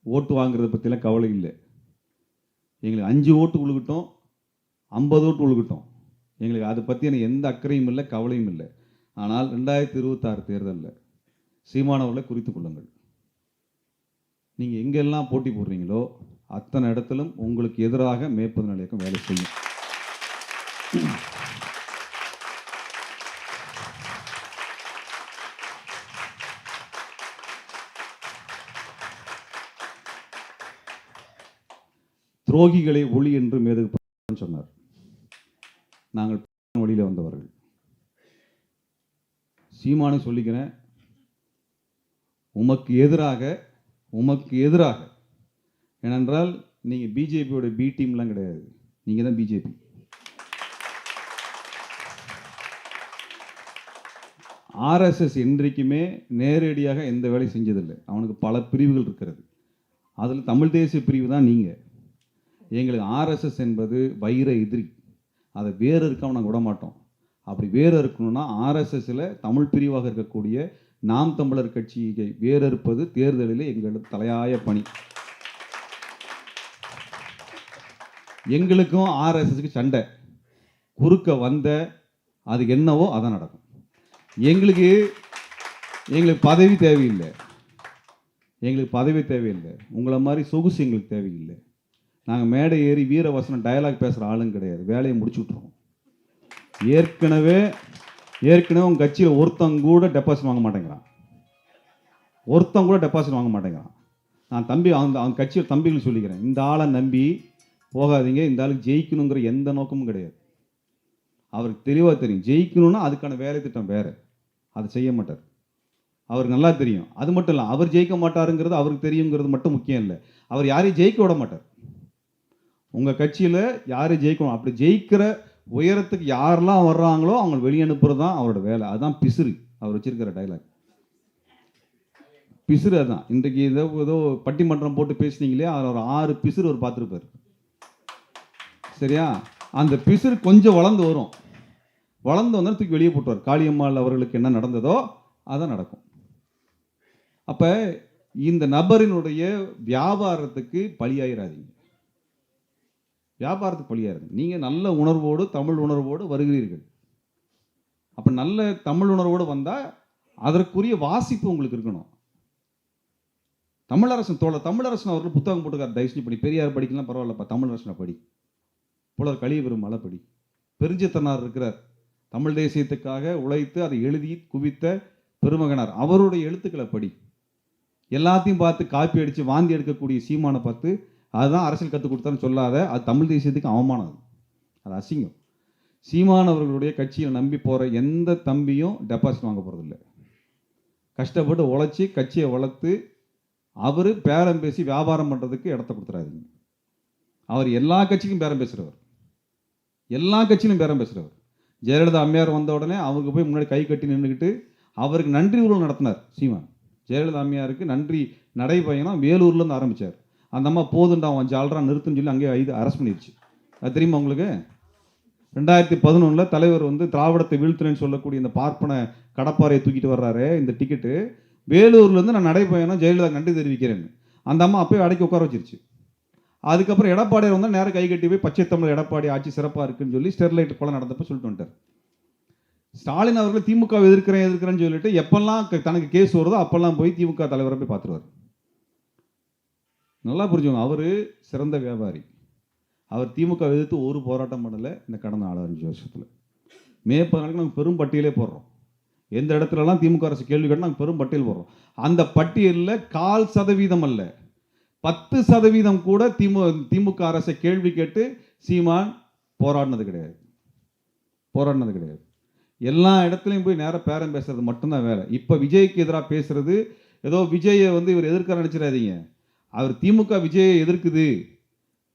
ஓட்டு வாங்குறத பற்றிலாம் கவலை இல்லை. எங்களுக்கு 5 ஓட்டு உழுகட்டும், 50 ஓட்டு உழுகட்டும், எங்களுக்கு அதை பற்றின எந்த அக்கறையும் இல்லை, கவலையும் இல்லை. ஆனால் 2026 தேர்தலில் சீமானவர்களை குறித்து கொள்ளுங்கள். நீங்கள் எங்கெல்லாம் போட்டி போடுறீங்களோ அத்தனை இடத்திலும் உங்களுக்கு எதிராக மே14 இயக்கம் வேலை செய்யும். துரோகிகளை ஒளி என்று மேதகு சொன்னார். நாங்கள் வழியில் வந்தவர்கள். சீமானை சொல்லிக்கிறேன், உமக்கு எதிராக ஏனென்றால் நீங்க பிஜேபியோட பி டீம்லாம் கிடையாது, நீங்க தான் பிஜேபி. ஆர்எஸ்எஸ் என்றைக்குமே நேரடியாக எந்த வேலை செஞ்சதில்லை. அவனுக்கு பல பிரிவுகள் இருக்கிறது. அதில் தமிழ் தேசிய பிரிவு தான் நீங்க. எங்களுக்கு ஆர்எஸ்எஸ் என்பது வைர எதிரி. அதை வேறு இருக்காம நாங்கள் விட மாட்டோம். அப்படி வேறு இருக்கணும்னா ஆர்எஸ்எஸ்ல தமிழ் பிரிவாக இருக்கக்கூடிய நாம் தமிழர் கட்சியை வேறறுப்பது தேர்தலில் எங்களுக்கு தலையாய பணி. எங்களுக்கும் ஆர்எஸ்எஸ்க்கு சண்டை குறுக்க வந்த அது என்னவோ அதான் நடக்கும். எங்களுக்கு பதவி தேவையில்லை. உங்களை மாதிரி சொகுசு எங்களுக்கு தேவையில்லை. நாங்கள் மேடை ஏறி வீரவசனம் டயலாக் பேசுகிற ஆளும் கிடையாது. வேலையை முடிச்சு விட்ருவோம். ஏற்கனவே உங்கள் கட்சியில் ஒருத்தங்க கூட டெபாசிட் வாங்க மாட்டேங்கிறான். நான் அவன் கட்சியில் தம்பிகள் சொல்லிக்கிறேன், இந்த ஆளை நம்பி போகாதீங்க. இந்த ஆளுக்கு ஜெயிக்கணுங்கிற எந்த நோக்கமும் கிடையாது. அவருக்கு தெளிவாக தெரியும், ஜெயிக்கணும்னா அதுக்கான வேலை திட்டம் வேறு, அதை செய்ய மாட்டார். அவருக்கு நல்லா தெரியும். அது மட்டும் இல்லை, அவர் ஜெயிக்க மாட்டாருங்கிறது அவருக்கு தெரியுங்கிறது மட்டும் முக்கியம் இல்லை, அவர் யாரையும் ஜெயிக்க விட மாட்டார். உங்கள் கட்சியில் யாரையும் ஜெயிக்கணும், அப்படி ஜெயிக்கிற உயரத்துக்கு யாரெல்லாம் வர்றாங்களோ அவங்க வெளியே அனுப்புறது தான் அவரோட வேலை. அதுதான் பிசுறு. அவர் வச்சிருக்கிற டைலாக் பிசுறு. அதுதான் இன்றைக்கு ஏதோ பட்டிமன்றம் போட்டு பேசுனீங்களே, அதில் ஒரு 6 பிசுறு அவர் பார்த்துருப்பார். சரியா? அந்த பிசுறு கொஞ்சம் வளர்ந்து வந்தால் தூக்கி வெளியே போட்டுவார். காளியம்மாள் அவர்களுக்கு என்ன நடந்ததோ அதான் நடக்கும். அப்போ இந்த நபரினுடைய வியாபாரத்துக்கு பலியாயிராதீங்க. நீங்கள் நல்ல உணர்வோடு, தமிழ் உணர்வோடு வருகிறீர்கள். அப்போ நல்ல தமிழ் உணர்வோடு வந்தால் அதற்குரிய வாசிப்பு உங்களுக்கு இருக்கணும். தமிழரசன் அவர்கள் புத்தகம் போட்டுக்கார், தயவுசெய்து படி. பெரியார் படிக்கலாம் பரவாயில்லப்பா, தமிழரசனை படி. புலர் கழிய பெரும் மலை படி. பெருஞ்சித்தனார் இருக்கிறார், தமிழ் தேசியத்துக்காக உழைத்து அதை எழுதி குவித்த பெருமகனார், அவருடைய எழுத்துக்களை படி. எல்லாத்தையும் பார்த்து காப்பி அடித்து வாந்தி எடுக்கக்கூடிய சீமானை பார்த்து அதுதான் அரசியல் கற்றுக் கொடுத்தான்னு சொல்லாத. அது தமிழ் தேசியத்துக்கு அவமானம், அது அசிங்கம். சீமானவர்களுடைய கட்சியை நம்பி போகிற எந்த தம்பியும் டெபாசிட் வாங்க போகிறதில்லை. கஷ்டப்பட்டு உழைச்சி கட்சியை வளர்த்து அவர் பேரம் பேசி வியாபாரம் பண்ணுறதுக்கு இடத்த கொடுத்துறாதீங்க. அவர் எல்லா கட்சிக்கும் பேரம் பேசுகிறவர். ஜெயலலிதா அம்மையார் வந்த உடனே அவருக்கு போய் முன்னாடி கை கட்டி நின்றுக்கிட்டு அவருக்கு நன்றி ஊர்வலம் நடத்தினார் சீமான். ஜெயலலிதா அம்மையாருக்கு நன்றி நடைபயணம் வேலூர்லேருந்து ஆரம்பித்தார். அந்த அம்மா போதுண்டா அவன் ஜாலரா நிறுத்துன்னு சொல்லி அங்கேயே அரெஸ்ட் பண்ணிடுச்சு. அது தெரியுமா உங்களுக்கு? 2011 தலைவர் வந்து திராவிடத்தை வீழ்த்துறேன்னு சொல்லக்கூடிய இந்த பார்ப்பன கடப்பாறையை தூக்கிட்டு வர்றாரு. இந்த டிக்கெட்டு வேலூர்லேருந்து நான் நடைபயணம் ஜெயலலிதா நன்றி தெரிவிக்கிறேன்னு அந்த அம்மா அப்போயே அடக்கி உட்கார வச்சிருச்சு. அதுக்கப்புறம் எடப்பாடியார் வந்தால் நேரம் கை கட்டி போய் பச்சை தமிழ் எடப்பாடி ஆட்சி சிறப்பாக இருக்குன்னு சொல்லி ஸ்டெர்லைட் கொலை நடந்தப்போ சொல்லிட்டு வந்துட்டார். ஸ்டாலின் அவர்கள் திமுக எதிர்க்கிறேன்னு சொல்லிட்டு எப்பெல்லாம் தனக்கு கேஸ் வருதோ அப்பெல்லாம் போய் திமுக தலைவரை போய் பார்த்துருவார். நல்லா புரிஞ்சுங்க, அவர் சிறந்த வியாபாரி. அவர் திமுக எதிர்த்து ஒரு போராட்டம் பண்ணலை இந்த கடந்த 4-5 வருஷத்தில். மே 14 நாங்கள் பெரும் பட்டியலே போடுறோம். எந்த இடத்துலலாம் திமுக அரசு கேள்வி கேட்டால் நாங்கள் பெரும் பட்டியல் போடுறோம். அந்த பட்டியலில் 0.25% அல்ல 10% கூட திமுக அரசை கேள்வி கேட்டு சீமான் போராடினது கிடையாது. எல்லா இடத்துலையும் போய் நேராக பேரம் பேசுறது மட்டும்தான் வேலை. இப்போ விஜய்க்கு எதிராக பேசுறது ஏதோ விஜயை வந்து இவர் எதிர்க்க நினைச்சிடாதீங்க. அவர் திமுக விஜயை எதிர்க்குது,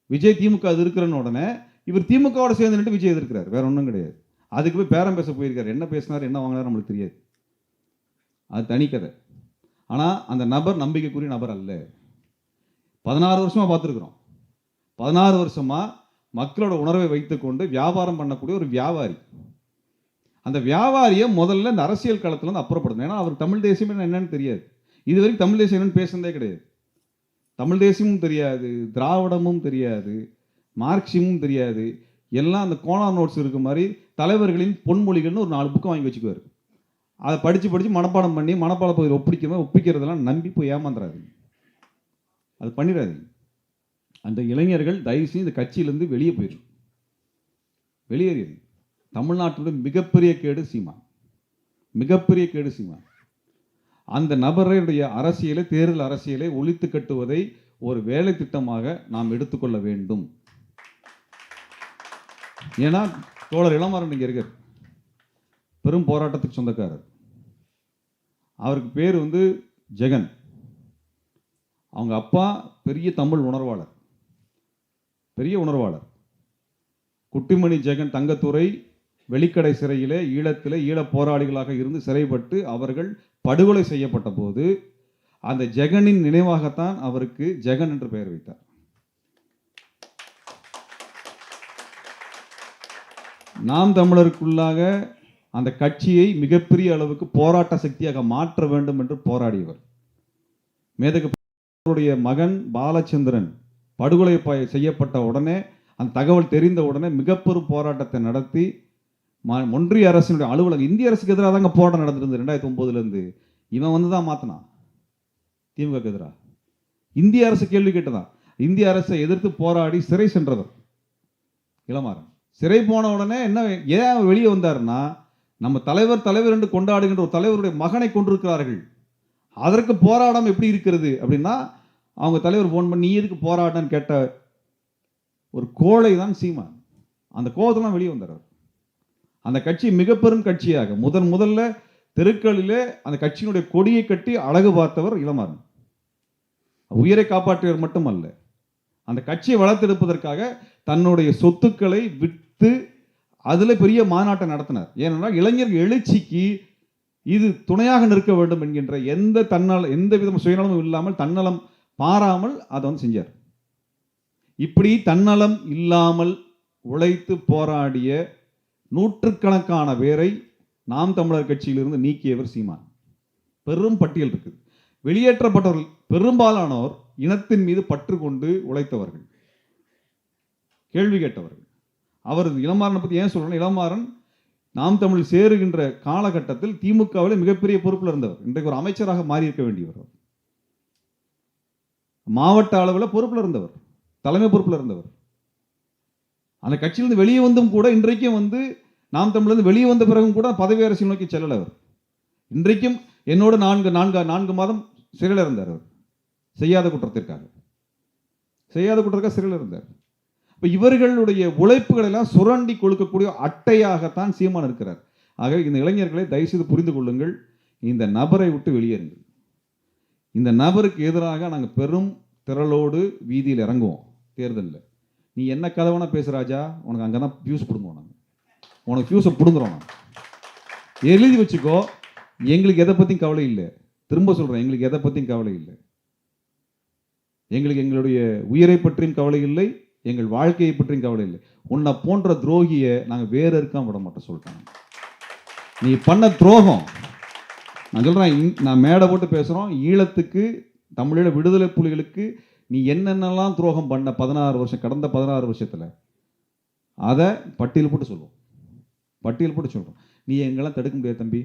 விஜய் திமுக எதிர்க்கிறன்னு உடனே இவர் திமுகவோட சேர்ந்து நின்று விஜய் எதிர்க்கிறார், வேற ஒன்றும் கிடையாது. அதுக்கு போய் பேரம் பேச போயிருக்காரு. என்ன பேசினார் என்ன வாங்கினார் நம்மளுக்கு தெரியாது, அது தனி கதை. ஆனால் அந்த நபர் நம்பிக்கைக்குரிய நபர் அல்ல. 16 வருஷமாக பார்த்துருக்குறோம். 16 வருஷமாக மக்களோட உணர்வை வைத்துக்கொண்டு வியாபாரம் பண்ணக்கூடிய ஒரு வியாபாரி. அந்த வியாபாரியை முதல்ல இந்த அரசியல் களத்தில் வந்து அப்புறப்படுத்தணும். ஏன்னா அவருக்கு தமிழ் தேசியம் என்னன்னு தெரியாது. இது வரைக்கும் தமிழ் தேசியம் என்னன்னு பேசுனதே கிடையாது. தமிழ் தேசியமும் தெரியாது, திராவிடமும் தெரியாது, மார்க்சியமும் தெரியாது. எல்லாம் அந்த கோனா நோட்ஸ் இருக்க மாதிரி தலைவர்களின் பொன்மொழிகள்னு ஒரு 4 புக்கை வாங்கி வச்சுக்குவார். அதை படித்து மனப்பாடம் பண்ணி மனப்பாட பகுதியில் ஒப்பிக்கிறதெல்லாம் நம்பி போய் ஏமாந்துறாதீங்க, அது பண்ணிடாதீங்க. அந்த இளைஞர்கள் தயவுசெய்து இந்த கட்சியிலேருந்து வெளியேறியது. தமிழ்நாட்டோட மிகப்பெரிய கேடு சீமான். அந்த நபருடைய அரசியலை, தேர்தல் அரசியலை ஒழித்து கட்டுவதை ஒரு வேலை திட்டமாக நாம் எடுத்துக்கொள்ள வேண்டும். ஏன்னா தோழர் இளமாறன் இங்கே இருக்கார், பெரும் போராட்டத்துக்கு சொந்தக்காரர். அவருக்கு பேர் வந்து ஜெகன். அவங்க அப்பா பெரிய தமிழ் உணர்வாளர், குட்டிமணி ஜெகன் தங்கத்துறை வெளிக்கடை சிறையிலே ஈழ போராளிகளாக இருந்து சிறைப்பட்டு அவர்கள் படுகொலை செய்யப்பட்ட போது அந்த ஜெகனின் நினைவாகத்தான் அவருக்கு ஜெகன் என்று பெயர் வைத்தார். நாம் தமிழருக்குள்ளாக அந்த கட்சியை மிகப்பெரிய அளவுக்கு போராட்ட சக்தியாக மாற்ற வேண்டும் என்று போராடியவர். மேதகுடைய மகன் பாலச்சந்திரன் படுகொலை செய்யப்பட்ட உடனே அந்த தகவல் தெரிந்த உடனே மிகப்பெரும் போராட்டத்தை நடத்தி ஒன்றிய அரசினுடைய அலுவலகம், இந்திய அரசுக்கு எதிராக தாங்க போராட்டம் நடந்திருந்தது 2009 இவன் வந்து தான் மாற்றினான் திமுக எதிராக. இந்திய அரசு கேள்வி கேட்டதான், இந்திய அரசை எதிர்த்து போராடி சிறை சென்றவர் இளமாறன். சிறை போன உடனே ஏன் வெளியே வந்தாருன்னா, நம்ம தலைவர் என்று கொண்டாடுகின்ற ஒரு தலைவருடைய மகனை கொண்டிருக்கிறார்கள், அதற்கு போராடாமல் எப்படி இருக்கிறது அப்படின்னா அவங்க தலைவர் ஃபோன் பண்ணி நீ எதுக்கு போராடன்னு கேட்ட ஒரு கோழை தான் சீமான். அந்த கோபத்தெல்லாம் வெளியே வந்தார். அந்த கட்சி மிகப்பெரும் கட்சியாக முதல்ல தெருக்களிலே அந்த கட்சியினுடைய கொடியை கட்டி அழகு பார்த்தவர் இளமாறன். உயிரை காப்பாற்றியவர் மட்டுமல்ல, அந்த கட்சியை வளர்த்தெடுப்பதற்காக தன்னுடைய சொத்துக்களை விற்று அதில் பெரிய மாநாட்டை நடத்தினார். ஏனென்றால் இளைஞர்கள் எழுச்சிக்கு இது துணையாக நிற்க வேண்டும் என்கின்ற எந்த விதமான சுயநலமும் இல்லாமல், தன்னலம் பாராமல் அதை வந்து செஞ்சார். இப்படி தன்னலம் இல்லாமல் உழைத்து போராடிய நூற்றுக்கணக்கான பேரை நாம் தமிழர் கட்சியிலிருந்து நீக்கியவர் சீமான். பெரும் பட்டியல் இருக்குது. வெளியேற்றப்பட்டவர்கள் பெரும்பாலானோர் இனத்தின் மீது பற்று கொண்டு உழைத்தவர்கள், கேள்வி கேட்டவர்கள். அவர் இளமாறனை பற்றி ஏன் சொல்றேன், இளமாறன் நாம் தமிழ் சேருகின்ற காலகட்டத்தில் திமுகவில் மிகப்பெரிய பொறுப்பில் இருந்தவர். இன்றைக்கு ஒரு அமைச்சராக மாறி இருக்க வேண்டியவர், மாவட்ட அளவில் பொறுப்பில் இருந்தவர், தலைமை பொறுப்பில் இருந்தவர். அந்த கட்சியிலிருந்து வெளியே வந்தும் கூட இன்றைக்கும் வந்து நாம் தமிழிலிருந்து வெளியே வந்த பிறகும் கூட பதவி அரசியல் நோக்கி செல்லவர். இன்றைக்கும் என்னோடு 4 மாதம் சிறையில் இருந்தார். அவர் செய்யாத குற்றத்திற்காக சிறையில் இருந்தார். இப்போ இவர்களுடைய உழைப்புகளை எல்லாம் சுரண்டி கொடுக்கக்கூடிய அட்டையாகத்தான் சீமான் இருக்கிறார். ஆக இந்த இளைஞர்களை தயவுசெய்து புரிந்து கொள்ளுங்கள், இந்த நபரை விட்டு வெளியேறுங்கள். இந்த நபருக்கு எதிராக நாங்கள் பெரும் திரளோடு வீதியில் இறங்குவோம் தேர்தலில். நீ என்ன கதவனா பேசுறாஜா, உனக்கு அங்கே தான் ஃபியூஸ் பிடுங்குவோம், நாங்கள் உனக்கு ஃபியூஸை பிடுங்குறோம். நான் எழுதி வச்சுக்கோ, எங்களுக்கு எதை பற்றியும் கவலை இல்லை. திரும்ப சொல்கிறேன், எங்களுக்கு எதை பற்றியும் கவலை இல்லை. எங்களுக்கு எங்களுடைய உயிரை பற்றியும் கவலை இல்லை, எங்கள் வாழ்க்கையை பற்றியும் கவலை இல்லை. உன்னை போன்ற துரோகியை நாங்கள் வேற இருக்காம விட மாட்டோம் சொல்லிட்டாங்க. நீ பண்ண துரோகம், நான் சொல்கிறேன், நான் மேடை போட்டு பேசுகிறோம், ஈழத்துக்கு தமிழீழ விடுதலை புலிகளுக்கு நீ என்னென்னலாம் துரோகம் பண்ண 16 வருஷம், கடந்த 16 வருஷத்தில் அதை பட்டியல் போட்டு சொல்லுவோம், பட்டியல் போட்டு சொல்கிறோம். நீ எங்கெல்லாம் தடுக்க முடியாது தம்பி.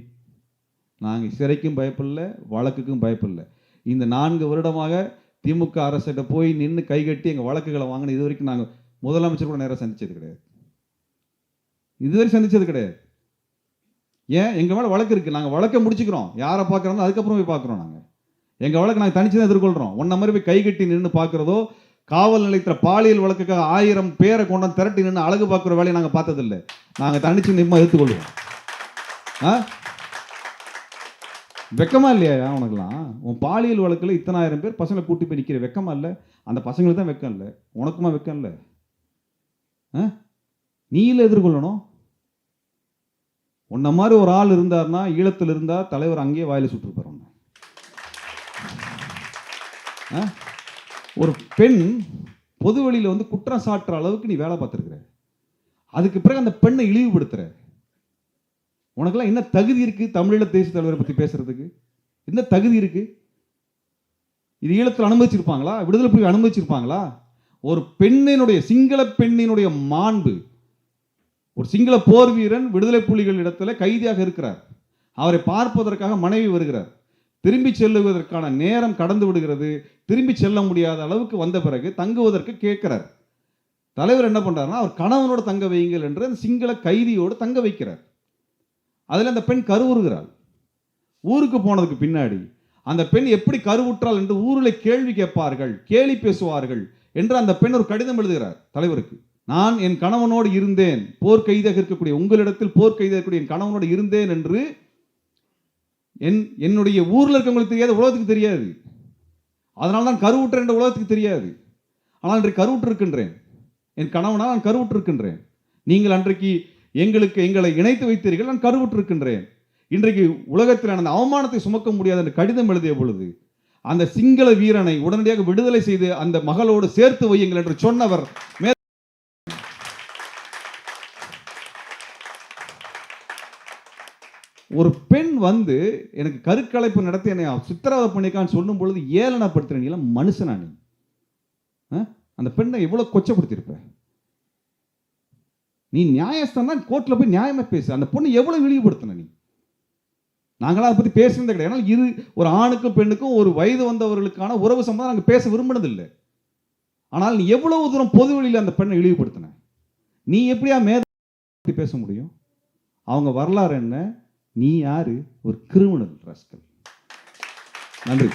நாங்கள் சிறைக்கும் பயப்படல, வழக்குக்கும் பயப்படல. இந்த 4 வருடமாக திமுக அரசிட்ட போய் நின்று கைகட்டி எங்கள் வழக்குகளை வாங்கின இது வரைக்கும் நாங்கள் முதலமைச்சர் கூட நேராக சந்திச்சது கிடையாது, இதுவரை சந்திச்சது கிடையாது. ஏன்? எங்கள் மேலே வழக்கு இருக்குது, நாங்கள் வழக்கை முடிச்சுக்கிறோம், யாரை பார்க்குறோம் அதுக்கப்புறம் போய் பார்க்குறோம். நாங்கள் எங்கள் வழக்கு நாங்கள் தனிச்சு தான் எதிர்கொள்கிறோம். ஒன்றை மாதிரி போய் கைகட்டி நின்று பார்க்குறதோ, காவல் நிலையத்தில் பாலியல் வழக்குக்காக 1000 பேரை கொண்டு திரட்டி நின்று அழகு பார்க்குற வேலையை நாங்கள் பார்த்ததில்லை. நாங்கள் தனிச்சு நிம்ம எடுத்துக்கொள்வோம். வெக்கமா இல்லையா உனக்குலாம்? உன் பாலியல் வழக்கில் இத்தனை 1000 பேர் பசங்களை கூட்டி போய் நிற்கிற வெக்கமா இல்லை? அந்த பசங்களுக்கு தான் வெக்கம் இல்லை, உனக்குமா வெக்கம் இல்லை? நீ இல்லை எதிர்கொள்ளணும். உன்ன மாதிரி ஒரு ஆள் இருந்தார்னா, ஈழத்தில் இருந்தால் தலைவர் அங்கேயே வாயில சுட்டுருப்பார். ஒரு பெண் பொது வழியில் வந்து குற்றம் சாட்டுற அளவுக்கு நீ வேலை பார்த்துருக்குற, அதுக்கு பிறகு அந்த பெண்ணை இழிவுபடுத்துற. உனக்கெல்லாம் என்ன தகுதி இருக்கு தமிழீழ தேசிய தலைவரை பற்றி பேசுறதுக்கு? என்ன தகுதி இருக்கு? இது ஈழத்தில் அனுமதிச்சிருப்பாங்களா? விடுதலை புலிகள் அனுமதிச்சிருப்பாங்களா? ஒரு பெண்ணினுடைய, சிங்கள பெண்ணினுடைய மாண்பு, ஒரு சிங்கள போர் வீரன் விடுதலை புலிகள் இடத்துல கைதியாக இருக்கிறார், அவரை பார்ப்பதற்காக மனைவி வருகிறார், திரும்பி செல்லுவதற்கான நேரம் கடந்து விடுகிறது, திரும்பி செல்ல முடியாத அளவுக்கு வந்த பிறகு தங்குவதற்கு கேட்கிறார். தலைவர் என்ன பண்றாருன்னா, அவர் கணவனோட தங்க வையுங்கள் என்று அந்த சிங்கள கைதியோடு தங்க வைக்கிறார். அதில் அந்த பெண் கருவுறுகிறாள். ஊருக்கு போனதுக்கு பின்னாடி அந்த பெண் எப்படி கருவுற்றாள் என்று ஊரில் கேள்வி கேட்பார்கள், கேலி பேசுவார்கள் என்று அந்த பெண் ஒரு கடிதம் எழுதுகிறார் தலைவருக்கு. நான் என் கணவனோடு இருந்தேன், போர் கைதாக இருக்கக்கூடிய உங்களிடத்தில் போர் கைதாக இருக்கக்கூடிய என் கணவனோடு இருந்தேன் என்று என்னுடைய ஊரில் இருக்கவங்களுக்கு தெரியாது, உலகத்துக்கு தெரியாது. அதனால தான் கருவுற்றேன் என்ற உலகத்துக்கு தெரியாது. ஆனால் இன்றைக்கு கருவுற்று இருக்கின்றேன், என் கணவனால் நான் கருவுற்று இருக்கின்றேன். நீங்கள் அன்றைக்கு எங்களை இணைத்து வைத்தீர்கள், நான் கருவுற்று இருக்கின்றேன். இன்றைக்கு உலகத்தில் அந்த அவமானத்தை சுமக்க முடியாது என்று கடிதம் எழுதிய பொழுது அந்த சிங்கள வீரனை உடனடியாக விடுதலை செய்து அந்த மகளோடு சேர்த்து வையுங்கள் என்று சொன்னவர். ஒரு பெண் வந்து எனக்கு கருக்கலைப்பு நடத்தி என்னை சித்திரவதை பண்ணிக்கான்னு சொல்லும் பொழுது ஏளனப்படுத்துறீங்களா? மனுஷனா நீ? அந்த பெண்ணை எவ்வளவு கொச்சப்படுத்தியிருப்ப நீ? நியாயஸ்தான் கோர்ட்ல போய் நியாயமா பேசு. அந்த பொண்ணை எவ்வளவு இழிவுபடுத்தின நீ? நாங்களாம் அதை பற்றி பேசுனதே கிடையாது. ஆனால் இது ஒரு ஆணுக்கும் பெண்ணுக்கும் ஒரு வயது வந்தவர்களுக்கான உறவு சம்பந்தம் நாங்கள் பேச விரும்பினதில்லை. ஆனால் நீ எவ்வளவு தூரம் பொது வெளியில் அந்த பெண்ணை இழிவுபடுத்தின? நீ எப்படியா மேத பேச முடியும்? அவங்க வரலாறு என்ன? நீ யாரு? ஒரு கிரிமினல் ராஸ்கல். நன்றி.